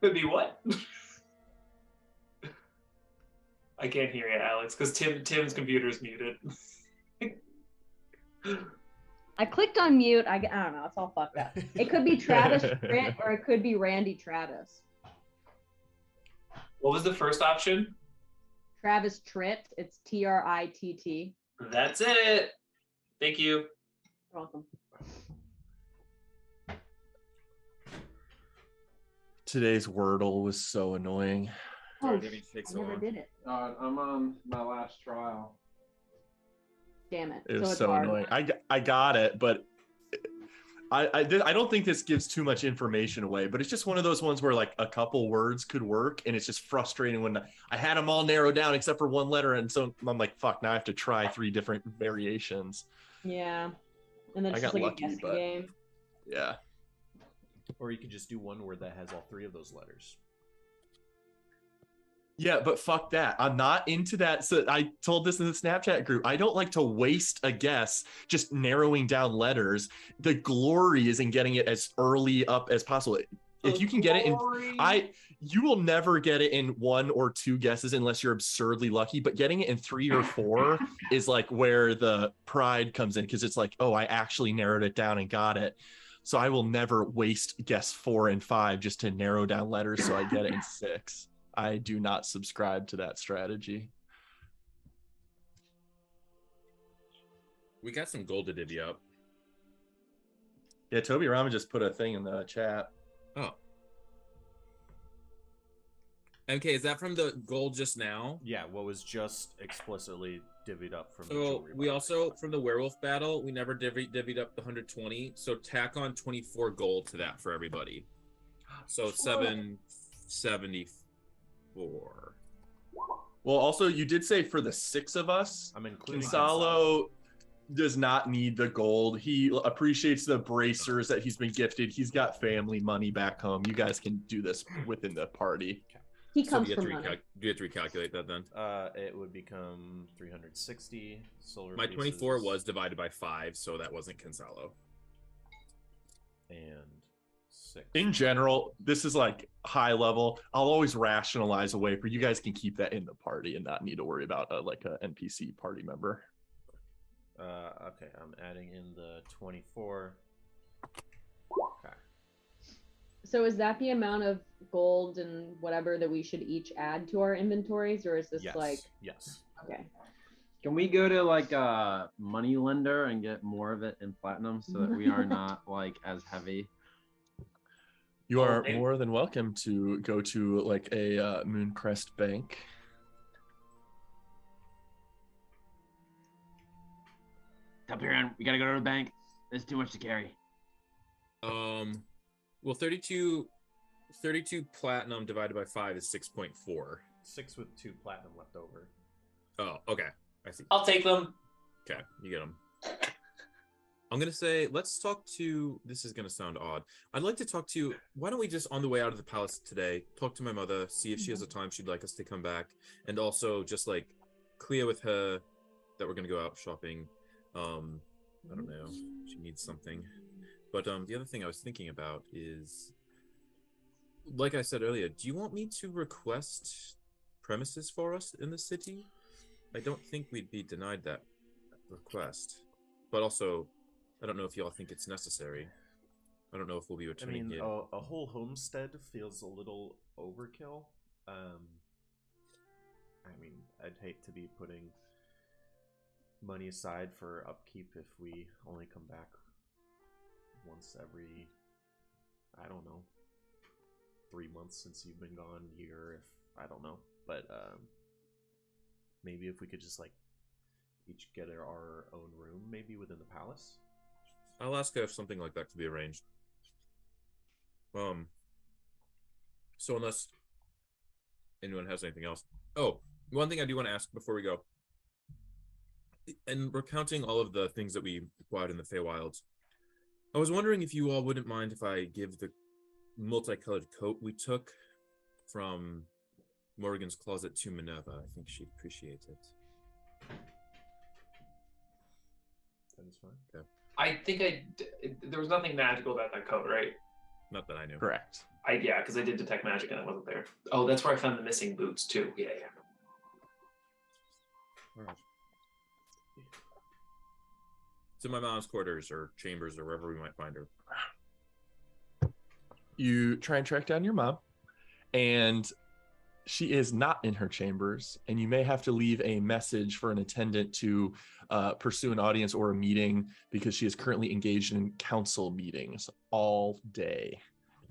Could be what? I can't hear you, Alex, because Tim's computer is muted. I clicked on mute. I don't know. It's all fucked up. It could be Travis Tritt or it could be Randy Travis. What was the first option? Travis Tritt. It's Tritt. That's it. Thank you. You're welcome. Today's Wordle was so annoying. Oh, Didn't take I so never long. did it. I'm on my last trial. Damn it. It was it's so hard. annoying. I got it, but I don't think this gives too much information away. But it's just one of those ones where like a couple words could work, and it's just frustrating when I had them all narrowed down except for one letter, and so I'm like, fuck, now I have to try 3 different variations. Yeah. And then I it's got just like lucky, a guessing but- game. Yeah. Or you could just do one word that has all 3 of those letters. Yeah, but fuck that. I'm not into that. So I told this in the Snapchat group. I don't like to waste a guess just narrowing down letters. The glory is in getting it as early up as possible. If you can get it in, you will never get it in 1 or 2 guesses unless you're absurdly lucky. But getting it in 3 or 4 is like where the pride comes in, because it's like, oh, I actually narrowed it down and got it. So I will never waste guess 4 and 5 just to narrow down letters so I get it in 6. I do not subscribe to that strategy. We got some gold to divvy up. Yeah, Toby Rama just put a thing in the chat. Oh. MK, is that from the gold just now? Yeah, what was just explicitly divvied up from the So jewelry we box. also, from the werewolf battle, we never divvied up the 120. So tack on 24 gold to that for everybody. So 774. Well, also, you did say for the 6 of us, I'm including Gonzalo does not need the gold. He appreciates the bracers that he's been gifted. He's got family money back home. You guys can do this within the party. He So comes do you have from to money. do you have to recalculate that then? It would become 360 silver My pieces 24 was divided by 5, so that wasn't Consalo. and 6. In general, this is like high level. I'll always rationalize a way for you guys can keep that in the party and not need to worry about like a NPC party member. Okay, I'm adding in the 24. Okay. So is that the amount of gold and whatever that we should each add to our inventories, or is this Yes. like Yes. okay? Can we go to like a money lender and get more of it in platinum so that we are not like as heavy? You are Okay. more than welcome to go to like a Mooncrest bank. Tell Piran, we gotta go to the bank. There's too much to carry. Well, 32 platinum divided by 5 is 6.4. 6 with 2 platinum left over. Oh, okay. I see. I'll take them. Okay, you get them. I'm going to say, let's talk to, this is going to sound odd. I'd like to talk to, why don't we just, on the way out of the palace today, talk to my mother, see if she has a time she'd like us to come back, and also just like clear with her that we're going to go out shopping. I don't know. She needs something. But the other thing I was thinking about is, like I said earlier, do you want me to request premises for us in the city? I don't think we'd be denied that request. But also, I don't know if y'all think it's necessary. I don't know if we'll be I returning mean, here. a whole homestead feels a little overkill. I mean, I'd hate to be putting money aside for upkeep if we only come back once every, I don't know, 3 months since you've been gone, year, if I don't know, but maybe if we could just like each get our own room, maybe within the palace. I'll ask if something like that could be arranged. So unless anyone has anything else. Oh, one thing I do want to ask before we go. And recounting all of the things that we acquired in the Feywilds, I was wondering if you all wouldn't mind if I give the multicolored coat we took from Morgan's closet to Minerva. I think she'd appreciate it. That is fine. Okay. I think there was nothing magical about that coat, right? Not that I knew. Correct. Yeah, because I did detect magic and it wasn't there. Oh, that's where I found the missing boots too. Yeah. All right. It's in my mom's quarters or chambers or wherever we might find her. You try and track down your mom, and she is not in her chambers, and you may have to leave a message for an attendant to pursue an audience or a meeting, because she is currently engaged in council meetings all day,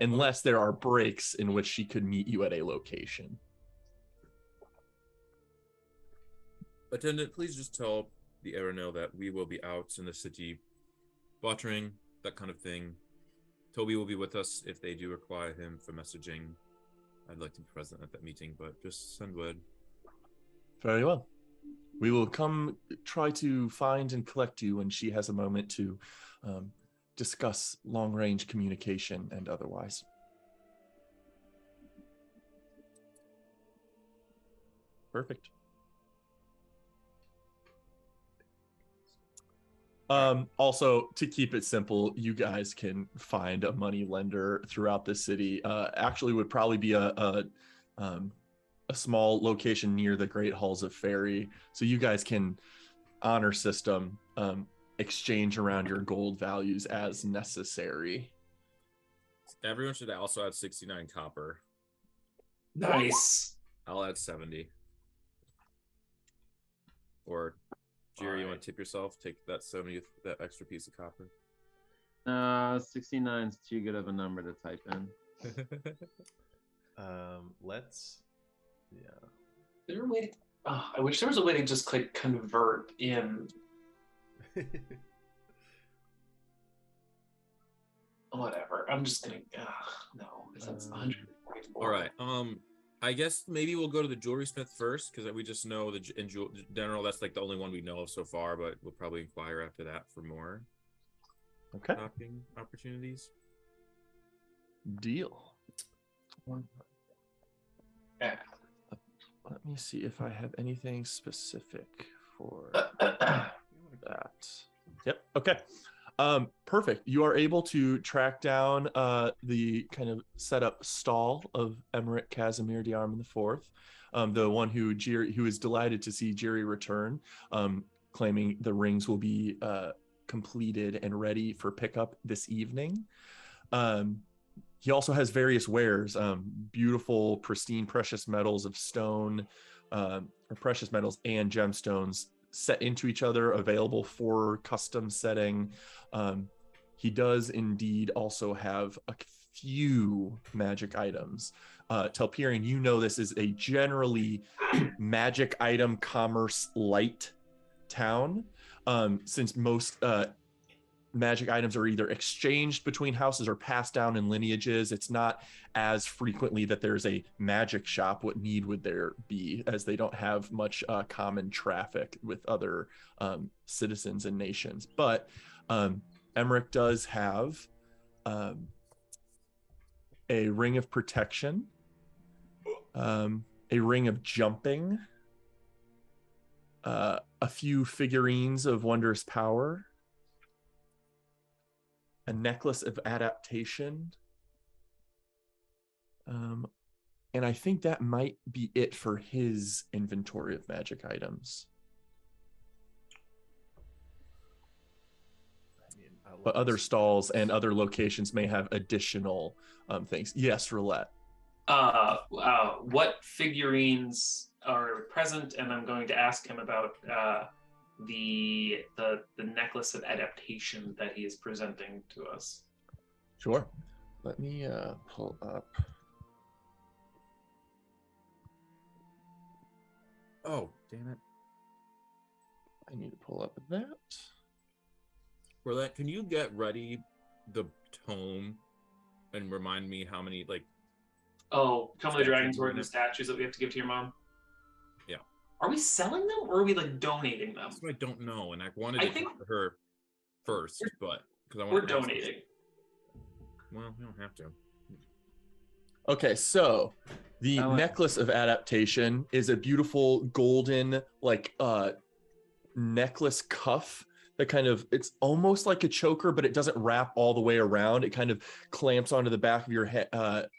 unless there are breaks in which she could meet you at a location. Attendant, please just tell the Aeronel that we will be out in the city watering, that kind of thing. Toby will be with us if they do require him for messaging. I'd like to be present at that meeting, but just send word. Very well. We will come try to find and collect you when she has a moment to discuss long-range communication and otherwise. Perfect. Also, to keep it simple, you guys can find a money lender throughout the city. Actually would probably be a small location near the Great Halls of Fairy, so you guys can honor system exchange around your gold values as necessary. Everyone should also add 69 copper. Nice. I'll add 70. Or Jerry, you want to tip yourself? Take that 70th, that extra piece of copper. 69 is too good of a number to type in. Let's. Yeah. Is there a way to? Oh, I wish there was a way to just click convert in. Whatever. I'm just gonna. No, because that's 144. All right. I guess maybe we'll go to the jewelry smith first, because we just know in general that's like the only one we know of so far, but we'll probably inquire after that for more shopping opportunities. Deal. Yeah. Let me see if I have anything specific for that. Yep. Okay. Perfect. You are able to track down the kind of setup stall of Emmerich Casimir Diarmid IV, the one who is delighted to see Jerry return, claiming the rings will be completed and ready for pickup this evening. He also has various wares, beautiful, pristine precious metals of stone, or precious metals and gemstones set into each other, available for custom setting. He does indeed also have a few magic items. Telperion, you know this is a generally magic item commerce light town, since most magic items are either exchanged between houses or passed down in lineages. It's not as frequently that there's a magic shop. What need would there be, as they don't have much common traffic with other citizens and nations. But Emmerich does have a ring of protection, a ring of jumping, a few figurines of wondrous power, a necklace of adaptation, and I think that might be it for his inventory of magic items. But other stalls and other locations may have additional things. Yes, Roulette. What figurines are present? And I'm going to ask him about the necklace of adaptation that he is presenting to us. Sure. Let me pull up. Oh, damn it. I need to pull up that. Roulette, can you get ready the tome and remind me how many, like... Oh, Come of the Dragon's Statues. Word and the statues that we have to give to your mom? Yeah. Are we selling them or are we like donating them? That's what I don't know, and I wanted I to think talk to her first, but... because I we're want to ask her. donating. Well, you don't have to. Okay, so the I like- necklace of adaptation is a beautiful golden necklace cuff that kind of, it's almost like a choker, but it doesn't wrap all the way around. It kind of clamps onto the back of your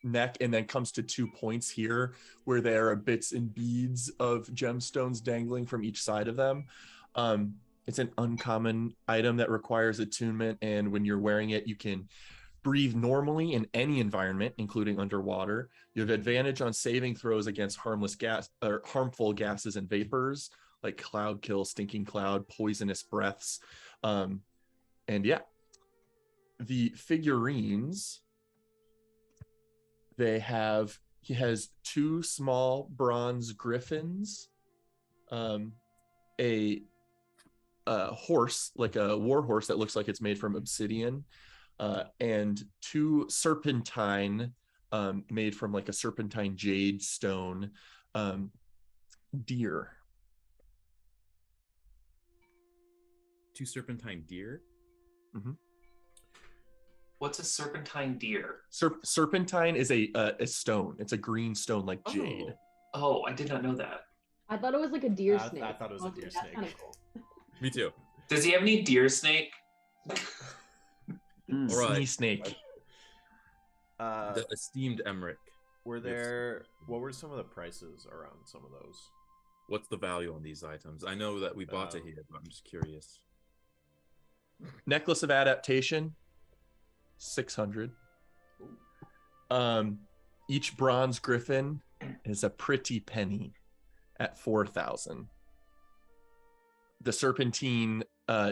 neck and then comes to 2 points here where there are bits and beads of gemstones dangling from each side of them. It's an uncommon item that requires attunement, and when you're wearing it, you can breathe normally in any environment, including underwater. You have advantage on saving throws against harmless gas or harmful gases and vapors like cloud kill, stinking cloud, poisonous breaths. And yeah, the figurines, he has 2 small bronze griffins, a horse, like a war horse that looks like it's made from obsidian, and 2 serpentine, made from like a serpentine jade stone, deer. 2 serpentine deer? What's a serpentine deer? Serpentine is a stone. It's a green stone like jade. Oh, I did not know that. I thought it was like a deer I snake. thought it was a like, deer that's snake. kinda cool. Me too. Does he have any deer snake? Mm. All right. Snake. The esteemed Emmerich. What were some of the prices around some of those? What's the value on these items? I know that we bought it here, but I'm just curious. Necklace of adaptation, 600. Each bronze griffin is a pretty penny at 4,000. The serpentine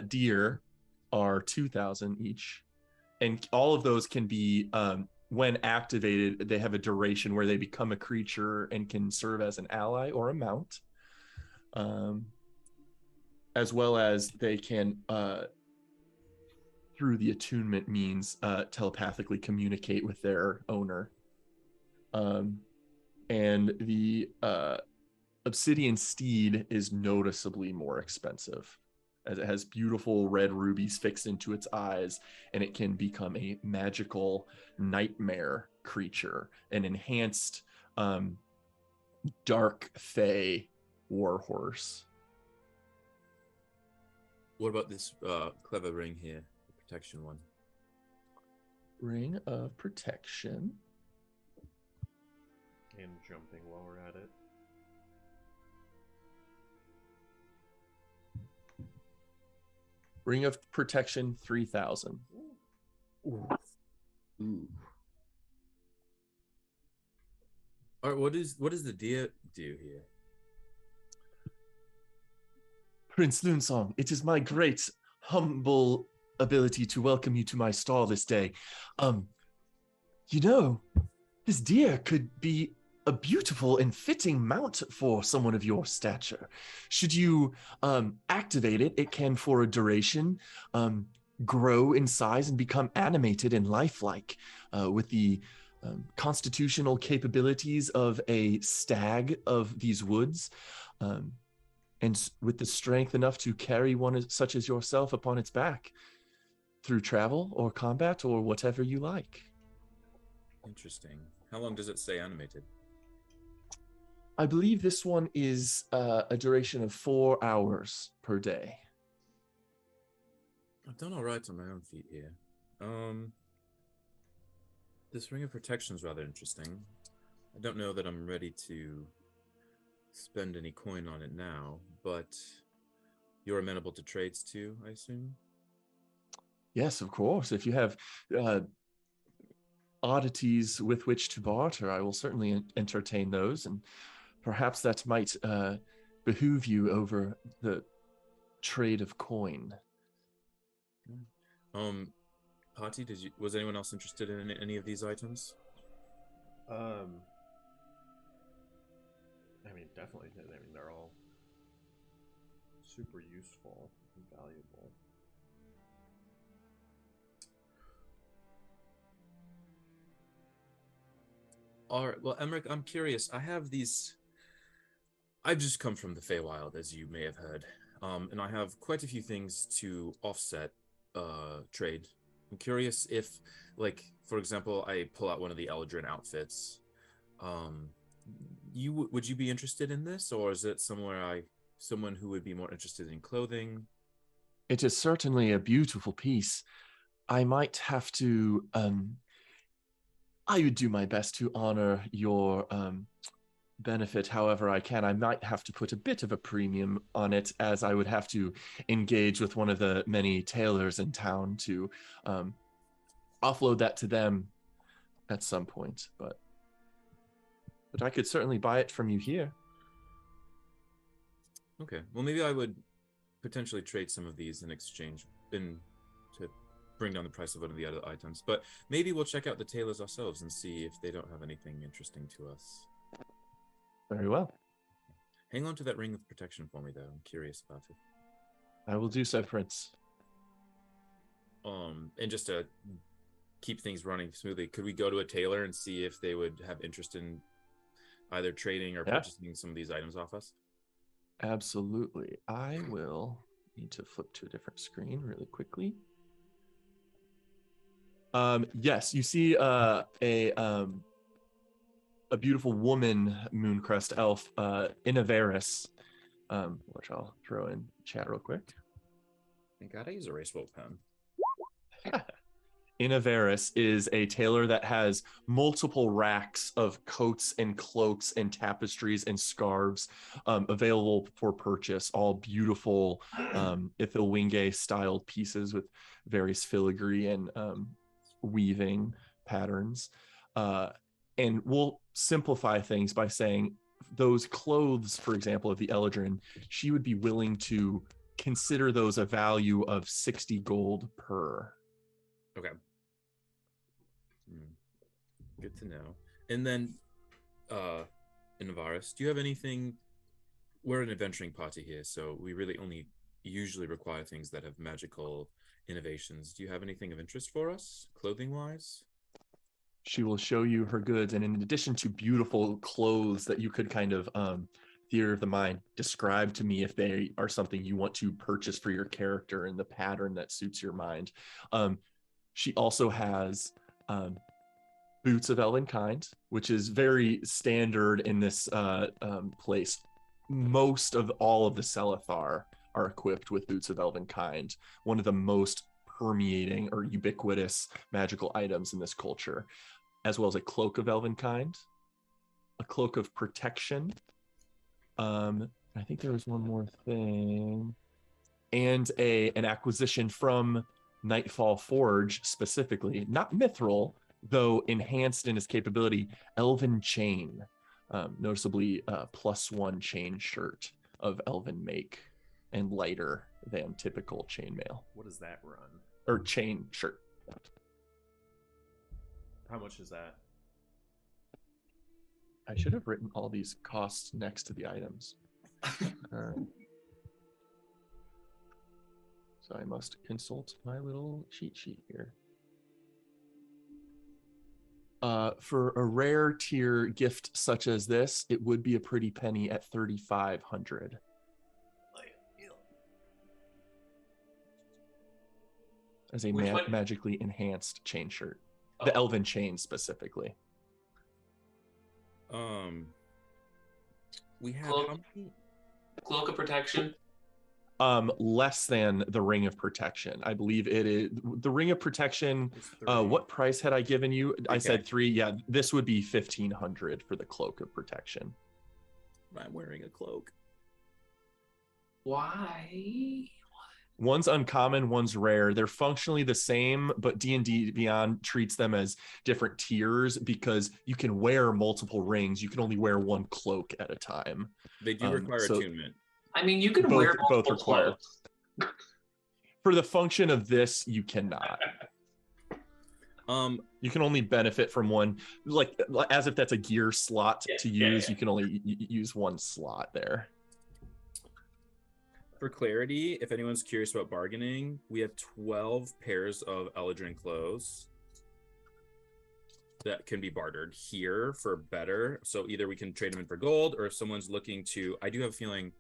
deer are 2,000 each, and all of those can be, when activated, they have a duration where they become a creature and can serve as an ally or a mount, as well as they can, through the attunement means, telepathically communicate with their owner. And the obsidian steed is noticeably more expensive, as it has beautiful red rubies fixed into its eyes, and it can become a magical nightmare creature, an enhanced dark fey warhorse. What about this clever ring here, the protection one? Ring of protection. And jumping while we're at it. Ring of protection, 3,000. Ooh. Ooh. All right, what does the deer do here? Prince Loonsong, it is my great, humble ability to welcome you to my stall this day. This deer could be a beautiful and fitting mount for someone of your stature. Should you activate it, it can, for a duration, grow in size and become animated and lifelike, with the constitutional capabilities of a stag of these woods, and with the strength enough to carry one such as yourself upon its back through travel or combat or whatever you like. Interesting. How long does it stay animated? I believe this one is a duration of 4 hours per day. I've done all right on my own feet here. This ring of protection is rather interesting. I don't know that I'm ready to spend any coin on it now, but you're amenable to trades too, I assume? Yes, of course. If you have oddities with which to barter, I will certainly entertain those, and perhaps that might behoove you over the trade of coin. party, was anyone else interested in any of these items? I mean, definitely. I mean, they're all super useful and valuable. All right. Well, Emmerich, I'm curious. I've just come from the Feywild, as you may have heard, and I have quite a few things to offset trade. I'm curious if, like, for example, I pull out one of the Eldrin outfits. Would you be interested in this, or is it someone who would be more interested in clothing? It is certainly a beautiful piece. I might have to. I would do my best to honor your benefit however I can. I might have to put a bit of a premium on it, as I would have to engage with one of the many tailors in town to offload that to them at some point. But I could certainly buy it from you here. Okay. Well, maybe I would potentially trade some of these in exchange to bring down the price of one of the other items. But maybe we'll check out the tailors ourselves and see if they don't have anything interesting to us. Very well. Hang on to that ring of protection for me, though. I'm curious about it. I will do so, Prince. And just to keep things running smoothly, could we go to a tailor and see if they would have interest in either trading or purchasing some of these items off us? Absolutely. I will need to flip to a different screen really quickly. Yes, you see a beautiful woman Mooncrest elf, Inaveris, which I'll throw in chat real quick. Thank God I use a Racewell pen. Inaveris is a tailor that has multiple racks of coats and cloaks and tapestries and scarves available for purchase, all beautiful Ithilwinge styled pieces with various filigree and weaving patterns. And we'll simplify things by saying those clothes, for example, of the Eldrin, she would be willing to consider those a value of 60 gold per. Okay. Good to know. And then, Inavaris, do you have anything? We're an adventuring party here, so we really only usually require things that have magical innovations. Do you have anything of interest for us, clothing-wise? She will show you her goods, and in addition to beautiful clothes that you could kind of theater of the mind, describe to me if they are something you want to purchase for your character and the pattern that suits your mind. She also has boots of elven kind, which is very standard in this place. Most of all of the Selethar are equipped with boots of elven kind, one of the most permeating or ubiquitous magical items in this culture, as well as a cloak of elven kind, a cloak of protection. I think there was one more thing, and an acquisition from Nightfall Forge, specifically, not Mithril, though enhanced in its capability, Elven Chain, noticeably +1 chain shirt of Elven make and lighter than typical chainmail. What does that run? Or chain shirt. How much is that? I should have written all these costs next to the items. So I must consult my little cheat sheet here. For a rare tier gift such as this, it would be a pretty penny at 3,500. As a magically enhanced chain shirt. Oh. The Elven chain specifically. We have cloak of protection. Less than the ring of protection. I believe it is the ring of protection. What price had I given you? Okay. I said 3. Yeah, this would be 1,500 for the cloak of protection. I'm wearing a cloak. Why? One's uncommon, one's rare. They're functionally the same, but D&D Beyond treats them as different tiers because you can wear multiple rings. You can only wear one cloak at a time. They do require attunement. I mean, you can wear multiple clothes. For the function of this, you cannot. You can only benefit from one, like as if that's a gear slot to use. You can only use one slot there. For clarity, if anyone's curious about bargaining, we have 12 pairs of Eldrin clothes that can be bartered here for better. So either we can trade them in for gold, or if someone's looking to, I do have a feeling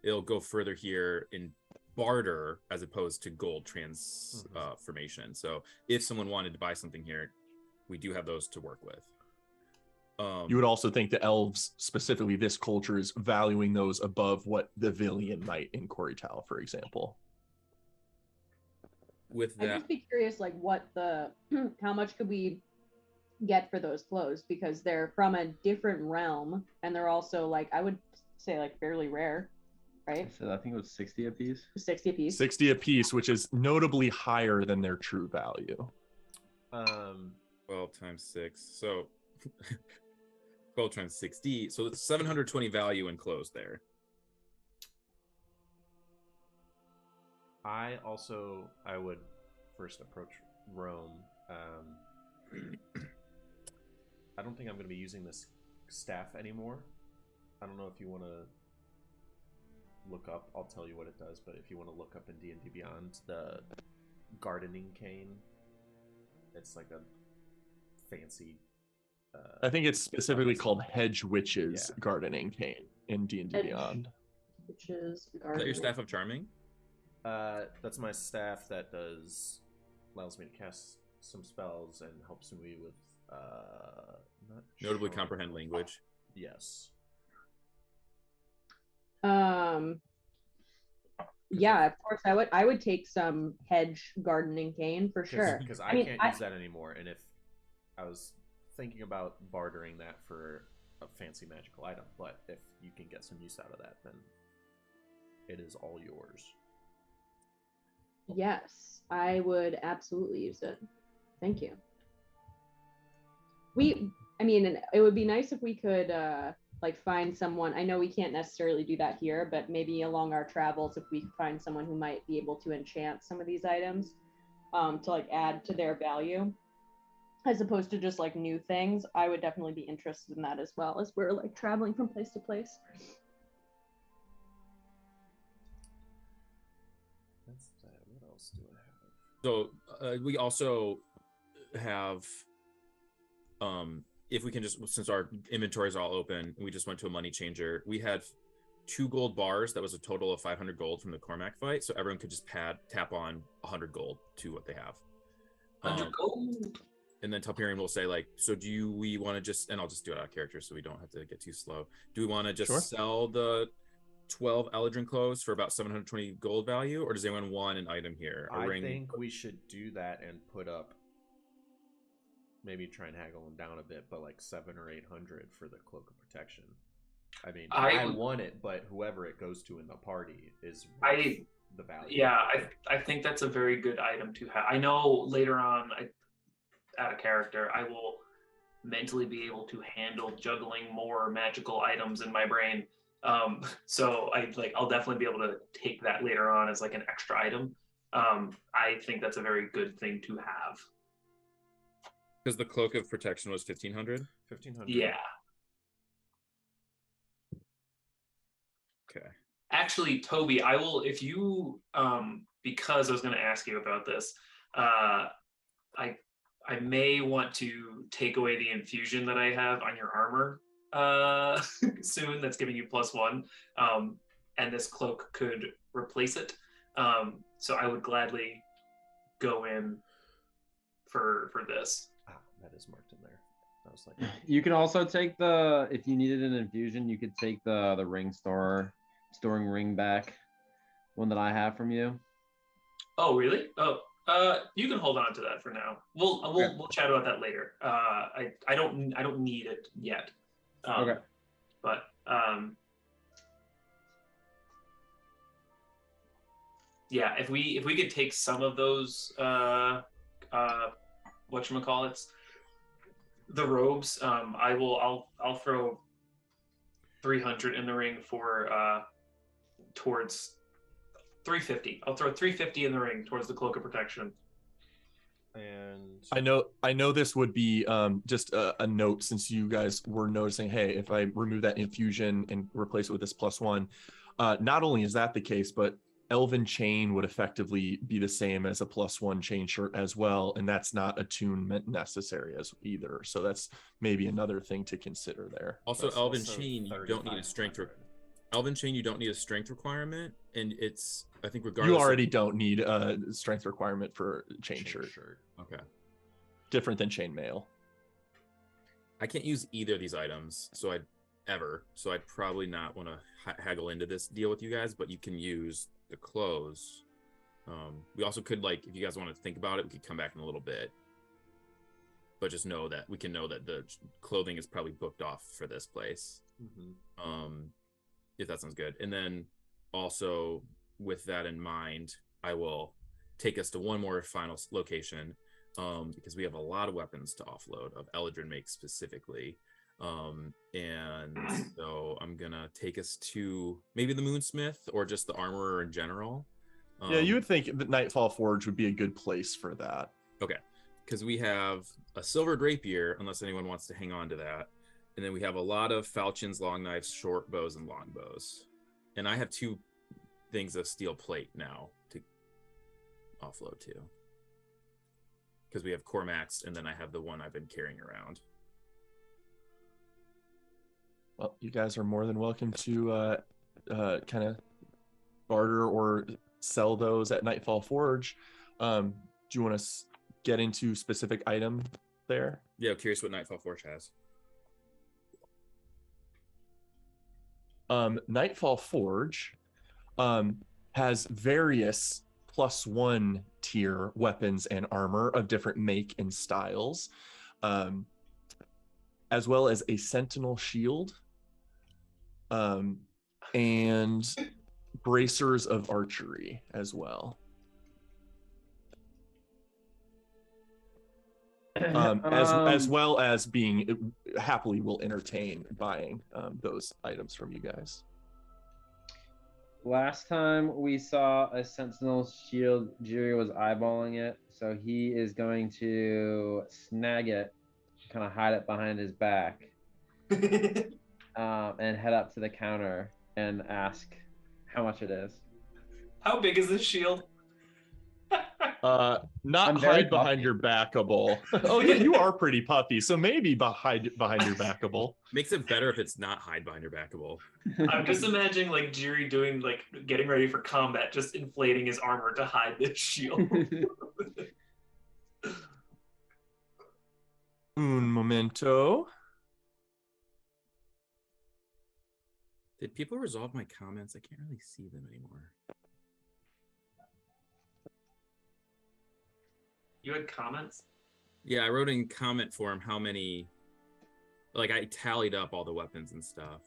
it'll go further here in barter as opposed to gold transformation. So if someone wanted to buy something here, we do have those to work with. You would also think the elves, specifically this culture, is valuing those above what the Villian might in Corital, for example. With I'd that, just be curious, like, what the, how much could we get for those clothes? Because they're from a different realm, and they're also, like, I would say, like, fairly rare, right? So I think it was 60 a piece. 60 a piece. 60 a piece, which is notably higher than their true value. 12 times 6. So 12 times 60. So it's 720 value in clothes there. I would first approach Rome. I don't think I'm going to be using this staff anymore. I don't know if you want to look up. I'll tell you what it does, but if you want to look up in D&D Beyond, the gardening cane, it's like a fancy. I think it's specifically called Hedge Witch's gardening cane in D&D Hedge Beyond. Witch's Is that your staff of charming? That's my staff that allows me to cast some spells and helps me with Notably comprehend language. Yes. Yeah, of course I would take some hedge gardening cane for sure. Because I can't use that anymore, and if I was thinking about bartering that for a fancy magical item, but if you can get some use out of that, then it is all yours. Yes, I would absolutely use it. Thank you. It would be nice if we could like find someone. I know we can't necessarily do that here, but maybe along our travels, if we could find someone who might be able to enchant some of these items to like add to their value, as opposed to just like new things, I would definitely be interested in that as well, as we're like traveling from place to place. What else do I have? So we also have, if we can just, since our inventory is all open, we just went to a money changer. We had 2 gold bars. That was a total of 500 gold from the Cormac fight. So everyone could just tap on 100 gold to what they have. 100 gold. And then Telperion will say, like, so we want to just, and I'll just do it out of character so we don't have to get too slow. Do we want to just sell the 12 Eldrin clothes for about 720 gold value, or does anyone want an item here? I think we should do that and put up, maybe try and haggle them down a bit, but like 700 or 800 for the Cloak of Protection. I mean, I want it, but whoever it goes to in the party is the value. Yeah, I think that's a very good item to have. I know later on, out of character, I will mentally be able to handle juggling more magical items in my brain. So I'll definitely be able to take that later on as like an extra item. I think that's a very good thing to have. Because the Cloak of Protection was 1,500? 1,500. Yeah. Okay. Actually, Toby, I will, if you, because I was going to ask you about this, I may want to take away the infusion that I have on your armor soon. That's giving you +1, and this cloak could replace it. So I would gladly go in for this. That is marked in there. I was like, you can also take if you needed an infusion, you could take the ring storing ring back, one that I have from you. Oh, really? Oh. You can hold on to that for now. We'll chat about that later. I don't need it yet. Okay. But yeah, if we could take some of those whatchamacallits, the robes, I'll throw 300 in the ring for towards 350. I'll throw 350 in the ring towards the Cloak of Protection. And I know this would be just a note, since you guys were noticing, hey, if I remove that infusion and replace it with this +1, not only is that the case, but Elven Chain would effectively be the same as a +1 chain shirt as well, and that's not attunement necessary as either. So that's maybe another thing to consider there. Also, That's Elven also Chain, you don't need a strength. 3,500. Elven Chain, you don't need a strength requirement, and it's I think regardless. You already don't need a strength requirement for chain shirt. Okay. Different than chainmail. I can't use either of these items, so I'd probably not want to haggle into this deal with you guys. But you can use the clothes. We also could, like, if you guys want to think about it, we could come back in a little bit. But just know that the clothing is probably booked off for this place. Mm-hmm. If that sounds good. And then also with that in mind, I will take us to one more final location, because we have a lot of weapons to offload of Eldrin make specifically. And so I'm gonna take us to maybe the Moonsmith or just the Armorer in general. Yeah, you would think that Nightfall Forge would be a good place for that. Okay, because we have a silver rapier, unless anyone wants to hang on to that. And then we have a lot of falchions, long knives, short bows, and long bows. And I have 2 things of steel plate now to offload to. Because we have Cormax, and then I have the one I've been carrying around. Well, you guys are more than welcome to kind of barter or sell those at Nightfall Forge. Do you want to get into specific item there? Yeah, I'm curious what Nightfall Forge has. Nightfall Forge has various +1 tier weapons and armor of different make and styles, as well as a sentinel shield, and bracers of archery as well. As well as being happily will entertain buying those items from you guys. Last time we saw a sentinel shield, Jiri was eyeballing it, so he is going to snag it, kind of hide it behind his back, and head up to the counter and ask how much it is. How big is this shield? Not hide behind your backable. Oh yeah, you are pretty puffy, so maybe behind your backable. Makes it better if it's not hide behind your backable. I'm just imagining like Jiri doing like getting ready for combat, just inflating his armor to hide this shield. Un momento. Did people resolve my comments? I can't really see them anymore. You had comments? Yeah, I wrote in comment form how many, like I tallied up all the weapons and stuff.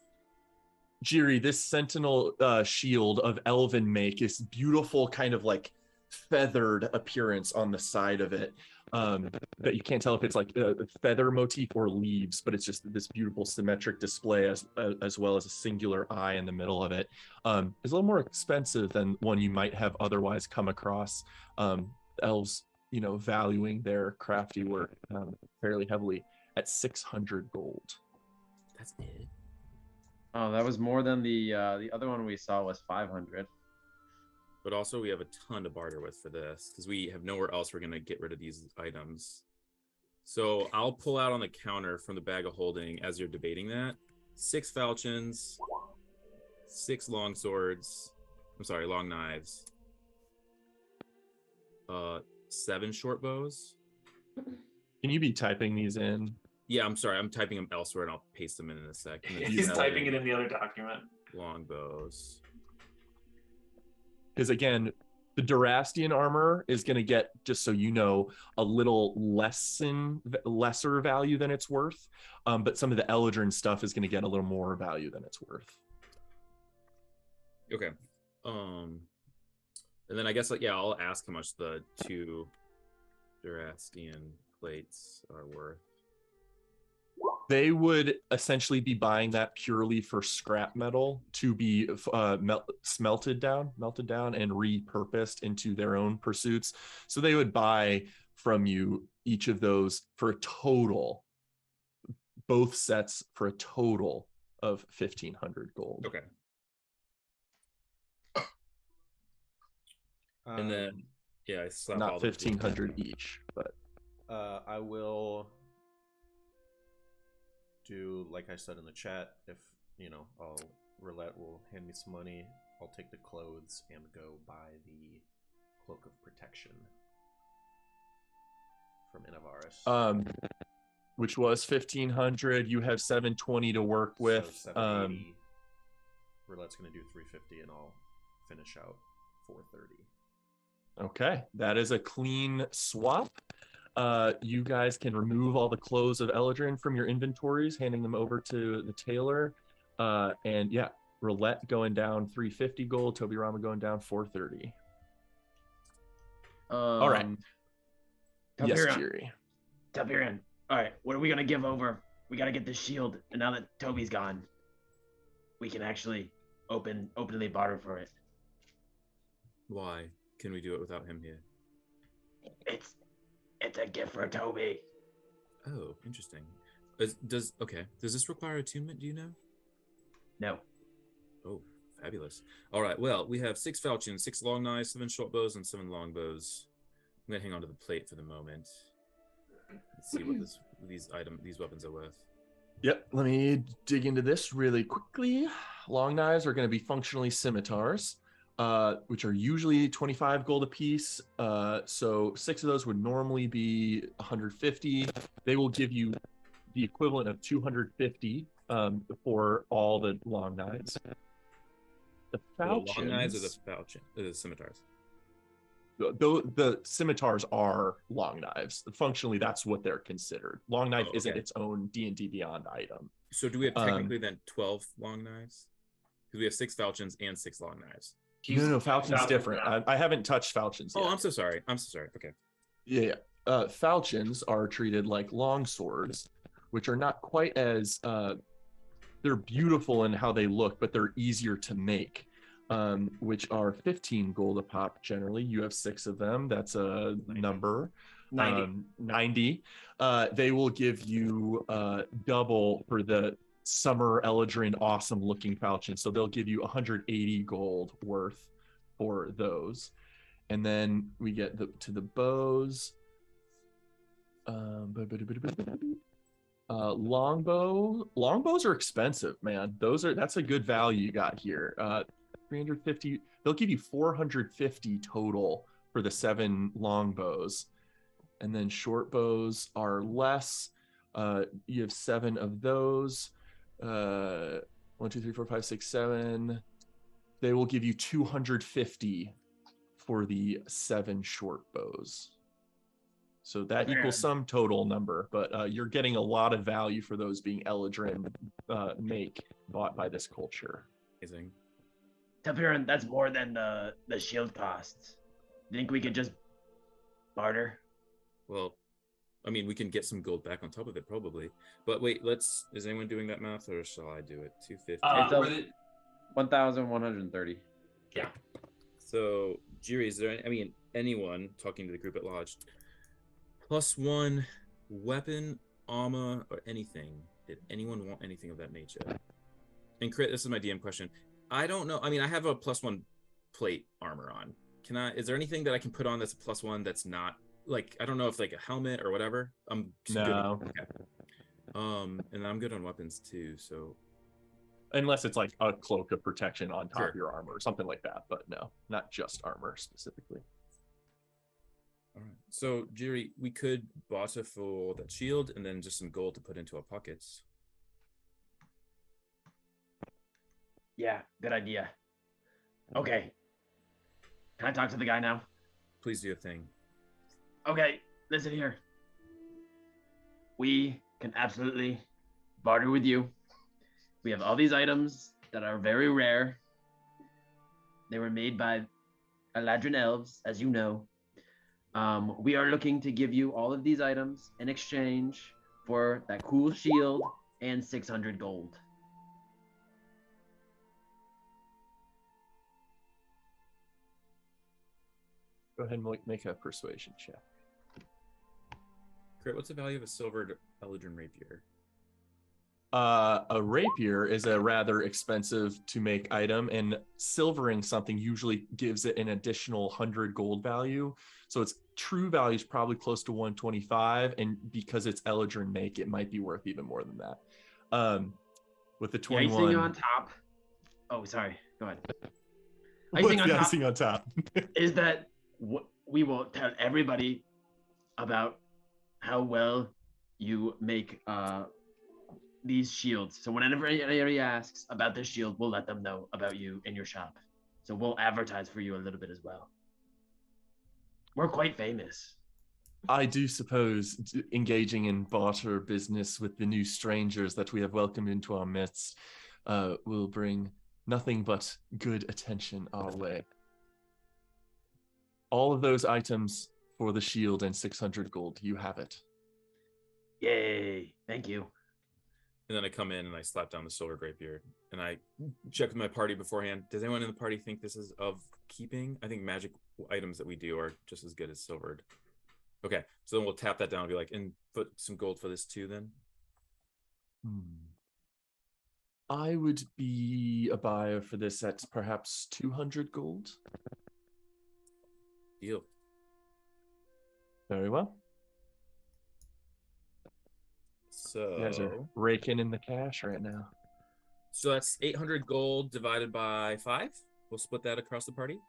Jiri, this sentinel shield of elven make is beautiful, kind of like feathered appearance on the side of it, that you can't tell if it's like a feather motif or leaves, but it's just this beautiful symmetric display, as well as a singular eye in the middle of it. It's a little more expensive than one you might have otherwise come across. Elves, valuing their crafty work fairly heavily at 600 gold. That's it. Oh, that was more than the other one we saw was 500. But also we have a ton to barter with for this because we have nowhere else we're gonna get rid of these items. So I'll pull out on the counter from the bag of holding as you're debating that 6 falchions, 6 long swords. Long knives. 7 short bows. Can you be typing these in? Yeah, I'm sorry. I'm typing them elsewhere and I'll paste them in a sec. He's typing it in the other document. Long bows. Because again, the Durastian armor is going to get, just so you know, a little lesser value than it's worth. But some of the Eldrin stuff is going to get a little more value than it's worth. Okay. And then I guess, I'll ask how much the 2 Durastian plates are worth. They would essentially be buying that purely for scrap metal to be melted down and repurposed into their own pursuits. So they would buy from you each of those for a total, both sets for a total of 1,500 gold. Okay. And then, yeah, I slap not all those 1,500 each, but I will do like I said in the chat. If Roulette will hand me some money. I'll take the clothes and go buy the cloak of protection from Innovaris. Which was 1,500. You have 720 to work with. So 780. Roulette's gonna do 350, and I'll finish out 430. Okay, that is a clean swap. You guys can remove all the clothes of Eladrin from your inventories, handing them over to the tailor. And yeah, Roulette going down 350 gold, Toby Rama going down 430. All right. Yes, Jiri. Tapiran. All right, what are we gonna give over? We gotta get the shield, and now that Toby's gone, we can actually openly barter for it. Why can we do it without him here? It's a gift for Toby. Oh, interesting. Does this require attunement? Do you know? No. Oh, fabulous. All right. Well, we have 6 falchions, 6 long knives, 7 short bows, and 7 long bows. I'm gonna hang on to the plate for the moment. Let's see what these weapons are worth. Yep, let me dig into this really quickly. Long knives are going to be functionally scimitars, which are usually 25 gold a piece. So 6 of those would normally be 150. They will give you the equivalent of 250 for all the long knives. The falchions, long knives or the scimitars? The scimitars are long knives. Functionally, that's what they're considered. Long knife isn't its own D&D Beyond item. So do we have technically then 12 long knives? Because we have 6 falchions and 6 long knives. No, falchion's different. I haven't touched falchions yet. Oh, I'm so sorry. Okay. Yeah. Falchions are treated like long swords, which are not quite as they're beautiful in how they look, but they're easier to make. Which are 15 gold a pop generally. You have 6 of them. That's a 90. number. 90. 90. They will give you double for the Summer Eladrin awesome looking falchion. So they'll give you 180 gold worth for those. And then we get to the bows. Longbows are expensive, man. That's a good value you got here. 350. They'll give you 450 total for the 7 longbows, and then short bows are less. You have 7 of those. 1, 2, 3, 4, 5, 6, 7. They will give you 250 for the 7 short bows. So that equals some total number, but you're getting a lot of value for those being Eladrin bought by this culture. Amazing. Tapiran, that's more than the shield costs. Think we could just barter? Well, I mean, we can get some gold back on top of it, probably. But wait, is anyone doing that math, or shall I do it? 250. 1,130. Yeah. So, Jiri, is there anyone talking to the group at large? +1 weapon, armor, or anything? Did anyone want anything of that nature? And Crit, this is my DM question. I don't know. I mean, I have a +1 plate armor on. Is there anything that I can put on that's a +1 that's not like, I don't know if like a helmet or whatever? I'm no. Good. Okay. And I'm good on weapons too, so unless it's like a cloak of protection on top Sure. of your armor or something like that, but no, not just armor specifically. all right. So Jiri, we could barter for that shield and then just some gold to put into our pockets. Yeah, good idea. Okay. Can I talk to the guy now? Please do your thing. Okay, listen here. We can absolutely barter with you. We have all these items that are very rare. They were made by Eladrin elves, as you know. We are looking to give you all of these items in exchange for that cool shield and 600 gold. Go ahead and make a persuasion check. Crit, what's the value of a silvered Eldrin rapier? A rapier is a rather expensive to make item, and silvering something usually gives it an additional 100 gold value. So its true value is probably close to 125, and because it's Eldrin make, it might be worth even more than that. With the 21, icing on top. Oh, sorry. Go ahead. what's Icing on the top icing on top? is that we will tell everybody about how well you make these shields. So whenever anybody asks about this shield, we'll let them know about you in your shop. So we'll advertise for you a little bit as well. We're quite famous. I do suppose engaging in barter business with the new strangers that we have welcomed into our midst will bring nothing but good attention our way. All of those items for the shield and 600 gold, you have it. Yay! Thank you. And then I come in and I slap down the silver rapier, and I check with my party beforehand. Does anyone in the party think this is of keeping? I think magic items that we do are just as good as silvered. Okay, so then we'll tap that down and be like, and put some gold for this too then? I would be a buyer for this at perhaps 200 gold. Deal. Very well. So You guys are raking in the cash right now. So that's 800 gold divided by 5. We'll split that across the party.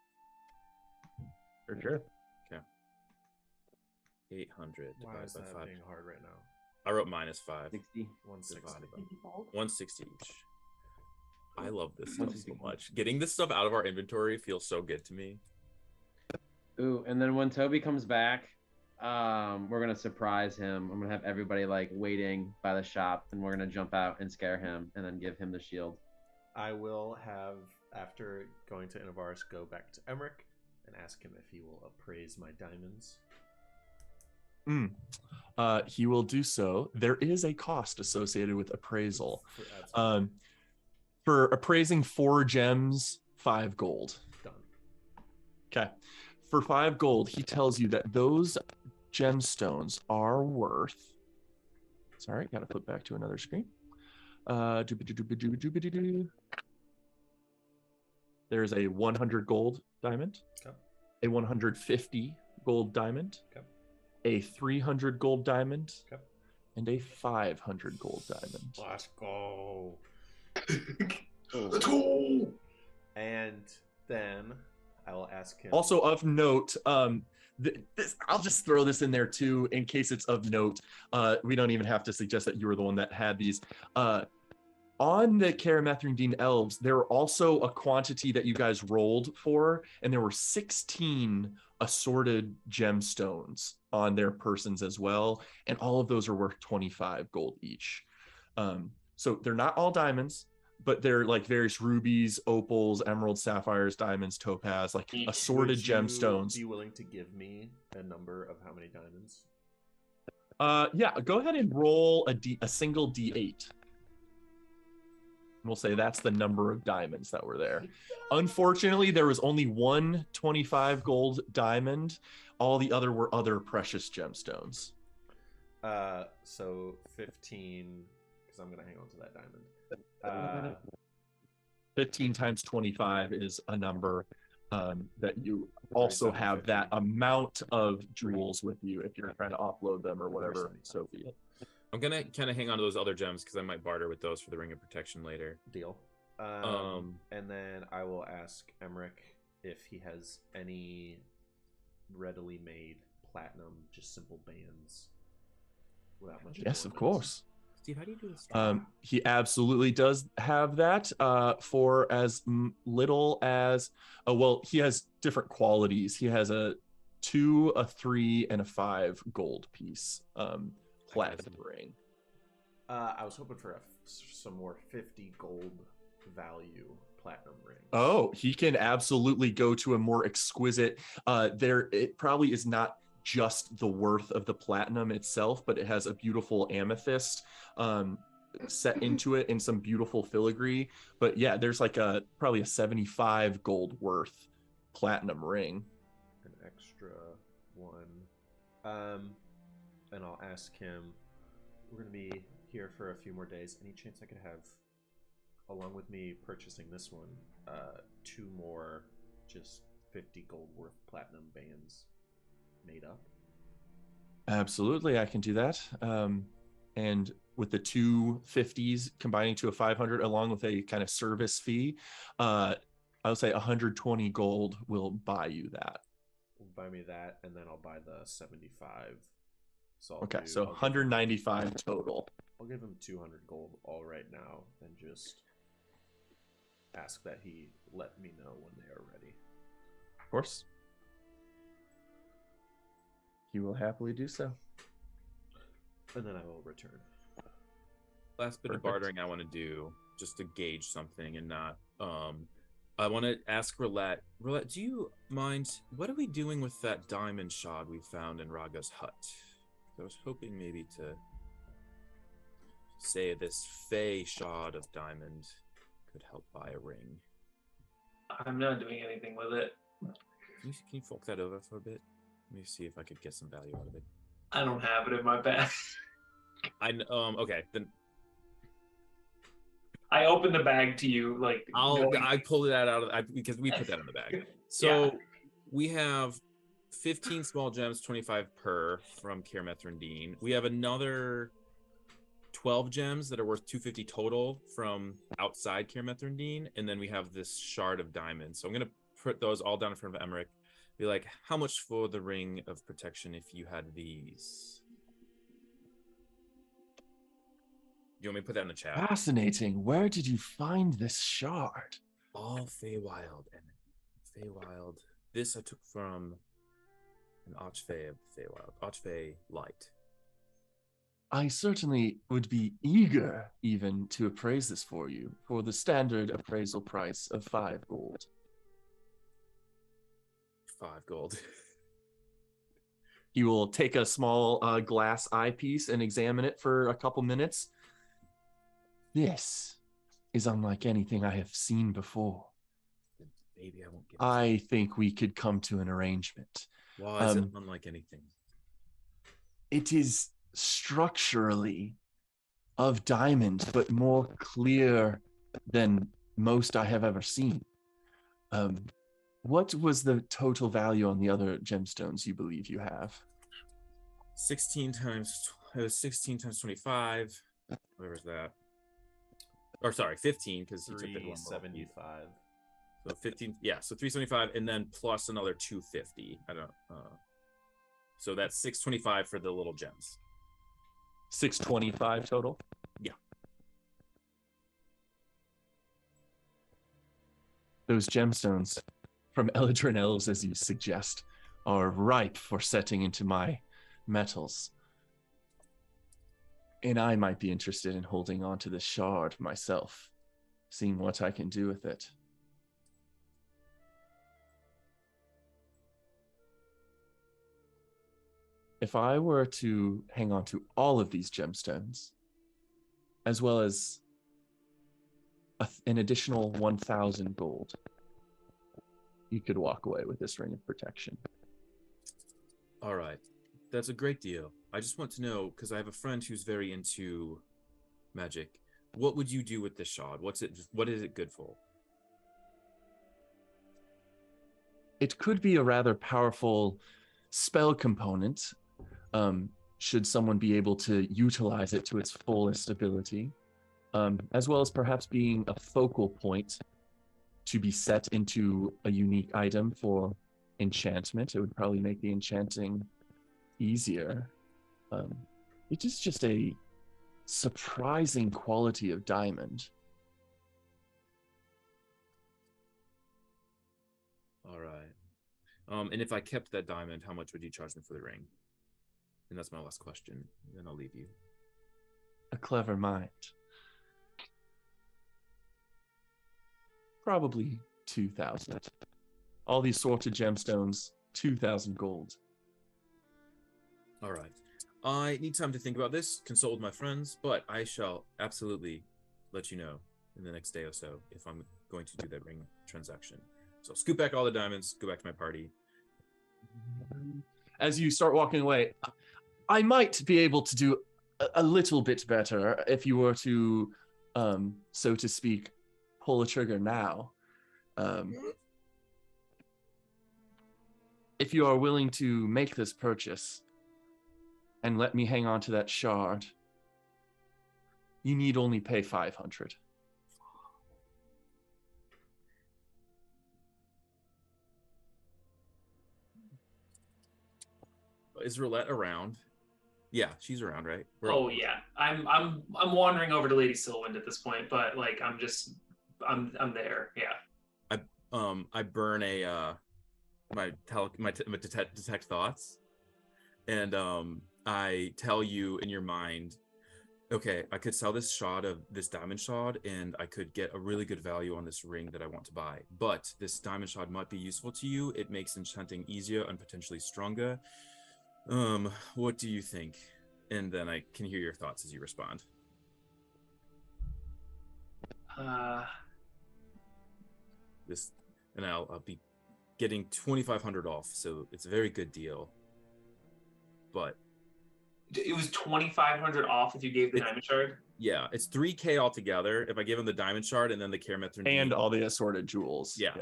For sure. Okay. 800 Why divided is by that 5. being hard right now? I wrote -5. 60. 160. Divided by 20 160 each. I love this stuff so much. Getting this stuff out of our inventory feels so good to me. Ooh, and then when Toby comes back, we're gonna surprise him. I'm gonna have everybody like waiting by the shop, and we're gonna jump out and scare him, and then give him the shield. I will have, after going to Innovaris, go back to Emmerich and ask him if he will appraise my diamonds. He will do so. There is a cost associated with appraisal. For appraising 4 gems, 5 gold. Done. Okay. For 5 gold, he tells you that those gemstones are worth. Sorry, gotta flip back to another screen. There's a 100 gold diamond, Okay. a 150 gold diamond, Okay. a 300 gold diamond, Okay. and a 500 gold diamond. Let's go. Let's go. And then I will ask him. Also of note, I'll just throw this in there too, in case it's of note. We don't even have to suggest that you were the one that had these. On the Karamethrine elves, there were also a quantity that you guys rolled for, and there were 16 assorted gemstones on their persons as well, and all of those are worth 25 gold each. So they're not all diamonds, but they're like various rubies, opals, emeralds, sapphires, diamonds, topaz, like assorted Would you gemstones. be willing to give me a number of how many diamonds? Yeah, go ahead and roll a single D8. We'll say that's the number of diamonds that were there. Unfortunately, there was only one 25 gold diamond. All the other were other precious gemstones. So 15, because I'm gonna hang on to that diamond. 15 times 25 is a number that you also have that amount of jewels with you if you're trying to offload them or whatever. So be it. I'm gonna kind of hang on to those other gems because I might barter with those for the Ring of Protection later. Deal. And then I will ask Emmerich if he has any readily made platinum, just simple bands. Without much. Yes, of adornments. course. Steve, how do you do this? He absolutely does have that for as little as, well, he has different qualities. He has a 2, a 3, and a 5 gold piece platinum ring. I was hoping for some more 50 gold value platinum rings. Oh, he can absolutely go to a more exquisite. It probably is not just the worth of the platinum itself, but it has a beautiful amethyst set into it and some beautiful filigree. But yeah, there's like probably a 75 gold worth platinum ring. An extra one. and I'll ask him, we're going to be here for a few more days. Any chance I could have, along with me purchasing this one, 2 more just 50 gold worth platinum bands made up? Absolutely, I can do that. And with the 250s combining to a 500, along with a kind of service fee, I'll say 120 gold will buy you that. Buy me that, and then I'll buy the 75. So Okay, so 195 total. I'll give him 200 gold all right now, and just ask that he let me know when they are ready. Of course. He will happily do so. And then I will return. Last bit of bartering I want to do, just to gauge something and not I want to ask Roulette. Roulette, do you mind, what are we doing with that diamond shard we found in Raga's hut? I was hoping maybe to say this fey shard of diamond could help buy a ring. I'm not doing anything with it. Can you fork that over for a bit? Let me see if I could get some value out of it. I don't have it in my bag. Okay, then I opened the bag to you, like I pulled it out of because we put that in the bag. So we have 15 small gems, 25 per from Kirmethrin. We have another 12 gems that are worth 250 total from outside Kirmethrin, and then we have this shard of diamonds. So I'm gonna put those all down in front of Emmerich. Be like, how much for the ring of protection if you had these? You want me to put that in the chat? Fascinating. Where did you find this shard? All Feywild and Feywild. This I took from an Archfey of Feywild. Archfey Light. I certainly would be eager even to appraise this for you for the standard appraisal price of 5 gold. 5 gold. He will take a small glass eyepiece and examine it for a couple minutes. This is unlike anything I have seen before. Maybe I won't get I think we could come to an arrangement. Why is it unlike anything? It is structurally of diamond, but more clear than most I have ever seen. What was the total value on the other gemstones you believe you have? 16 times 25. Where was that? Or sorry, 15 because 375. So 15, yeah, so 375 and then plus another 250. I don't so that's 625 for the little gems. 625 total? Yeah. Those gemstones from Eldrin Elves, as you suggest, are ripe for setting into my metals. And I might be interested in holding on to this shard myself, seeing what I can do with it. If I were to hang on to all of these gemstones, as well as an additional 1,000 gold, you could walk away with this ring of protection. All right. That's a great deal. I just want to know, because I have a friend who's very into magic. What would you do with this shard? What is it good for? It could be a rather powerful spell component, should someone be able to utilize it to its fullest ability, as well as perhaps being a focal point to be set into a unique item for enchantment. It would probably make the enchanting easier. It is just a surprising quality of diamond. All right. And if I kept that diamond, how much would you charge me for the ring? And that's my last question. Then I'll leave you. A clever mind. Probably 2,000. All these sorted gemstones, 2,000 gold. All right. I need time to think about this, consult with my friends, but I shall absolutely let you know in the next day or so if I'm going to do that ring transaction. So I'll scoop back all the diamonds, go back to my party. As you start walking away, I might be able to do a little bit better if you were to, so to speak, pull a trigger now. If you are willing to make this purchase and let me hang on to that shard, you need only pay 500. Is Roulette around? Yeah, she's around, right? Oh yeah, I'm wandering over to Lady Sylvan at this point, but like I'm there. Yeah. I burn a my detect thoughts, and I tell you in your mind, okay, I could sell this diamond shard, and I could get a really good value on this ring that I want to buy. But this diamond shard might be useful to you. It makes enchanting easier and potentially stronger. What do you think? And then I can hear your thoughts as you respond. And I'll be getting 2,500 off, so it's a very good deal. But it was 2,500 off if you gave the diamond shard. Yeah, it's 3K altogether if I give him the diamond shard and then the care method and all the assorted jewels. Yeah.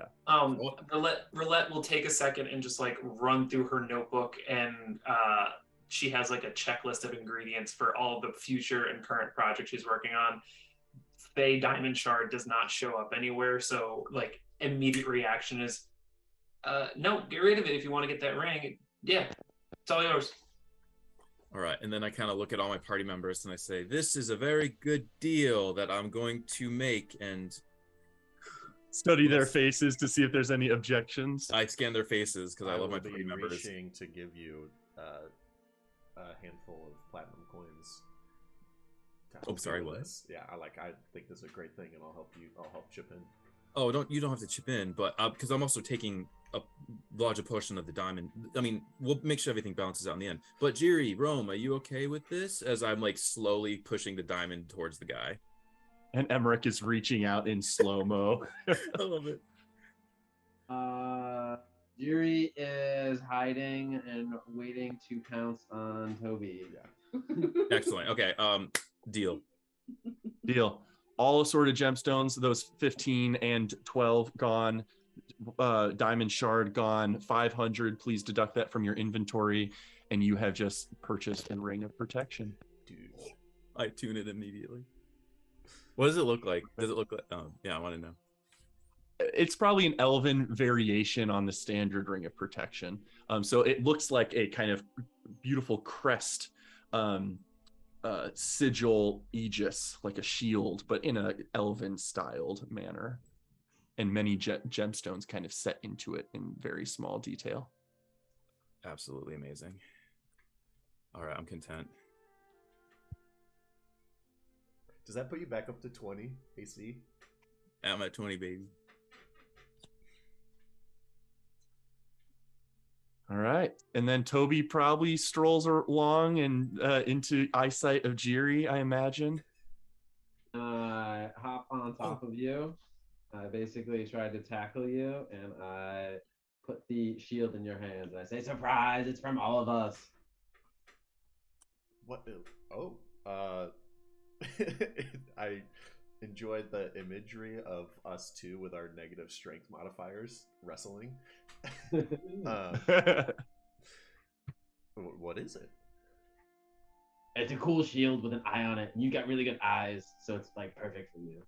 Roulette will take a second and just like run through her notebook, and she has like a checklist of ingredients for all the future and current projects she's working on. Faye diamond shard does not show up anywhere, so like immediate reaction is, no, get rid of it if you want to get that ring. Yeah, it's all yours. All right, and then I kind of look at all my party members and I say, this is a very good deal that I'm going to make, and study their faces to see if there's any objections. I scan their faces because I love my party members. Wishing to give you a handful of platinum coins. Oh, sorry, what? Yeah, I think this is a great thing, and I'll help chip in. Oh, you don't have to chip in, but because I'm also taking a larger portion of the diamond. I mean, we'll make sure everything balances out in the end. But Jiri, Rome, are you okay with this? As I'm like slowly pushing the diamond towards the guy. And Emmerich is reaching out in slow-mo. I love it. Jiri is hiding and waiting to pounce on Toby. Yeah. Excellent. Okay. Deal. All assorted gemstones, those 15 and 12 gone. Diamond shard gone. 500. Please deduct that from your inventory, and you have just purchased a ring of protection. Dude, I tune it immediately. What does it look like? Does it look like? Yeah, I want to know. It's probably an elven variation on the standard ring of protection. So it looks like a kind of beautiful crest, sigil aegis, like a shield, but in a elven styled manner, and many gemstones kind of set into it in very small detail. Absolutely amazing. All right, I'm content. Does that put you back up to 20 AC? I'm at 20, baby. All right, and then Toby probably strolls along and into eyesight of Jiri, I imagine. I hop on top of you. I basically tried to tackle you, and I put the shield in your hands. And I say, "Surprise! It's from all of us." What? Oh, I enjoyed the imagery of us two with our negative strength modifiers wrestling. What is it? It's a cool shield with an eye on it, and you got really good eyes, so it's like perfect for you.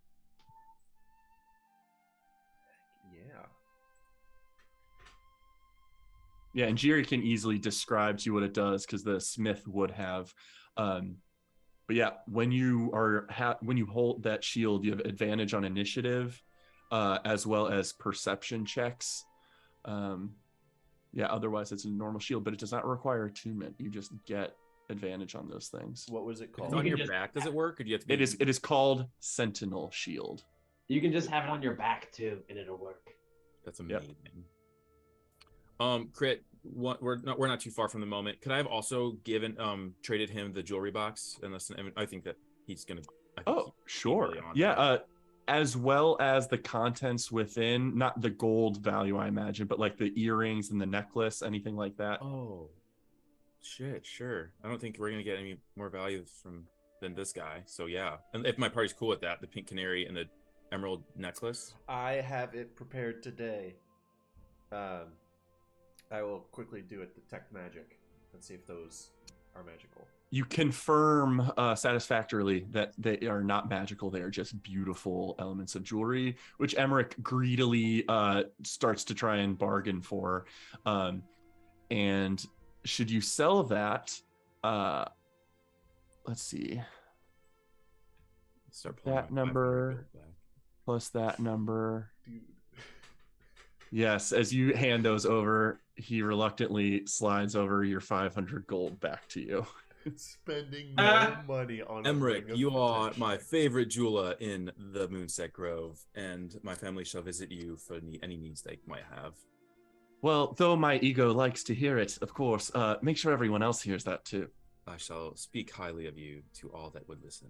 Yeah, and Jiri can easily describe to you what it does because the smith would have. But yeah, when you hold that shield, you have advantage on initiative, as well as perception checks. Otherwise it's a normal shield, but it does not require attunement. You just get advantage on those things. What was it called? On your back, does it work, or do you have to? It is called Sentinel Shield. You can just have it on your back too, and it'll work. That's amazing. Yep. Crit. We're not too far from the moment. Could I have also traded him the jewelry box? I think that he's gonna. Sure. Yeah. As well as the contents within, not the gold value, I imagine, but like the earrings and the necklace, anything like that. Oh. Shit, sure. I don't think we're gonna get any more value than this guy. So yeah, and if my party's cool with that, the pink canary and the emerald necklace. I have it prepared today. I will quickly do it, detect magic, and see if those are magical. You confirm satisfactorily that they are not magical. They are just beautiful elements of jewelry, which Emmerich greedily starts to try and bargain for. And should you sell that, let's see, Start pulling that my 500 number gold back. plus that number. Dude. Yes, as you hand those over, he reluctantly slides over your 500 gold back to you. Spending no money on Emmerich, a ring of you are protection. my favorite jeweler in the Moonset Grove, and my family shall visit you for any needs they might have. Well, though my ego likes to hear it, of course, make sure everyone else hears that too. I shall speak highly of you to all that would listen.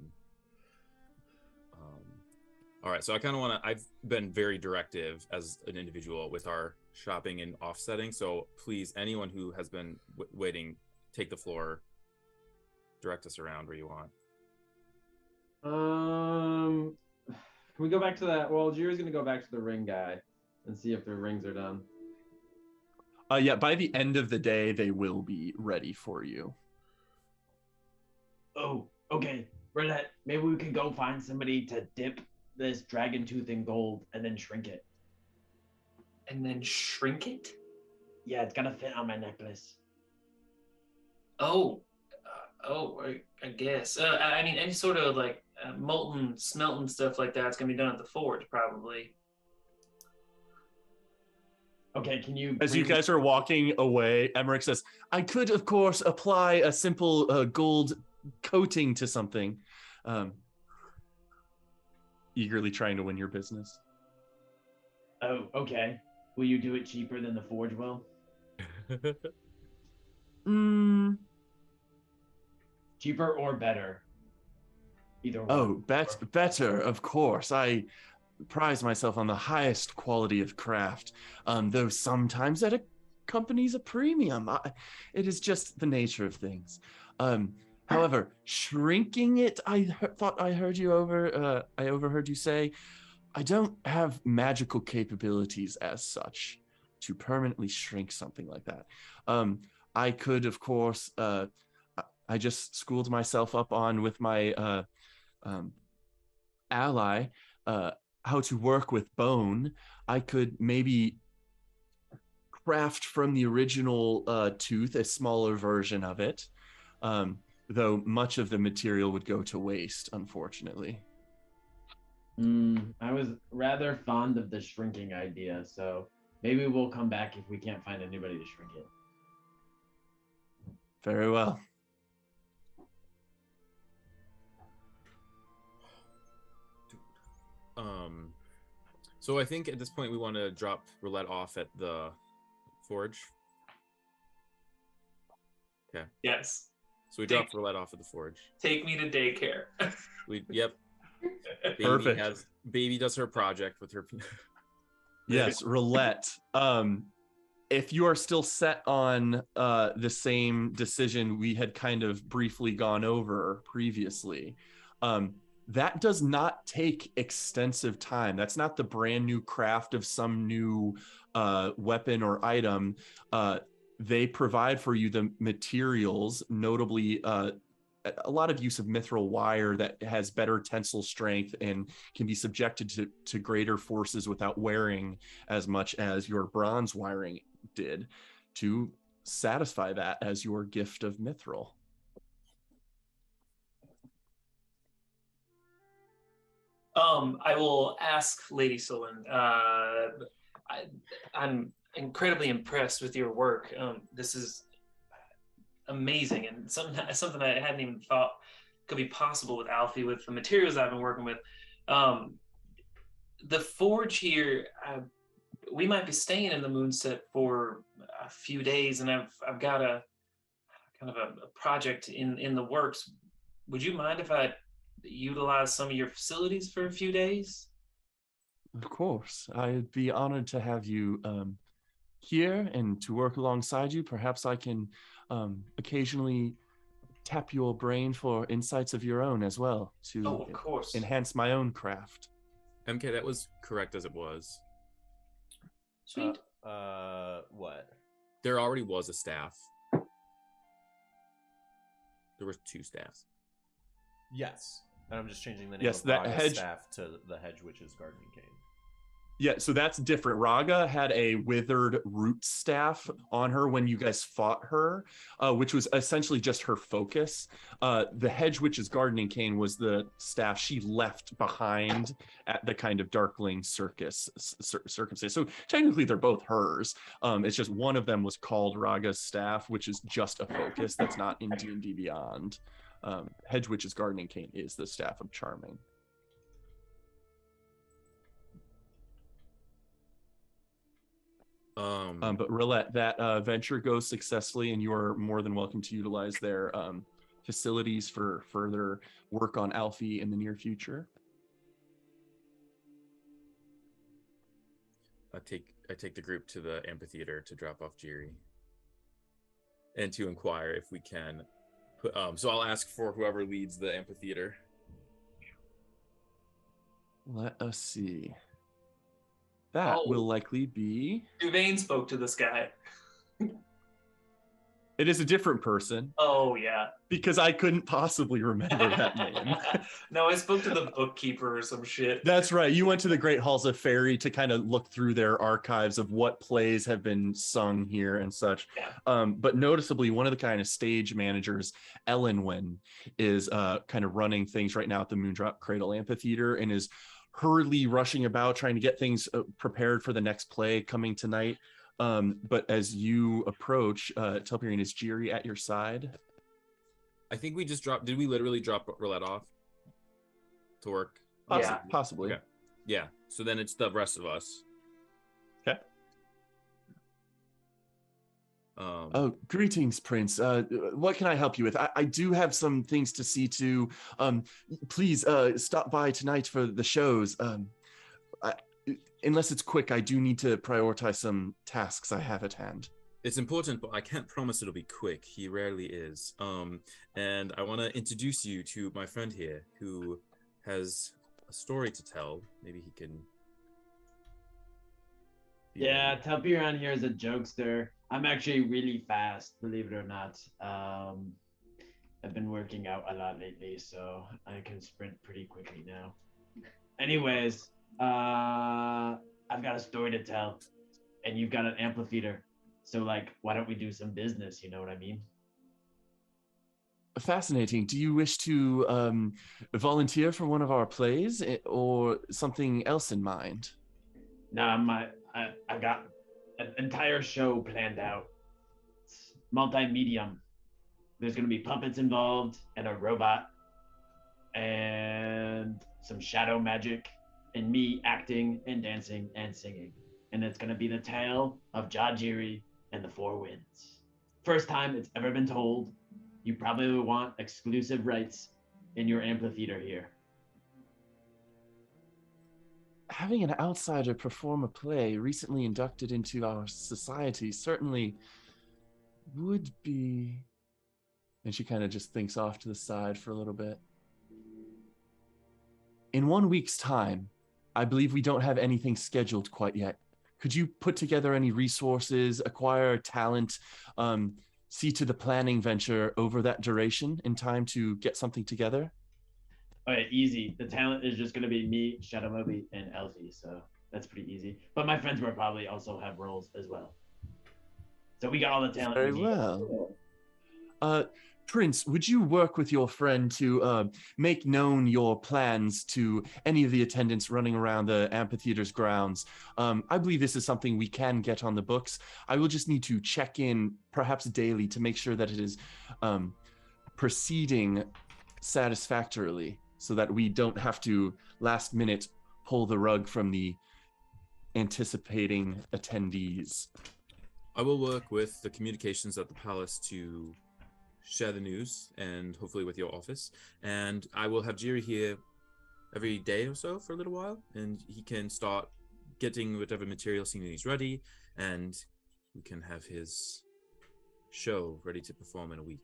All right, so I kind of want to. I've been very directive as an individual with our shopping and offsetting. So please, anyone who has been waiting, take the floor. Direct us around where you want. Can we go back to that? Well, Jiri's gonna go back to the ring guy and see if their rings are done. Yeah, by the end of the day, they will be ready for you. Oh, okay. Roulette, maybe we could go find somebody to dip this dragon tooth in gold and then shrink it. And then shrink it? Yeah, it's gonna fit on my necklace. Oh, I guess. I mean, any sort of like molten, smelting stuff like that's gonna be done at the forge, probably. Okay, can you? As you guys are walking away, Emmerich says, I could, of course, apply a simple gold coating to something. Eagerly trying to win your business. Oh, okay. Will you do it cheaper than the forge will? Cheaper or better? Either one. Oh, better, of course. I prize myself on the highest quality of craft, though sometimes that accompanies a premium. It is just the nature of things. However, shrinking it, thought I heard you I overheard you say, I don't have magical capabilities as such to permanently shrink something like that. I could, of course, I just schooled myself up on with my ally how to work with bone. I could maybe craft from the original tooth a smaller version of it. Though much of the material would go to waste, unfortunately. I was rather fond of the shrinking idea, so maybe we'll come back if we can't find anybody to shrink it. Very well. So I think at this point we want to drop Roulette off at the forge. Okay. Yes. So we dropped Roulette off at the forge. Take me to daycare. Yep. Perfect. Baby does her project with her. Yes, Roulette. If you are still set on the same decision we had kind of briefly gone over previously, that does not take extensive time. That's not the brand new craft of some new weapon or item. They provide for you the materials, notably a lot of use of mithril wire that has better tensile strength and can be subjected to greater forces without wearing as much as your bronze wiring did, to satisfy that as your gift of mithril. I will ask Lady Solon. I'm incredibly impressed with your work. This is amazing and something I hadn't even thought could be possible with Alfie with the materials I've been working with. The forge here, we might be staying in the Moonset for a few days, and I've got a kind of a project in the works. Would you mind if I utilize some of your facilities for a few days? Of course. I'd be honored to have you here and to work alongside you. Perhaps I can occasionally tap your brain for insights of your own as well to Oh, of course. enhance my own craft. MK, that was correct as it was. Sweet. What? There already was a staff. There were 2 staffs. Yes. And I'm just changing the name Yes, of that Raga hedge- staff to the Hedge Witch's Gardening Cane. Yeah, so that's different. Raga had a withered root staff on her when you guys fought her, which was essentially just her focus. The Hedge Witch's Gardening Cane was the staff she left behind at the kind of Darkling circumstance. So technically they're both hers. It's just one of them was called Raga's staff, which is just a focus that's not in D&D Beyond. Hedge Witch's Gardening Cane is the staff of Charming. But Roulette, that venture goes successfully, and you are more than welcome to utilize their facilities for further work on Alfie in the near future. I take the group to the amphitheater to drop off Jiri and to inquire if we can put. So I'll ask for whoever leads the amphitheater. Let us see. That Oh. will likely be. Duvain spoke to this guy. It is a different person Oh, yeah. because I couldn't possibly remember that name. No, I spoke to the bookkeeper or some shit. That's right. You went to the Great Halls of Fairy to kind of look through their archives of what plays have been sung here and such. Yeah. But noticeably, one of the kind of stage managers, Ellenwen, is kind of running things right now at the Moondrop Cradle Amphitheater and is hurriedly rushing about trying to get things prepared for the next play coming tonight. But as you approach, Telperion, is Jiri at your side? I think we just dropped. Did we literally drop Roulette off to work? Yeah. Possibly. Okay. Yeah. So then it's the rest of us. Okay. Oh, Greetings, Prince. What can I help you with? I do have some things to see to. Please stop by tonight for the shows. Unless it's quick, I do need to prioritize some tasks I have at hand. it's important, but I can't promise it'll be quick. He rarely is. And I want to introduce you to my friend here, who has a story to tell. Maybe he can. Yeah, Telpiran here is a jokester. I'm actually really fast, believe it or not. I've been working out a lot lately, so I can sprint pretty quickly now. Anyways, I've got a story to tell, and you've got an amphitheater. So, like, why don't we do some business? You know what I mean? Fascinating. Do you wish to volunteer for one of our plays or something else in mind? Nah, I've got an entire show planned out. It's multi-medium. There's going to be puppets involved and a robot and some shadow magic and me acting and dancing and singing. And it's going to be the tale of Jajiri and the Four Winds. First time it's ever been told. You probably want exclusive rights in your amphitheater here. Having an outsider perform a play recently inducted into our society certainly would be... And she kind of just thinks off to the side for a little bit. In 1 week's time, I believe we don't have anything scheduled quite yet. Could you put together any resources, acquire talent, see to the planning venture over that duration in time to get something together? All right, easy. The talent is just going to be me, Shadow Moby, and Elfie, so that's pretty easy. But my friends will probably also have roles as well. So we got all the talent. Very we need. well. Prince, would you work with your friend to make known your plans to any of the attendants running around the amphitheater's grounds? I believe this is something we can get on the books. I will just need to check in perhaps daily to make sure that it is proceeding satisfactorily so that we don't have to last minute pull the rug from the anticipating attendees. I will work with the communications at the palace to share the news, and hopefully with your office. And I will have Jiri here every day or so for a little while, and he can start getting whatever materials he needs ready, and we can have his show ready to perform in a week.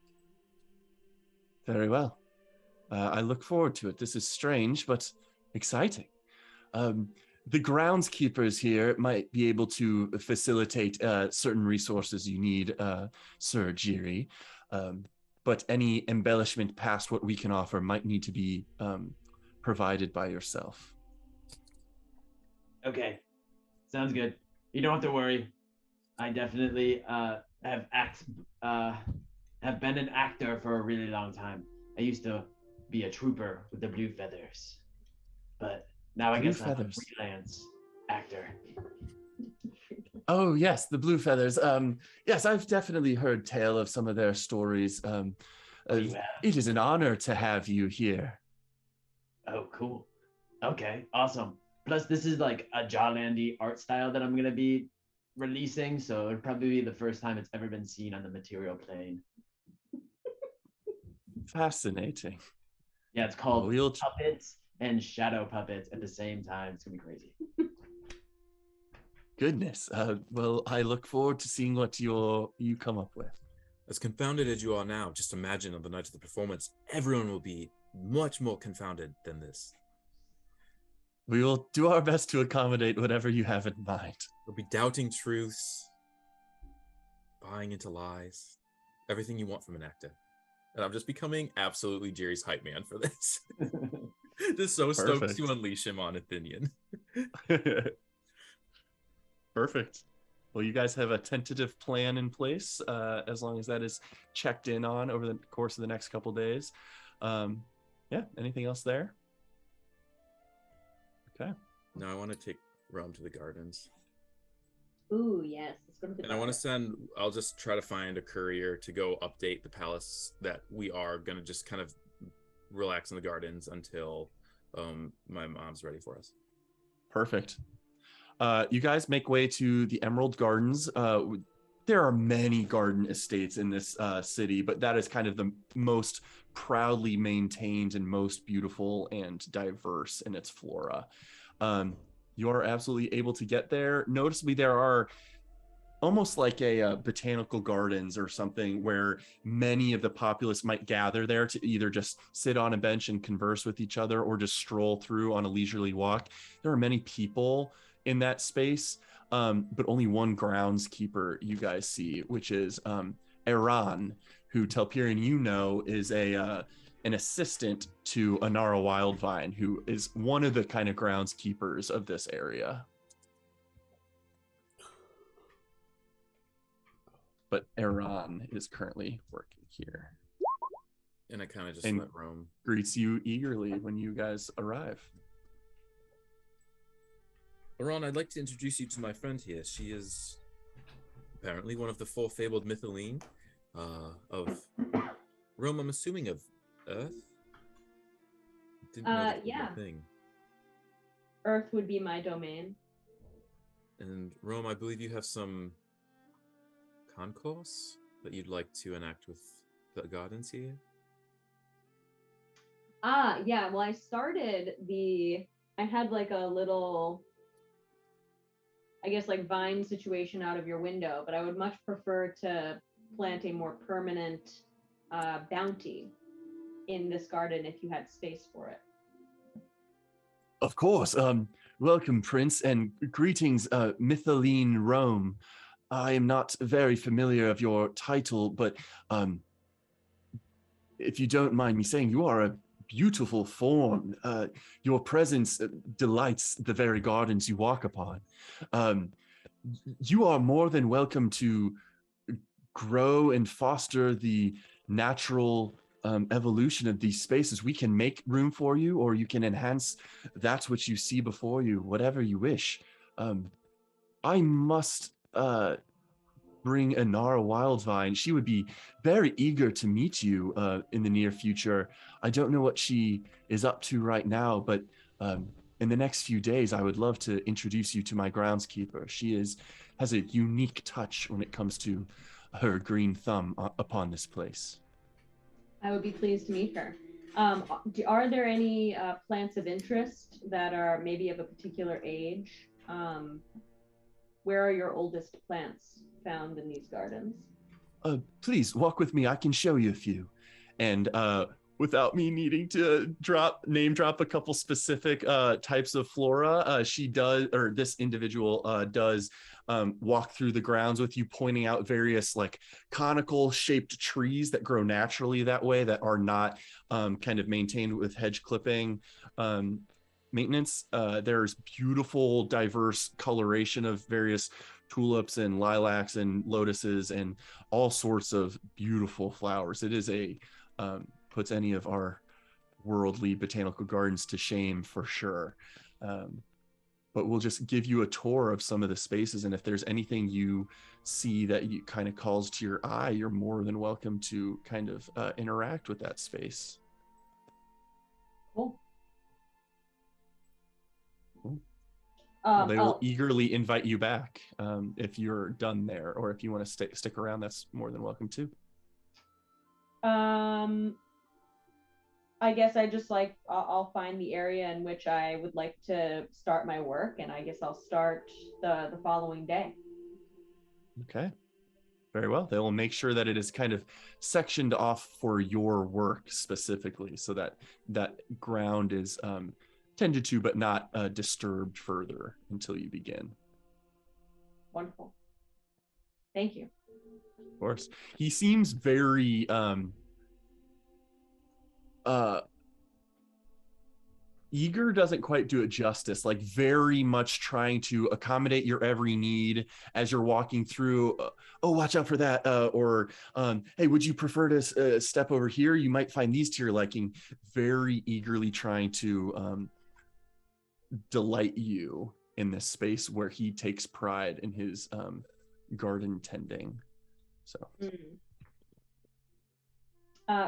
Very well. I look forward to it. This is strange, but exciting. The groundskeepers here might be able to facilitate certain resources you need, Sir Jiri. But any embellishment past what we can offer might need to be provided by yourself. Okay, sounds good. You don't have to worry. I definitely have been an actor for a really long time. I used to be a trooper with the blue feathers, but now I Blue guess I'm a feathers. freelance actor. Oh yes, the Blue Feathers. Yes, I've definitely heard tale of some of their stories. You have? It is an honor to have you here. Oh, cool. Okay, awesome. Plus, this is like a Jawlandy art style that I'm gonna be releasing, so it'll probably be the first time it's ever been seen on the material plane. Fascinating. Yeah, it's called We'll- Puppets and Shadow Puppets at the same time. It's gonna be crazy. Goodness. Well, I look forward to seeing what you come up with. As confounded as you are now, just imagine on the night of the performance, everyone will be much more confounded than this. We will do our best to accommodate whatever you have in mind. We'll be doubting truths, buying into lies, everything you want from an actor. And I'm just becoming absolutely Jerry's hype man for this. Just so stoked Perfect. to unleash him on Athenian. Perfect. Well, you guys have a tentative plan in place, as long as that is checked in on over the course of the next couple days. Yeah, anything else there? Okay. Now I want to take Rome to the gardens. Ooh, yes. Let's go to the And I want to garden. I'll just try to find a courier to go update the palace that we are going to just kind of relax in the gardens until my mom's ready for us. Perfect. You guys make way to the Emerald Gardens. There are many garden estates in this city, but that is kind of the most proudly maintained and most beautiful and diverse in its flora. You are absolutely able to get there. Noticeably, there are almost like a botanical gardens or something where many of the populace might gather there to either just sit on a bench and converse with each other or just stroll through on a leisurely walk. There are many people in that space, but only one groundskeeper you guys see, which is Iran, who Telperian is an assistant to Anara Wildvine, who is one of the kind of groundskeepers of this area. But Iran is currently working here. And I kind of just And- let Rome. Greets you eagerly when you guys arrive. Aron, I'd like to introduce you to my friend here. She is apparently one of the four fabled Mythiline of Rome, I'm assuming of Earth? Didn't know that was a yeah. thing. Earth would be my domain. And Rome, I believe you have some concourse that you'd like to enact with the gardens here? Yeah. Well, I had like a little, I guess, like vine situation out of your window, but I would much prefer to plant a more permanent bounty in this garden if you had space for it. Of course. Welcome, Prince, and greetings, Mythiline Rome. I am not very familiar of your title, but if you don't mind me saying, you are a beautiful form. Your presence delights the very gardens you walk upon. You are more than welcome to grow and foster the natural evolution of these spaces. We can make room for you, or you can enhance that which you see before you, whatever you wish. I must bring Anara Wildvine. She would be very eager to meet you in the near future. I don't know what she is up to right now, but in the next few days, I would love to introduce you to my groundskeeper. She has a unique touch when it comes to her green thumb upon this place. I would be pleased to meet her. Are there any plants of interest that are maybe of a particular age? Where are your oldest plants? found in these gardens? Please walk with me. I can show you a few. And without me needing to name drop a couple specific types of flora, she does, or this individual does walk through the grounds with you, pointing out various like conical shaped trees that grow naturally that way, that are not kind of maintained with hedge clipping maintenance. There's beautiful, diverse coloration of various tulips and lilacs and lotuses and all sorts of beautiful flowers. It is puts any of our worldly botanical gardens to shame for sure. But we'll just give you a tour of some of the spaces, and if there's anything you see that you kind of calls to your eye, you're more than welcome to kind of interact with that space. Cool. They will eagerly invite you back if you're done there, or if you want to stick around, that's more than welcome too. I guess I just like I'll find the area in which I would like to start my work, and I guess I'll start the following day. Okay, very well. They will make sure that it is kind of sectioned off for your work specifically, so that that ground is tended to but not disturbed further until you begin. Wonderful. Thank you. Of course. He seems very eager doesn't quite do it justice, like very much trying to accommodate your every need as you're walking through. Oh, watch out for that, or hey, would you prefer to step over here? You might find these to your liking. Very eagerly trying to delight you in this space where he takes pride in his garden tending. So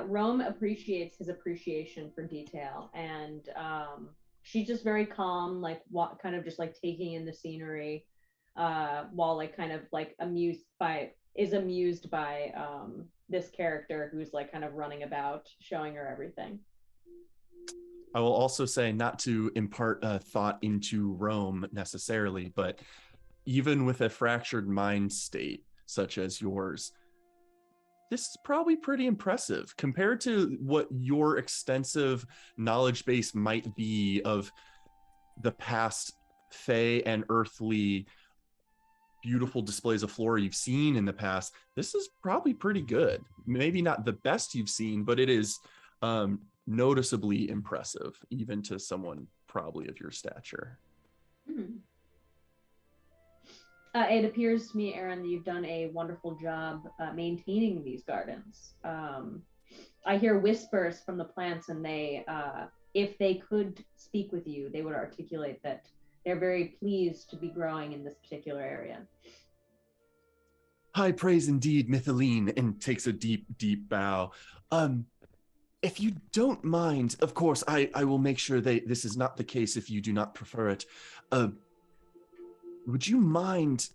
Rome appreciates his appreciation for detail, and she's just very calm, like kind of just like taking in the scenery, while like kind of like amused by this character who's like kind of running about showing her everything. I will also say, not to impart thought into Rome necessarily, but even with a fractured mind state such as yours, this is probably pretty impressive compared to what your extensive knowledge base might be of the past Fey and earthly beautiful displays of flora you've seen in the past. This is probably pretty good. Maybe not the best you've seen, but it is noticeably impressive, even to someone probably of your stature. It appears to me, Aaron, that you've done a wonderful job maintaining these gardens. I hear whispers from the plants, and they, if they could speak with you, they would articulate that they're very pleased to be growing in this particular area. High praise indeed, Mytheline, and takes a deep, deep bow. If you don't mind, of course, I will make sure this is not the case if you do not prefer it. Would you mind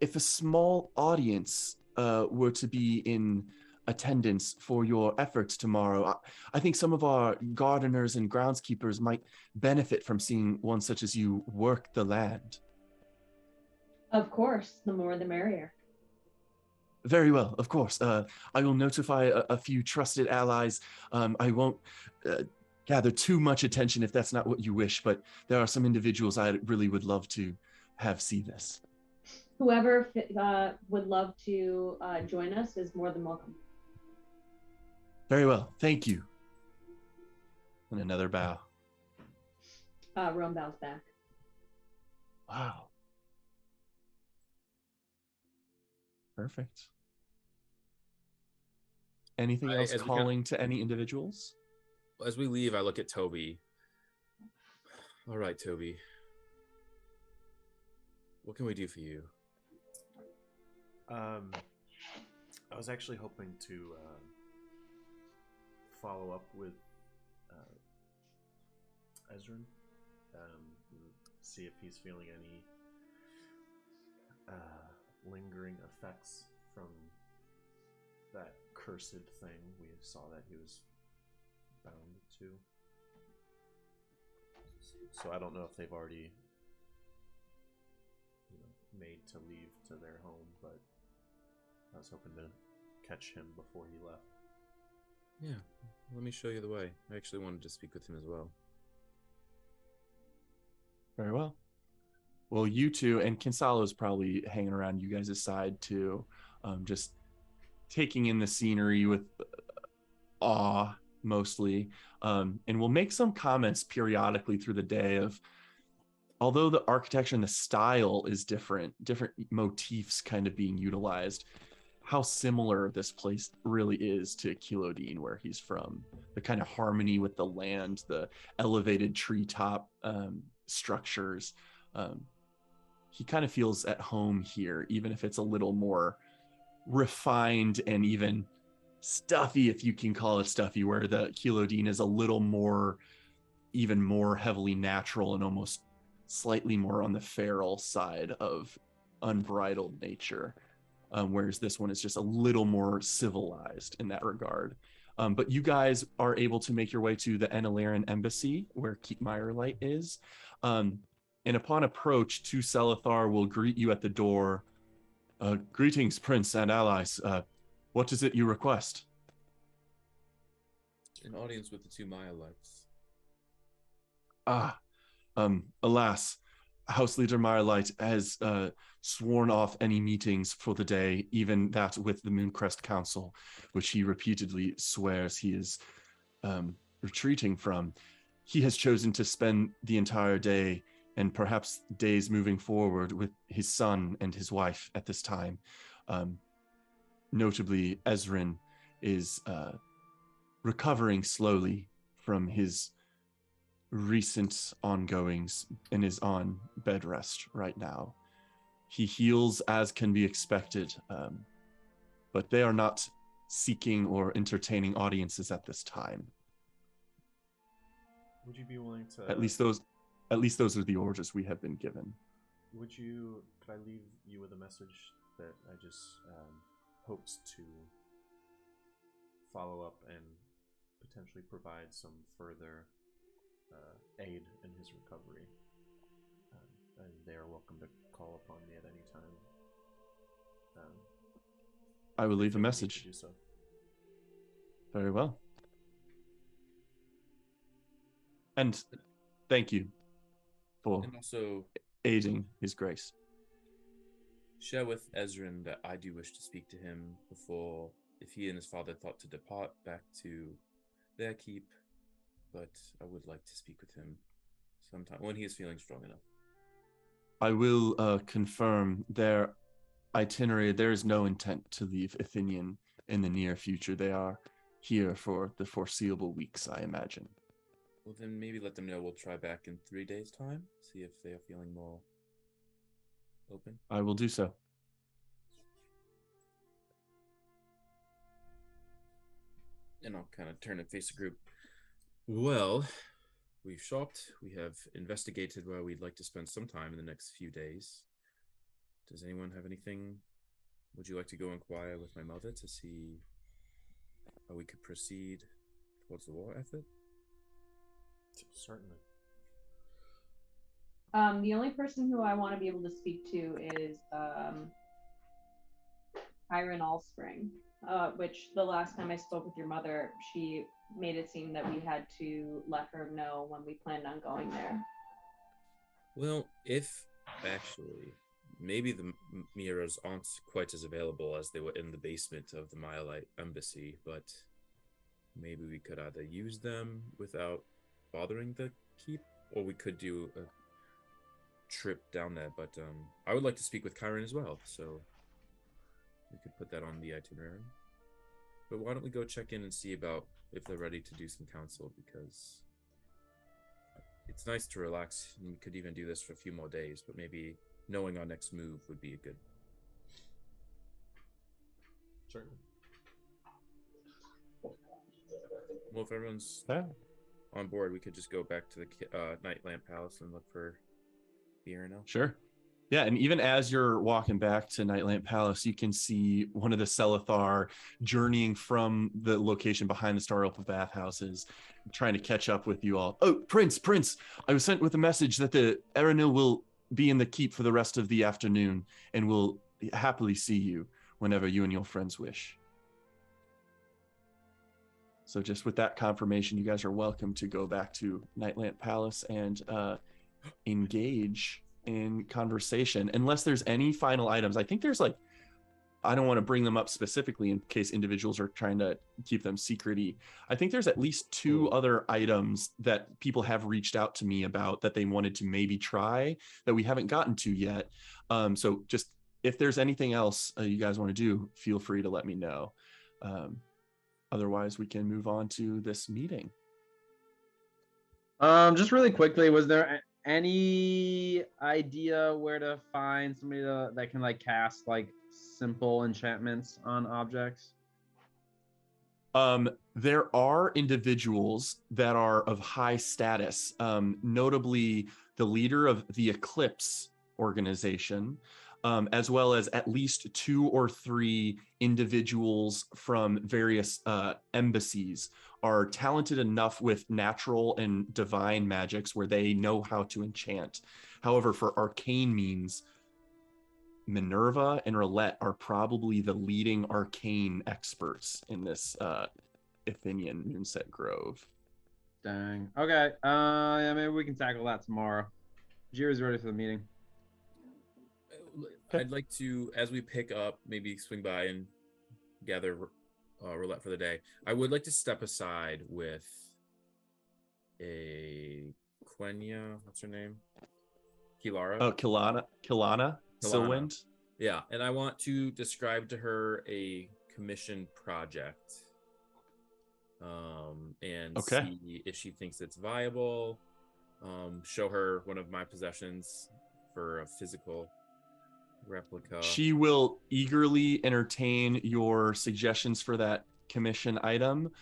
if a small audience were to be in attendance for your efforts tomorrow? I think some of our gardeners and groundskeepers might benefit from seeing one such as you work the land. Of course, the more the merrier. Very well, of course. I will notify a few trusted allies. I won't gather too much attention if that's not what you wish, but there are some individuals I really would love to have see this. Whoever would love to join us is more than welcome. Very well, thank you. And another bow. Rome bows back. Wow. Perfect. Anything else calling to any individuals? As we leave, I look at Toby. All right, Toby. What can we do for you? I was actually hoping to follow up with Ezrin, see if he's feeling any lingering effects from that cursed thing we saw that he was bound to. So I don't know if they've already made to leave to their home, but I was hoping to catch him before he left. Yeah, let me show you the way. I actually wanted to speak with him as well. Very well. Well, you two, and Kinsalo's probably hanging around you guys' side too, just taking in the scenery with awe mostly, and we'll make some comments periodically through the day of, although the architecture and the style is different motifs kind of being utilized, how similar this place really is to Kilodine, where he's from. The kind of harmony with the land, the elevated treetop structures. He kind of feels at home here, even if it's a little more refined and even stuffy, if you can call it stuffy, where the Kilodine is a little more, even more heavily natural and almost slightly more on the feral side of unbridled nature. Whereas this one is just a little more civilized in that regard. But you guys are able to make your way to the Enalaran embassy, where Keep Meyerlight is. And upon approach, two Selethar will greet you at the door. Greetings, Prince and allies. What is it you request? An audience with the two Mayalites. Alas, House Leader Meyerlight has sworn off any meetings for the day, even that with the Mooncrest Council, which he repeatedly swears he is retreating from. He has chosen to spend the entire day, and perhaps days moving forward, with his son and his wife at this time. Notably, Ezrin is recovering slowly from his recent ongoings and is on bed rest right now. He heals as can be expected, but they are not seeking or entertaining audiences at this time. Would you be willing to... At least those are the orders we have been given. Could I leave you with a message that I just hoped to follow up and potentially provide some further aid in his recovery? And they are welcome to call upon me at any time. I will leave a message. Do so. Very well. And thank you for And also aiding His Grace. share with Ezrin that I do wish to speak to him before, if he and his father thought to depart back to their keep, but I would like to speak with him sometime when he is feeling strong enough. I will confirm their itinerary. There is no intent to leave Athenian in the near future. They are here for the foreseeable weeks, I imagine. Well, then maybe let them know we'll try back in 3 days' time, see if they are feeling more open. I will do so. And I'll kind of turn and face the group. Well, we've shopped. We have investigated where we'd like to spend some time in the next few days. Does anyone have anything? Would you like to go inquire with my mother to see how we could proceed towards the war effort? Certainly. The only person who I want to be able to speak to is Iron Allspring, which the last time I spoke with your mother, she made it seem that we had to let her know when we planned on going there. Well, if actually, maybe the mirrors aren't quite as available as they were in the basement of the Myelite embassy, but maybe we could either use them without bothering the keep, or we could do a trip down there. But I would like to speak with Kyron as well, so we could put that on the itinerary. But why don't we go check in and see about if they're ready to do some council, because it's nice to relax, and we could even do this for a few more days, but maybe knowing our next move would be a good. Certainly. Well, if everyone's Yeah. on board, we could just go back to the Night Lamp Palace and look for beer now. Sure. Yeah, and even as you're walking back to Nightlamp Palace, you can see one of the Selethar journeying from the location behind the Star Opal bathhouses, trying to catch up with you all. Oh, Prince, I was sent with a message that the Erenil will be in the keep for the rest of the afternoon and will happily see you. whenever you and your friends wish. So just with that confirmation, you guys are welcome to go back to Nightlamp Palace and engage in conversation. Unless there's any final items. I think there's like, I don't want to bring them up specifically in case individuals are trying to keep them secret-y. I think there's at least 2 other items that people have reached out to me about that they wanted to maybe try that we haven't gotten to yet. So just if there's anything else you guys want to do, feel free to let me know. Otherwise, we can move on to this meeting. Just really quickly, was there any idea where to find somebody that can like cast like simple enchantments on objects? There are individuals that are of high status, notably the leader of the Eclipse organization, as well as at least 2 or 3 individuals from various embassies are talented enough with natural and divine magics where they know how to enchant. However, for arcane means, Minerva and Roulette are probably the leading arcane experts in this Athenian Moonset Grove. Dang. Okay. Yeah, maybe we can tackle that tomorrow. Jira's ready for the meeting. I'd like to, as we pick up, maybe swing by and gather Roulette for the day. I would like to step aside with a Quenya. What's her name? Kilara. Oh, Kilana. Silwind. Yeah, and I want to describe to her a commission project, and see if she thinks it's viable. Show her one of my possessions for a physical replica. She will eagerly entertain your suggestions for that commission item.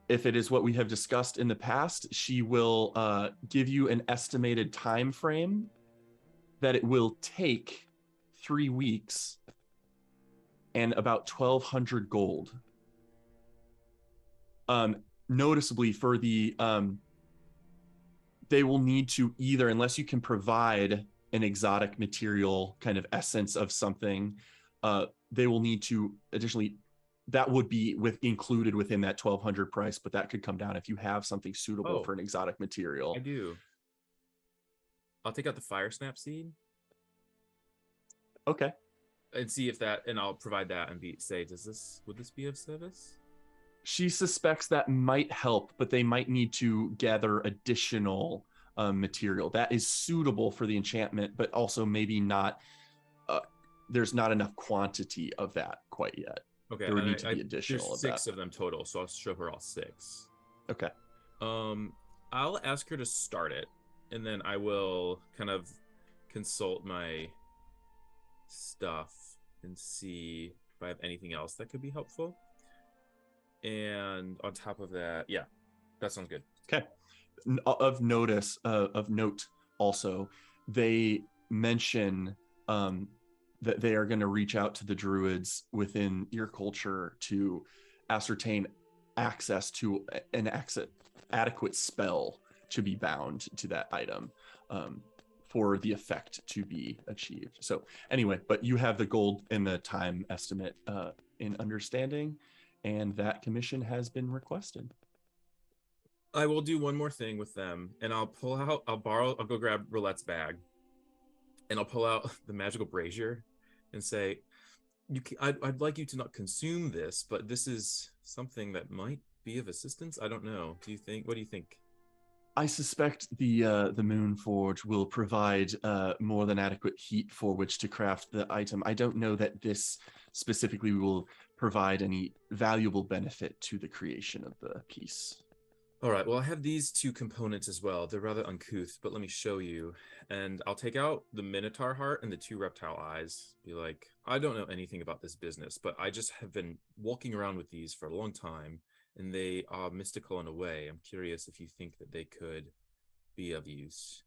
If it is what we have discussed in the past, she will give you an estimated time frame that it will take 3 weeks and about 1,200 gold. Noticeably for the, they will need to either, unless you can provide an exotic material kind of essence of something, they will need to additionally, that would be included within that 1,200 price, but that could come down if you have something suitable for an exotic material. I do. I'll take out the fire snap seed. Okay. And see if that, and I'll provide that and say, would this be of service? She suspects that might help, but they might need to gather additional material that is suitable for the enchantment, but also maybe not, there's not enough quantity of that quite yet. Okay. There would need to be additional there's 6 of them total, so I'll show her all 6. Okay. I'll ask her to start it, and then I will kind of consult my stuff and see if I have anything else that could be helpful. And on top of that, yeah, that sounds good. Okay. Of note also, they mention that they are going to reach out to the druids within your culture to ascertain access to an adequate spell to be bound to that item for the effect to be achieved. So anyway, but you have the gold and the time estimate in understanding, and that commission has been requested. I will do one more thing with them, and I'll go grab Roulette's bag, and I'll pull out the magical brazier and say, I'd like you to not consume this, but this is something that might be of assistance. I don't know. What do you think? I suspect the Moon Forge will provide more than adequate heat for which to craft the item. I don't know that this specifically will provide any valuable benefit to the creation of the piece. All right, well, I have these 2 components as well. They're rather uncouth, but let me show you. And I'll take out the Minotaur heart and the 2 reptile eyes. Be like, I don't know anything about this business, but I just have been walking around with these for a long time, and they are mystical in a way. I'm curious if you think that they could be of use.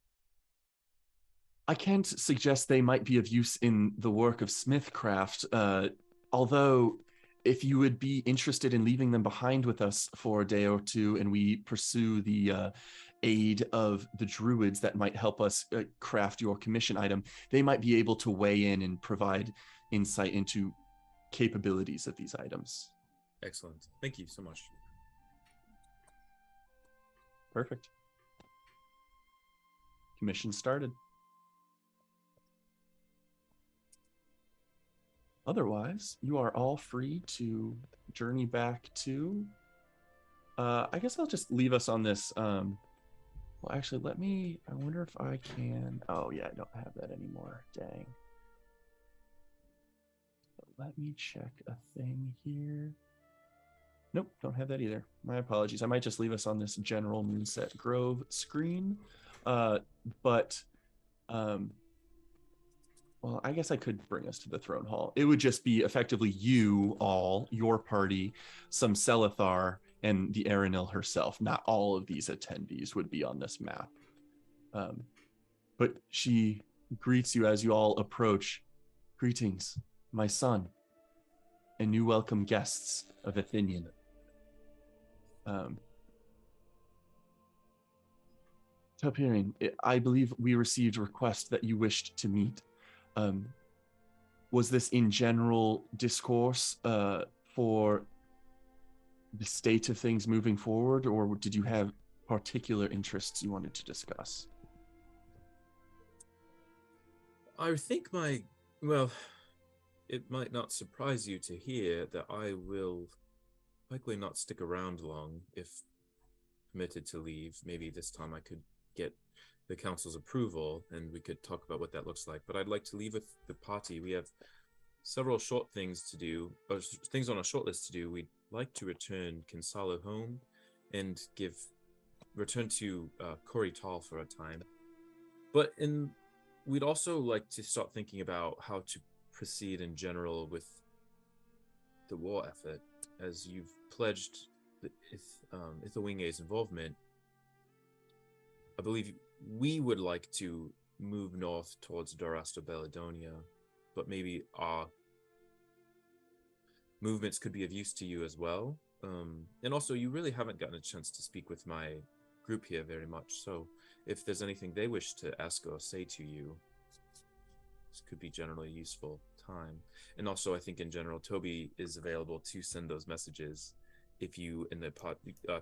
I can't suggest they might be of use in the work of smithcraft, although if you would be interested in leaving them behind with us for a day or 2 and we pursue the aid of the druids that might help us craft your commission item, they might be able to weigh in and provide insight into capabilities of these items. Excellent. Thank you so much. Perfect. Commission started. Otherwise, you are all free to journey back to... I guess I'll just leave us on this. Well, actually, I wonder if I can... Oh, yeah, I don't have that anymore. Dang. Let me check a thing here. Nope, don't have that either. My apologies. I might just leave us on this general Moonset Grove screen. Well, I guess I could bring us to the throne hall. It would just be effectively you all, your party, some Selethar, and the Aranil herself. Not all of these attendees would be on this map. But she greets you as you all approach. Greetings, my son, and new welcome guests of Athenian. Telperion, I believe we received a request that you wished to meet. Was this in general discourse for the state of things moving forward, or did you have particular interests you wanted to discuss? I think well, it might not surprise you to hear that I will likely not stick around long if permitted to leave. Maybe this time I could get the council's approval and we could talk about what that looks like. But I'd like to leave with the party. We have several short things to do, or things on our short list to do. We'd like to return Kinsalo home and return to Korital for a time. But we'd also like to start thinking about how to proceed in general with the war effort. As you've pledged Ithawinge's involvement, I believe we would like to move north towards Dorasta Bellidonia, but maybe our movements could be of use to you as well. And also, you really haven't gotten a chance to speak with my group here very much, so if there's anything they wish to ask or say to you, this could be generally useful time. And also, I think in general, Toby is available to send those messages if you and the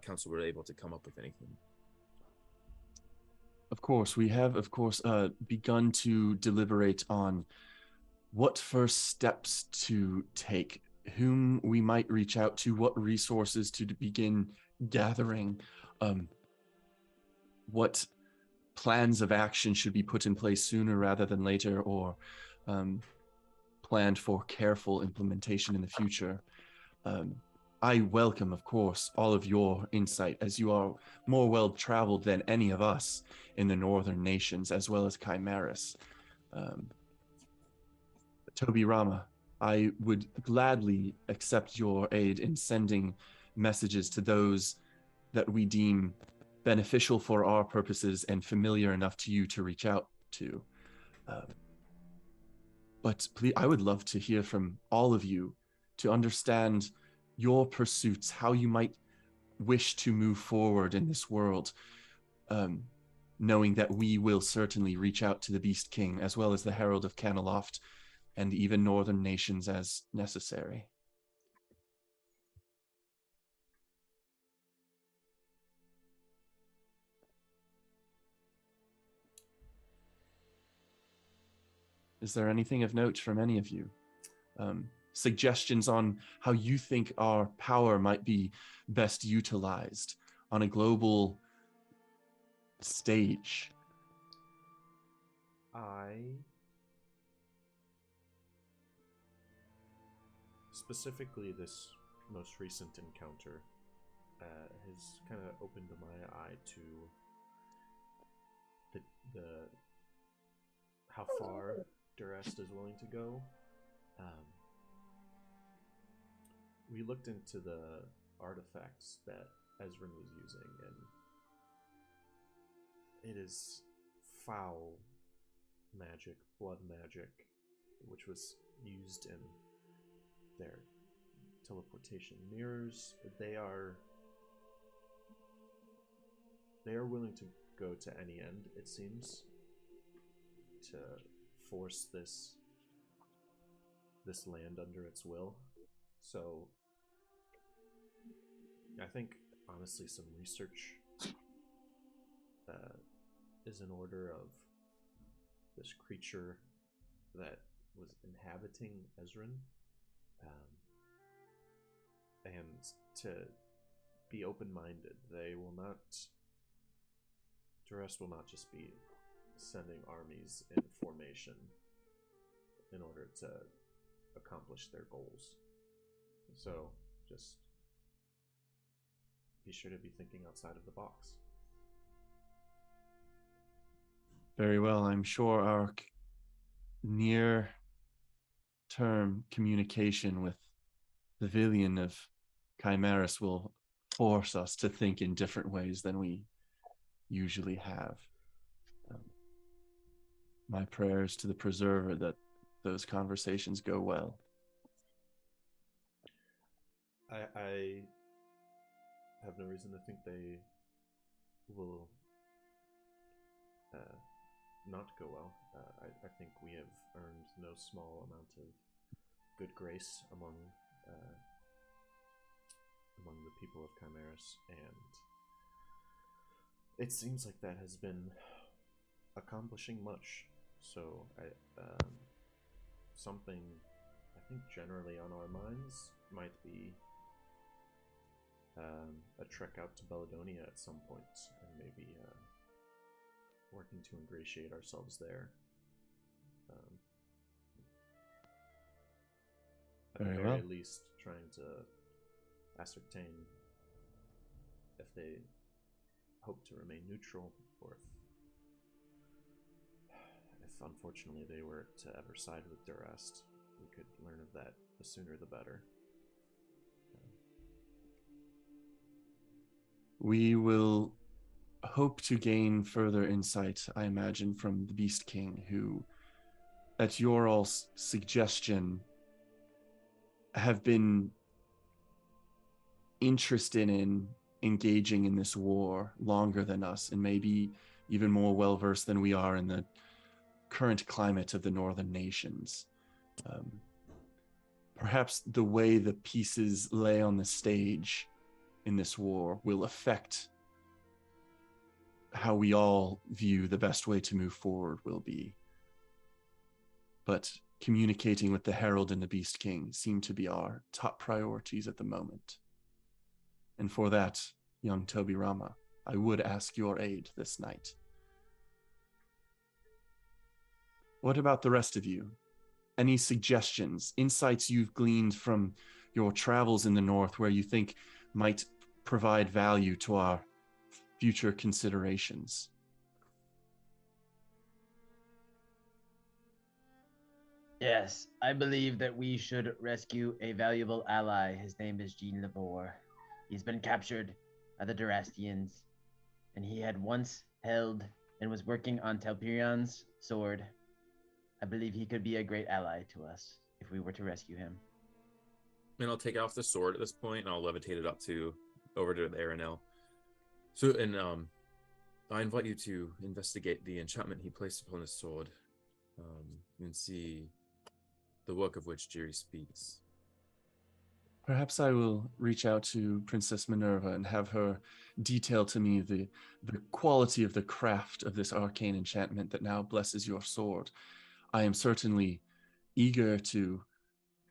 council were able to come up with anything. Of course, we have, begun to deliberate on what first steps to take, whom we might reach out to, what resources to begin gathering, what plans of action should be put in place sooner rather than later, or planned for careful implementation in the future. I welcome, of course, all of your insight, as you are more well-traveled than any of us in the northern nations, as well as Chimeras. Toby Rama, I would gladly accept your aid in sending messages to those that we deem beneficial for our purposes and familiar enough to you to reach out to. But please, I would love to hear from all of you to understand your pursuits, how you might wish to move forward in this world, knowing that we will certainly reach out to the Beast King as well as the Herald of Caneloft and even northern nations as necessary. Is there anything of note from any of you? Suggestions on how you think our power might be best utilized on a global stage? Specifically, this most recent encounter has kind of opened my eye to the how far Durest is willing to go. We looked into the artifacts that Ezrin was using, and it is foul magic, blood magic, which was used in their teleportation mirrors. They are willing to go to any end, it seems, to force this this land under its will. So I think, honestly, some research is in order of this creature that was inhabiting Ezrin, and to be open-minded. They will not. Duress will not just be sending armies in formation in order to accomplish their goals. So just be sure to be thinking outside of the box. Very well. I'm sure our near-term communication with the Villian of Chimeras will force us to think in different ways than we usually have. My prayers to the Preserver that those conversations go well. I have no reason to think they will not go well. I think we have earned no small amount of good grace among the people of Chimeras, and it seems like that has been accomplishing much. So something I think generally on our minds might be a trek out to Belladonna at some point, and maybe working to ingratiate ourselves there. At the very least, trying to ascertain if they hope to remain neutral, or if unfortunately they were to ever side with Durest. We could learn of that the sooner the better. We will hope to gain further insight, I imagine, from the Beast King, who, at your all's suggestion, have been interested in engaging in this war longer than us, and maybe even more well-versed than we are in the current climate of the northern nations. Perhaps the way the pieces lay on the stage in this war will affect how we all view the best way to move forward will be. But communicating with the Herald and the Beast King seem to be our top priorities at the moment. And for that, young Toby Rama, I would ask your aid this night. What about the rest of you? Any suggestions, insights you've gleaned from your travels in the north where you think might provide value to our future considerations? Yes, I believe that we should rescue a valuable ally. His name is Jean Lavore. He's been captured by the Durastians, and he had once held and was working on Telpyrion's sword. I believe he could be a great ally to us if we were to rescue him. And I'll take off the sword at this point, and I'll levitate it up over to the Aranel. So, and I invite you to investigate the enchantment he placed upon his sword, and see the work of which Jiri speaks. Perhaps I will reach out to Princess Minerva and have her detail to me the quality of the craft of this arcane enchantment that now blesses your sword. I am certainly eager to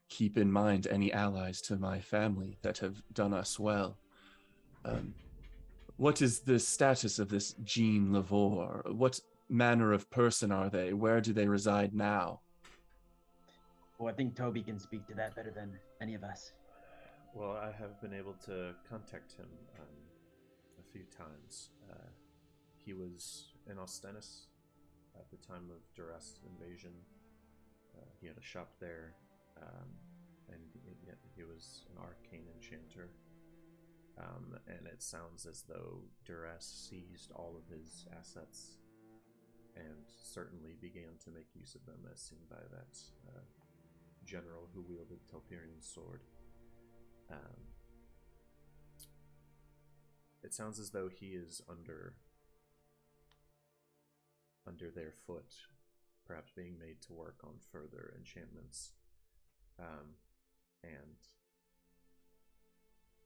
keep in mind any allies to my family that have done us well. What is the status of this Jean Lavore? What manner of person are they? Where do they reside now? Well, I think Toby can speak to that better than any of us. Well, I have been able to contact him a few times. He was in Ostennis at the time of Durest's invasion. He had a shop there, and he was an arcane enchanter. And it sounds as though Durest seized all of his assets and certainly began to make use of them, as seen by that general who wielded Telpyrion's sword. It sounds as though he is under their foot, perhaps being made to work on further enchantments. And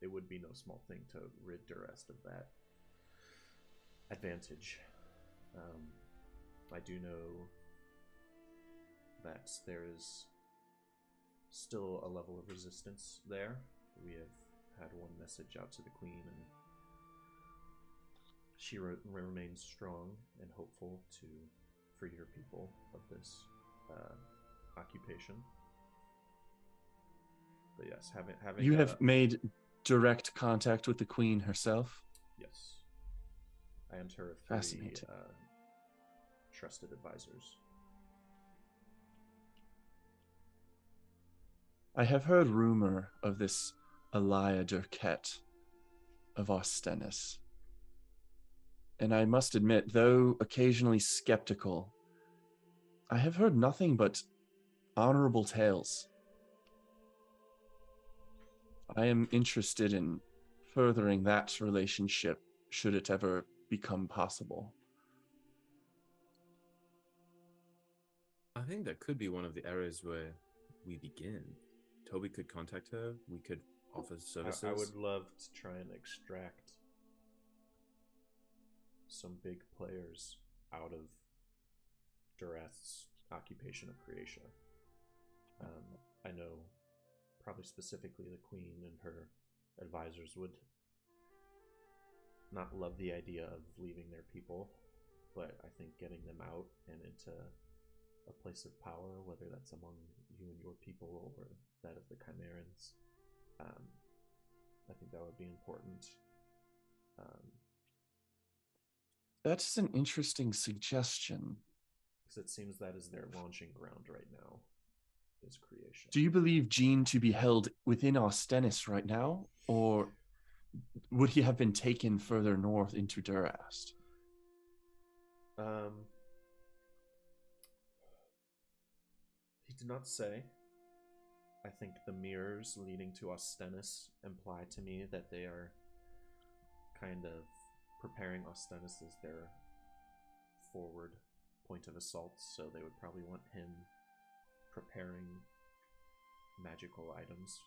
it would be no small thing to rid Durest of that advantage. I do know that there is still a level of resistance there. We have had one message out to the Queen, and she remains strong and hopeful to free her people of this occupation. But yes, having you have made direct contact with the Queen herself? Yes. I and her three Fascinating. Trusted advisors. I have heard rumor of this Elia Durket of Ostennis. And I must admit, though occasionally skeptical, I have heard nothing but honorable tales. I am interested in furthering that relationship should it ever become possible. I think that could be one of the areas where we begin. Toby could contact her. We could offer services. I would love to try and extract some big players out of Durast's occupation of Creatia. I know probably specifically the Queen and her advisors would not love the idea of leaving their people, but I think getting them out and into a place of power, whether that's among you and your people or that of the Chimerans, I think that would be important. That's an interesting suggestion. Because it seems that is their launching ground right now, is Creatia. Do you believe Jean to be held within Ostennis right now, or would he have been taken further north into Durast? He did not say. I think the mirrors leading to Ostennis imply to me that they are kind of preparing Ostennis as their forward point of assault, so they would probably want him preparing magical items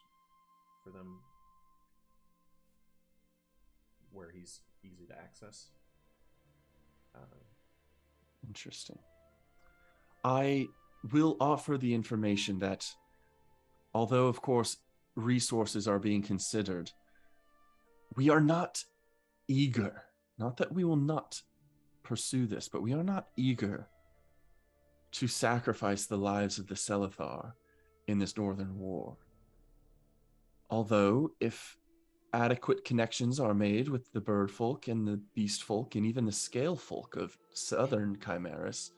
for them where he's easy to access. Interesting. I will offer the information that, although of course resources are being considered, we are not eager, not that we will not pursue this, but we are not eager to sacrifice the lives of the Selethar in this northern war. Although, if adequate connections are made with the bird folk and the beast folk and even the scale folk of southern Chimeras,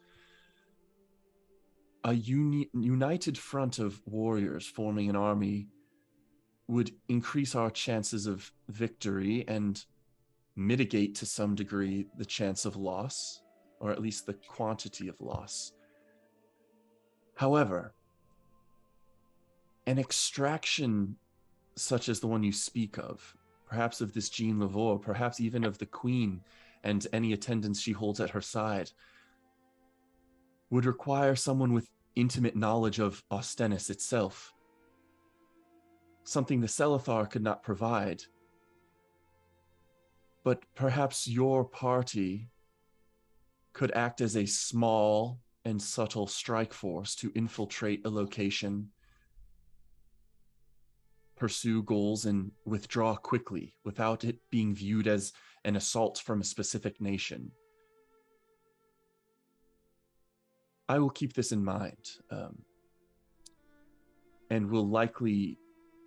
a united front of warriors forming an army would increase our chances of victory and mitigate to some degree the chance of loss, or at least the quantity of loss. However, an extraction such as the one you speak of, perhaps of this Jean Lavore, perhaps even of the Queen and any attendants she holds at her side, would require someone with intimate knowledge of Ostennis itself, something the Selethar could not provide. But perhaps your party could act as a small and subtle strike force to infiltrate a location, pursue goals, and withdraw quickly without it being viewed as an assault from a specific nation. I will keep this in mind, and will likely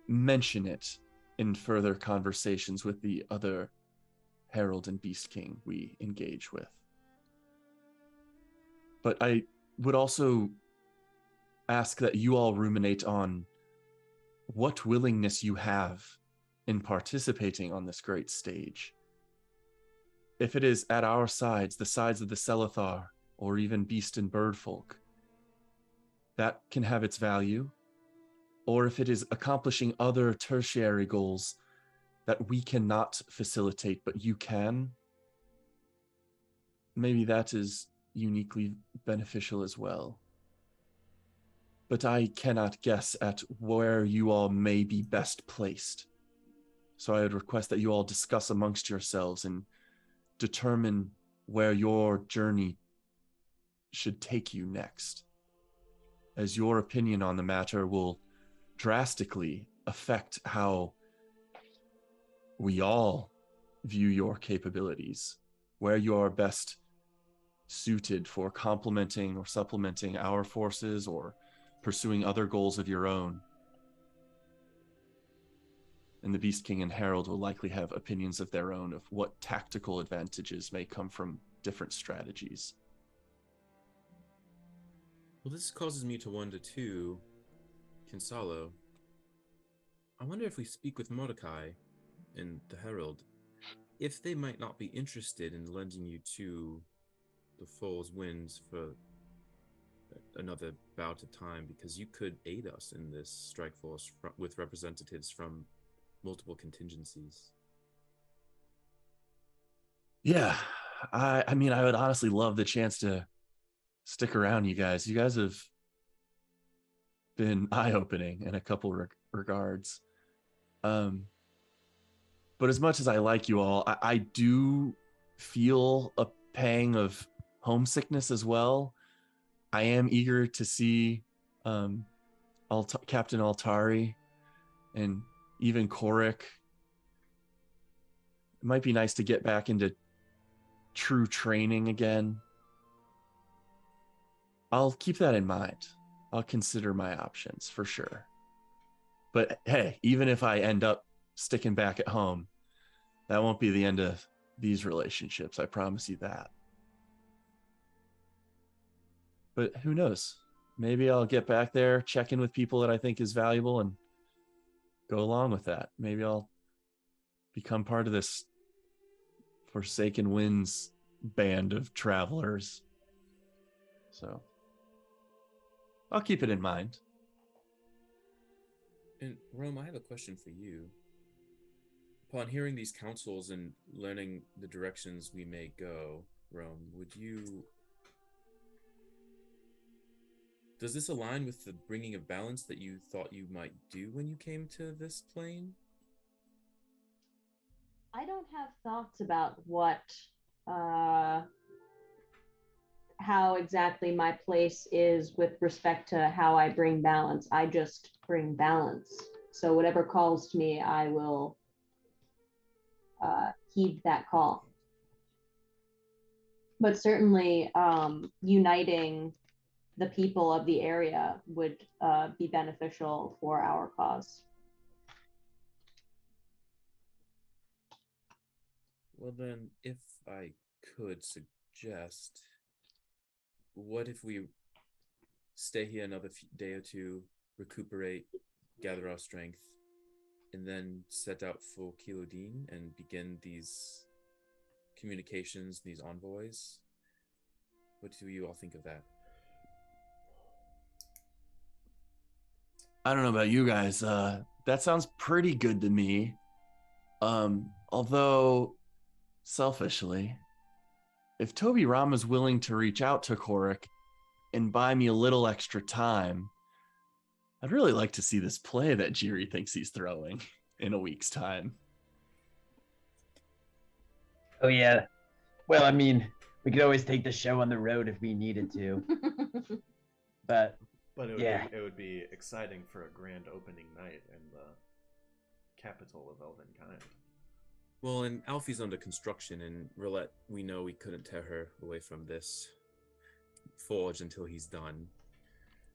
mention it in further conversations with the other Herald and Beast King we engage with. But I would also ask that you all ruminate on what willingness you have in participating on this great stage. If it is at our sides, the sides of the Selethar, or even beast and bird folk, that can have its value. Or if it is accomplishing other tertiary goals that we cannot facilitate, but you can, maybe that is uniquely beneficial as well. but I cannot guess at where you all may be best placed. So I would request that you all discuss amongst yourselves and determine where your journey should take you next, as your opinion on the matter will drastically affect how we all view your capabilities, where you are best suited for complementing or supplementing our forces or pursuing other goals of your own. And the Beast King and Herald will likely have opinions of their own of what tactical advantages may come from different strategies. Well, this causes me to wonder too, Kinsalo. I wonder if we speak with Mordecai and the Herald, if they might not be interested in lending you to the Foal's Wynds for another bout of time, because you could aid us in this strike force with representatives from multiple contingencies. Yeah, I mean, I would honestly love the chance to stick around, you guys. You guys have been eye-opening in a couple regards. But as much as I like you all, I do feel a pang of homesickness as well. I am eager to see Captain Altari and even Korik. It might be nice to get back into true training again. I'll keep that in mind. I'll consider my options for sure. But hey, even if I end up sticking back at home, that won't be the end of these relationships. I promise you that. But who knows? Maybe I'll get back there, check in with people that I think is valuable, and go along with that. Maybe I'll become part of this Forsaken Winds band of travelers. So I'll keep it in mind. And Rome, I have a question for you. Upon hearing these counsels and learning the directions we may go, Rome, does this align with the bringing of balance that you thought you might do when you came to this plane? I don't have thoughts about how exactly my place is with respect to how I bring balance. I just bring balance. So whatever calls to me, I will heed that call. But certainly uniting the people of the area would be beneficial for our cause. Well then, if I could suggest, what if we stay here another day or two, recuperate, gather our strength, and then set out for Kilodin and begin these communications, these envoys? What do you all think of that? I don't know about you guys. That sounds pretty good to me. Although, selfishly, if Toby Ram is willing to reach out to Korik and buy me a little extra time, I'd really like to see this play that Jiri thinks he's throwing in a week's time. Oh, yeah. Well, I mean, we could always take the show on the road if we needed to. But it would be exciting for a grand opening night in the capital of Elvenkind. Well, and Alfie's under construction, and Roulette, we know we couldn't tear her away from this forge until he's done.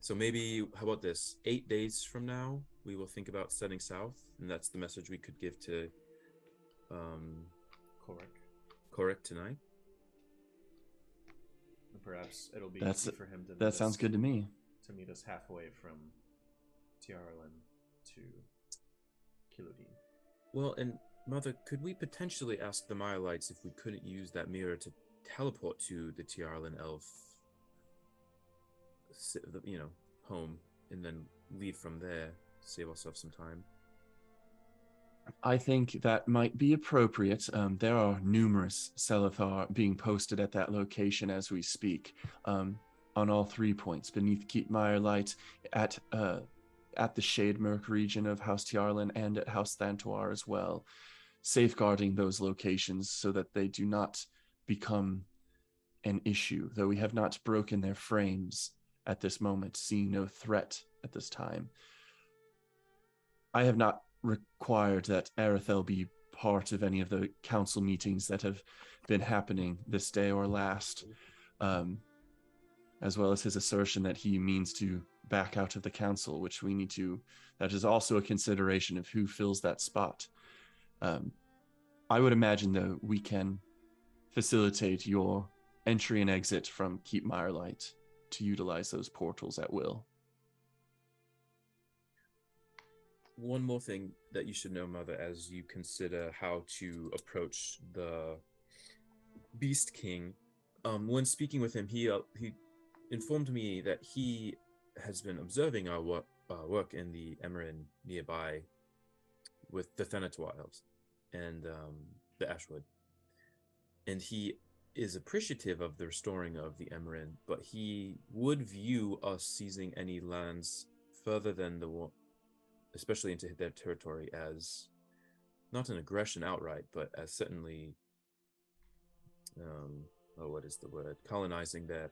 So maybe, how about this? 8 days from now, we will think about setting south, and that's the message we could give to Korik tonight. And perhaps it'll be easy for him to. That sounds good to me. To meet us halfway from Tiarlan to Kilodin. Well, and Mother, could we potentially ask the Myalites if we couldn't use that mirror to teleport to the Tiarlan elf, home, and then leave from there, save ourselves some time? I think that might be appropriate. There are numerous Selethar being posted at that location as we speak. on all 3 points, beneath Keep Light, at the Shademirk region of House Tiarlin, and at House Thantuar as well, safeguarding those locations so that they do not become an issue, though we have not broken their frames at this moment, seeing no threat at this time. I have not required that Arethel be part of any of the council meetings that have been happening this day or last, as well as his assertion that he means to back out of the council, which we need to, that is also a consideration of who fills that spot. I would imagine, though, we can facilitate your entry and exit from Keep Light to utilize those portals at will. One more thing that you should know, Mother, as you consider how to approach the Beast King. When speaking with him, he informed me that he has been observing our work in the Emerin nearby with the Thanatuar elves and the Ashwood. And he is appreciative of the restoring of the Emerin, but he would view us seizing any lands further than the war, especially into their territory, as not an aggression outright, but as certainly, what is the word? Colonizing their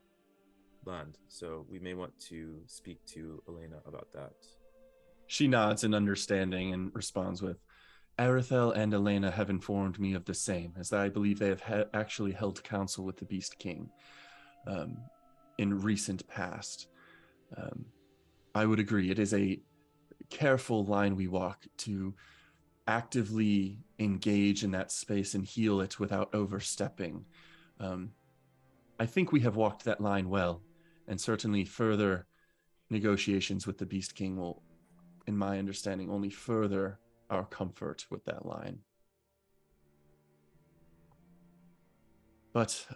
land. So we may want to speak to Elena about that. She nods in understanding and responds with, Arethel and Elena have informed me of the same, as I believe they have actually held council with the Beast King in recent past. I would agree. It is a careful line we walk to actively engage in that space and heal it without overstepping. I think we have walked that line well, and certainly further negotiations with the Beast King will, in my understanding, only further our comfort with that line. But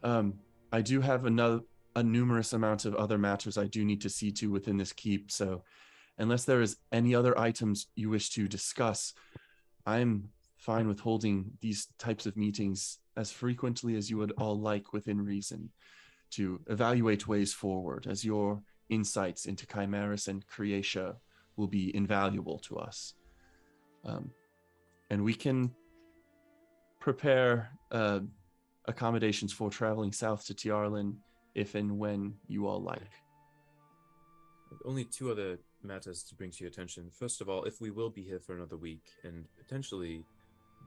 I do have a numerous amount of other matters I do need to see to within this keep, so unless there is any other items you wish to discuss, I'm fine with holding these types of meetings as frequently as you would all like within reason to evaluate ways forward, as your insights into Chimeras and Creatia will be invaluable to us. And we can prepare accommodations for traveling south to Tiarlin if and when you all like. Only 2 other matters to bring to your attention. First of all, if we will be here for another week and potentially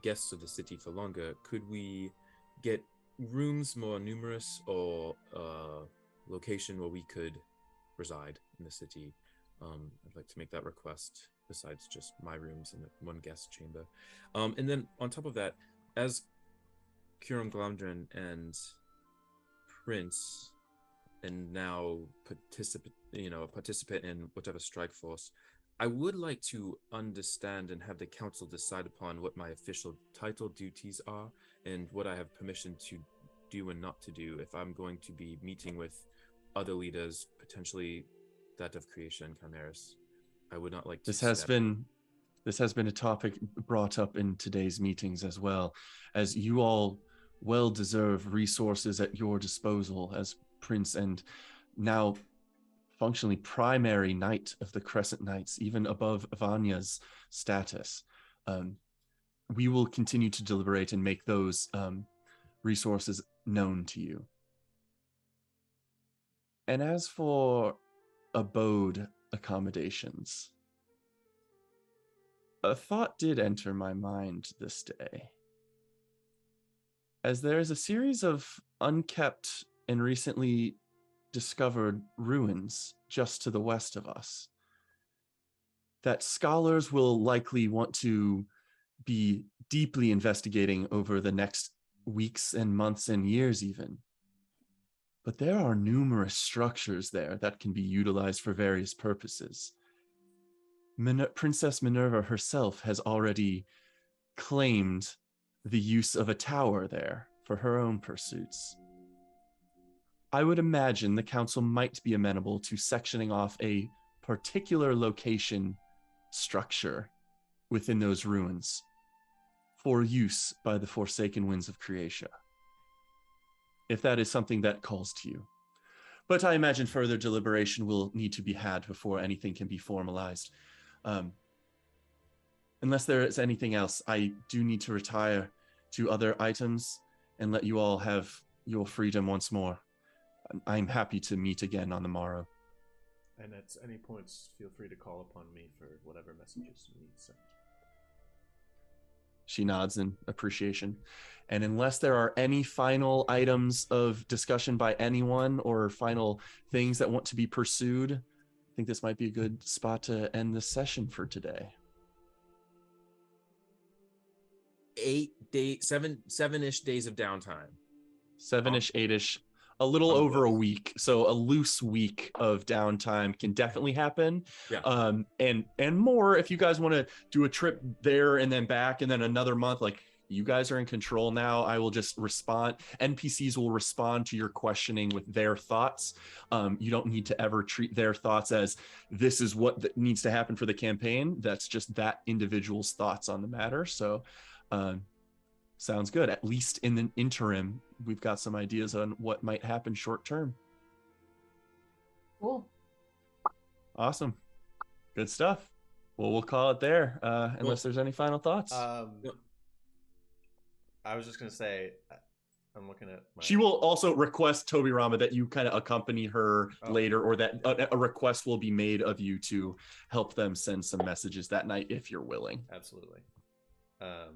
guests of the city for longer, could we get rooms more numerous, or a location where we could reside in the city? I'd like to make that request, besides just my rooms and 1 guest chamber. And then on top of that, as Kurum Glamdrin and Prince, and now participate in whatever strike force, I would like to understand and have the council decide upon what my official title duties are and what I have permission to do and not to do if I'm going to be meeting with other leaders, potentially that of Creation and Chimeras. I would not like to This has been a topic brought up in today's meetings as well, as you all well deserve resources at your disposal as Prince and now functionally primary knight of the Crescent Knights, even above Vanya's status. We will continue to deliberate and make those resources known to you. And as for abode accommodations, a thought did enter my mind this day, as there is a series of unkept and recently discovered ruins just to the west of us that scholars will likely want to be deeply investigating over the next weeks and months and years even. But there are numerous structures there that can be utilized for various purposes. Princess Minerva herself has already claimed the use of a tower there for her own pursuits. I would imagine the council might be amenable to sectioning off a particular location structure within those ruins for use by the Forsaken Winds of Creatia, if that is something that calls to you. But I imagine further deliberation will need to be had before anything can be formalized. Unless there is anything else, I do need to retire to other items and let you all have your freedom once more. I'm happy to meet again on the morrow. And at any points, feel free to call upon me for whatever messages you need sent. She nods in appreciation. And unless there are any final items of discussion by anyone or final things that want to be pursued, I think this might be a good spot to end the session for today. 7-ish days of downtime. 7-ish, 8-ish, a little over a week. So a loose week of downtime can definitely happen. Yeah. And more if you guys want to do a trip there and then back and then another month, like you guys are in control now. I will just respond. NPCs will respond to your questioning with their thoughts. You don't need to ever treat their thoughts as this is what needs to happen for the campaign. That's just that individual's thoughts on the matter. So sounds good. At least in the interim, we've got some ideas on what might happen short term. Cool. Awesome. Good stuff. Well, we'll call it there, unless there's any final thoughts. I was just going to say, I'm looking at my... She will also request, Toby Rama, that you kind of accompany her later, or that a request will be made of you to help them send some messages that night if you're willing. Absolutely. I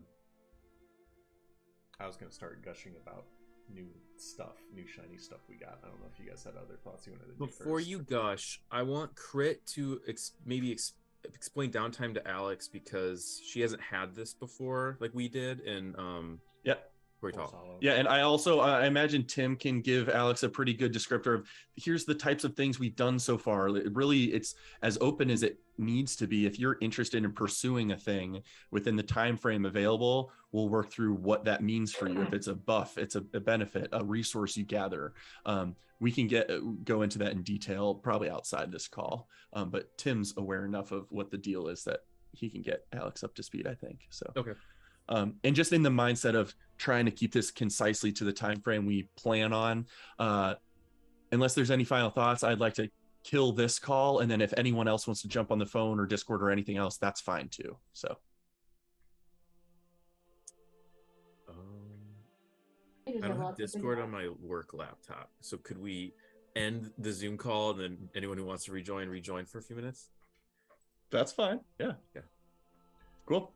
was going to start gushing about new stuff, new shiny stuff we got. I don't know if you guys had other thoughts you wanted to do Before first. you gush, I want Crit to explain downtime to Alex, because she hasn't had this before like we did in Yeah, and I also I imagine Tim can give Alex a pretty good descriptor of here's the types of things we've done so far. It's as open as it needs to be. If you're interested in pursuing a thing within the time frame available, we'll work through what that means for you. If it's a buff, it's a benefit, a resource you gather. We can go into that in detail probably outside this call. But Tim's aware enough of what the deal is that he can get Alex up to speed, I think. So okay. And just in the mindset of trying to keep this concisely to the time frame we plan on. Unless there's any final thoughts, I'd like to kill this call, and then if anyone else wants to jump on the phone or Discord or anything else, that's fine too. So I don't have Discord on my work laptop, so could we end the Zoom call and then anyone who wants to rejoin for a few minutes? That's fine. Yeah. Cool.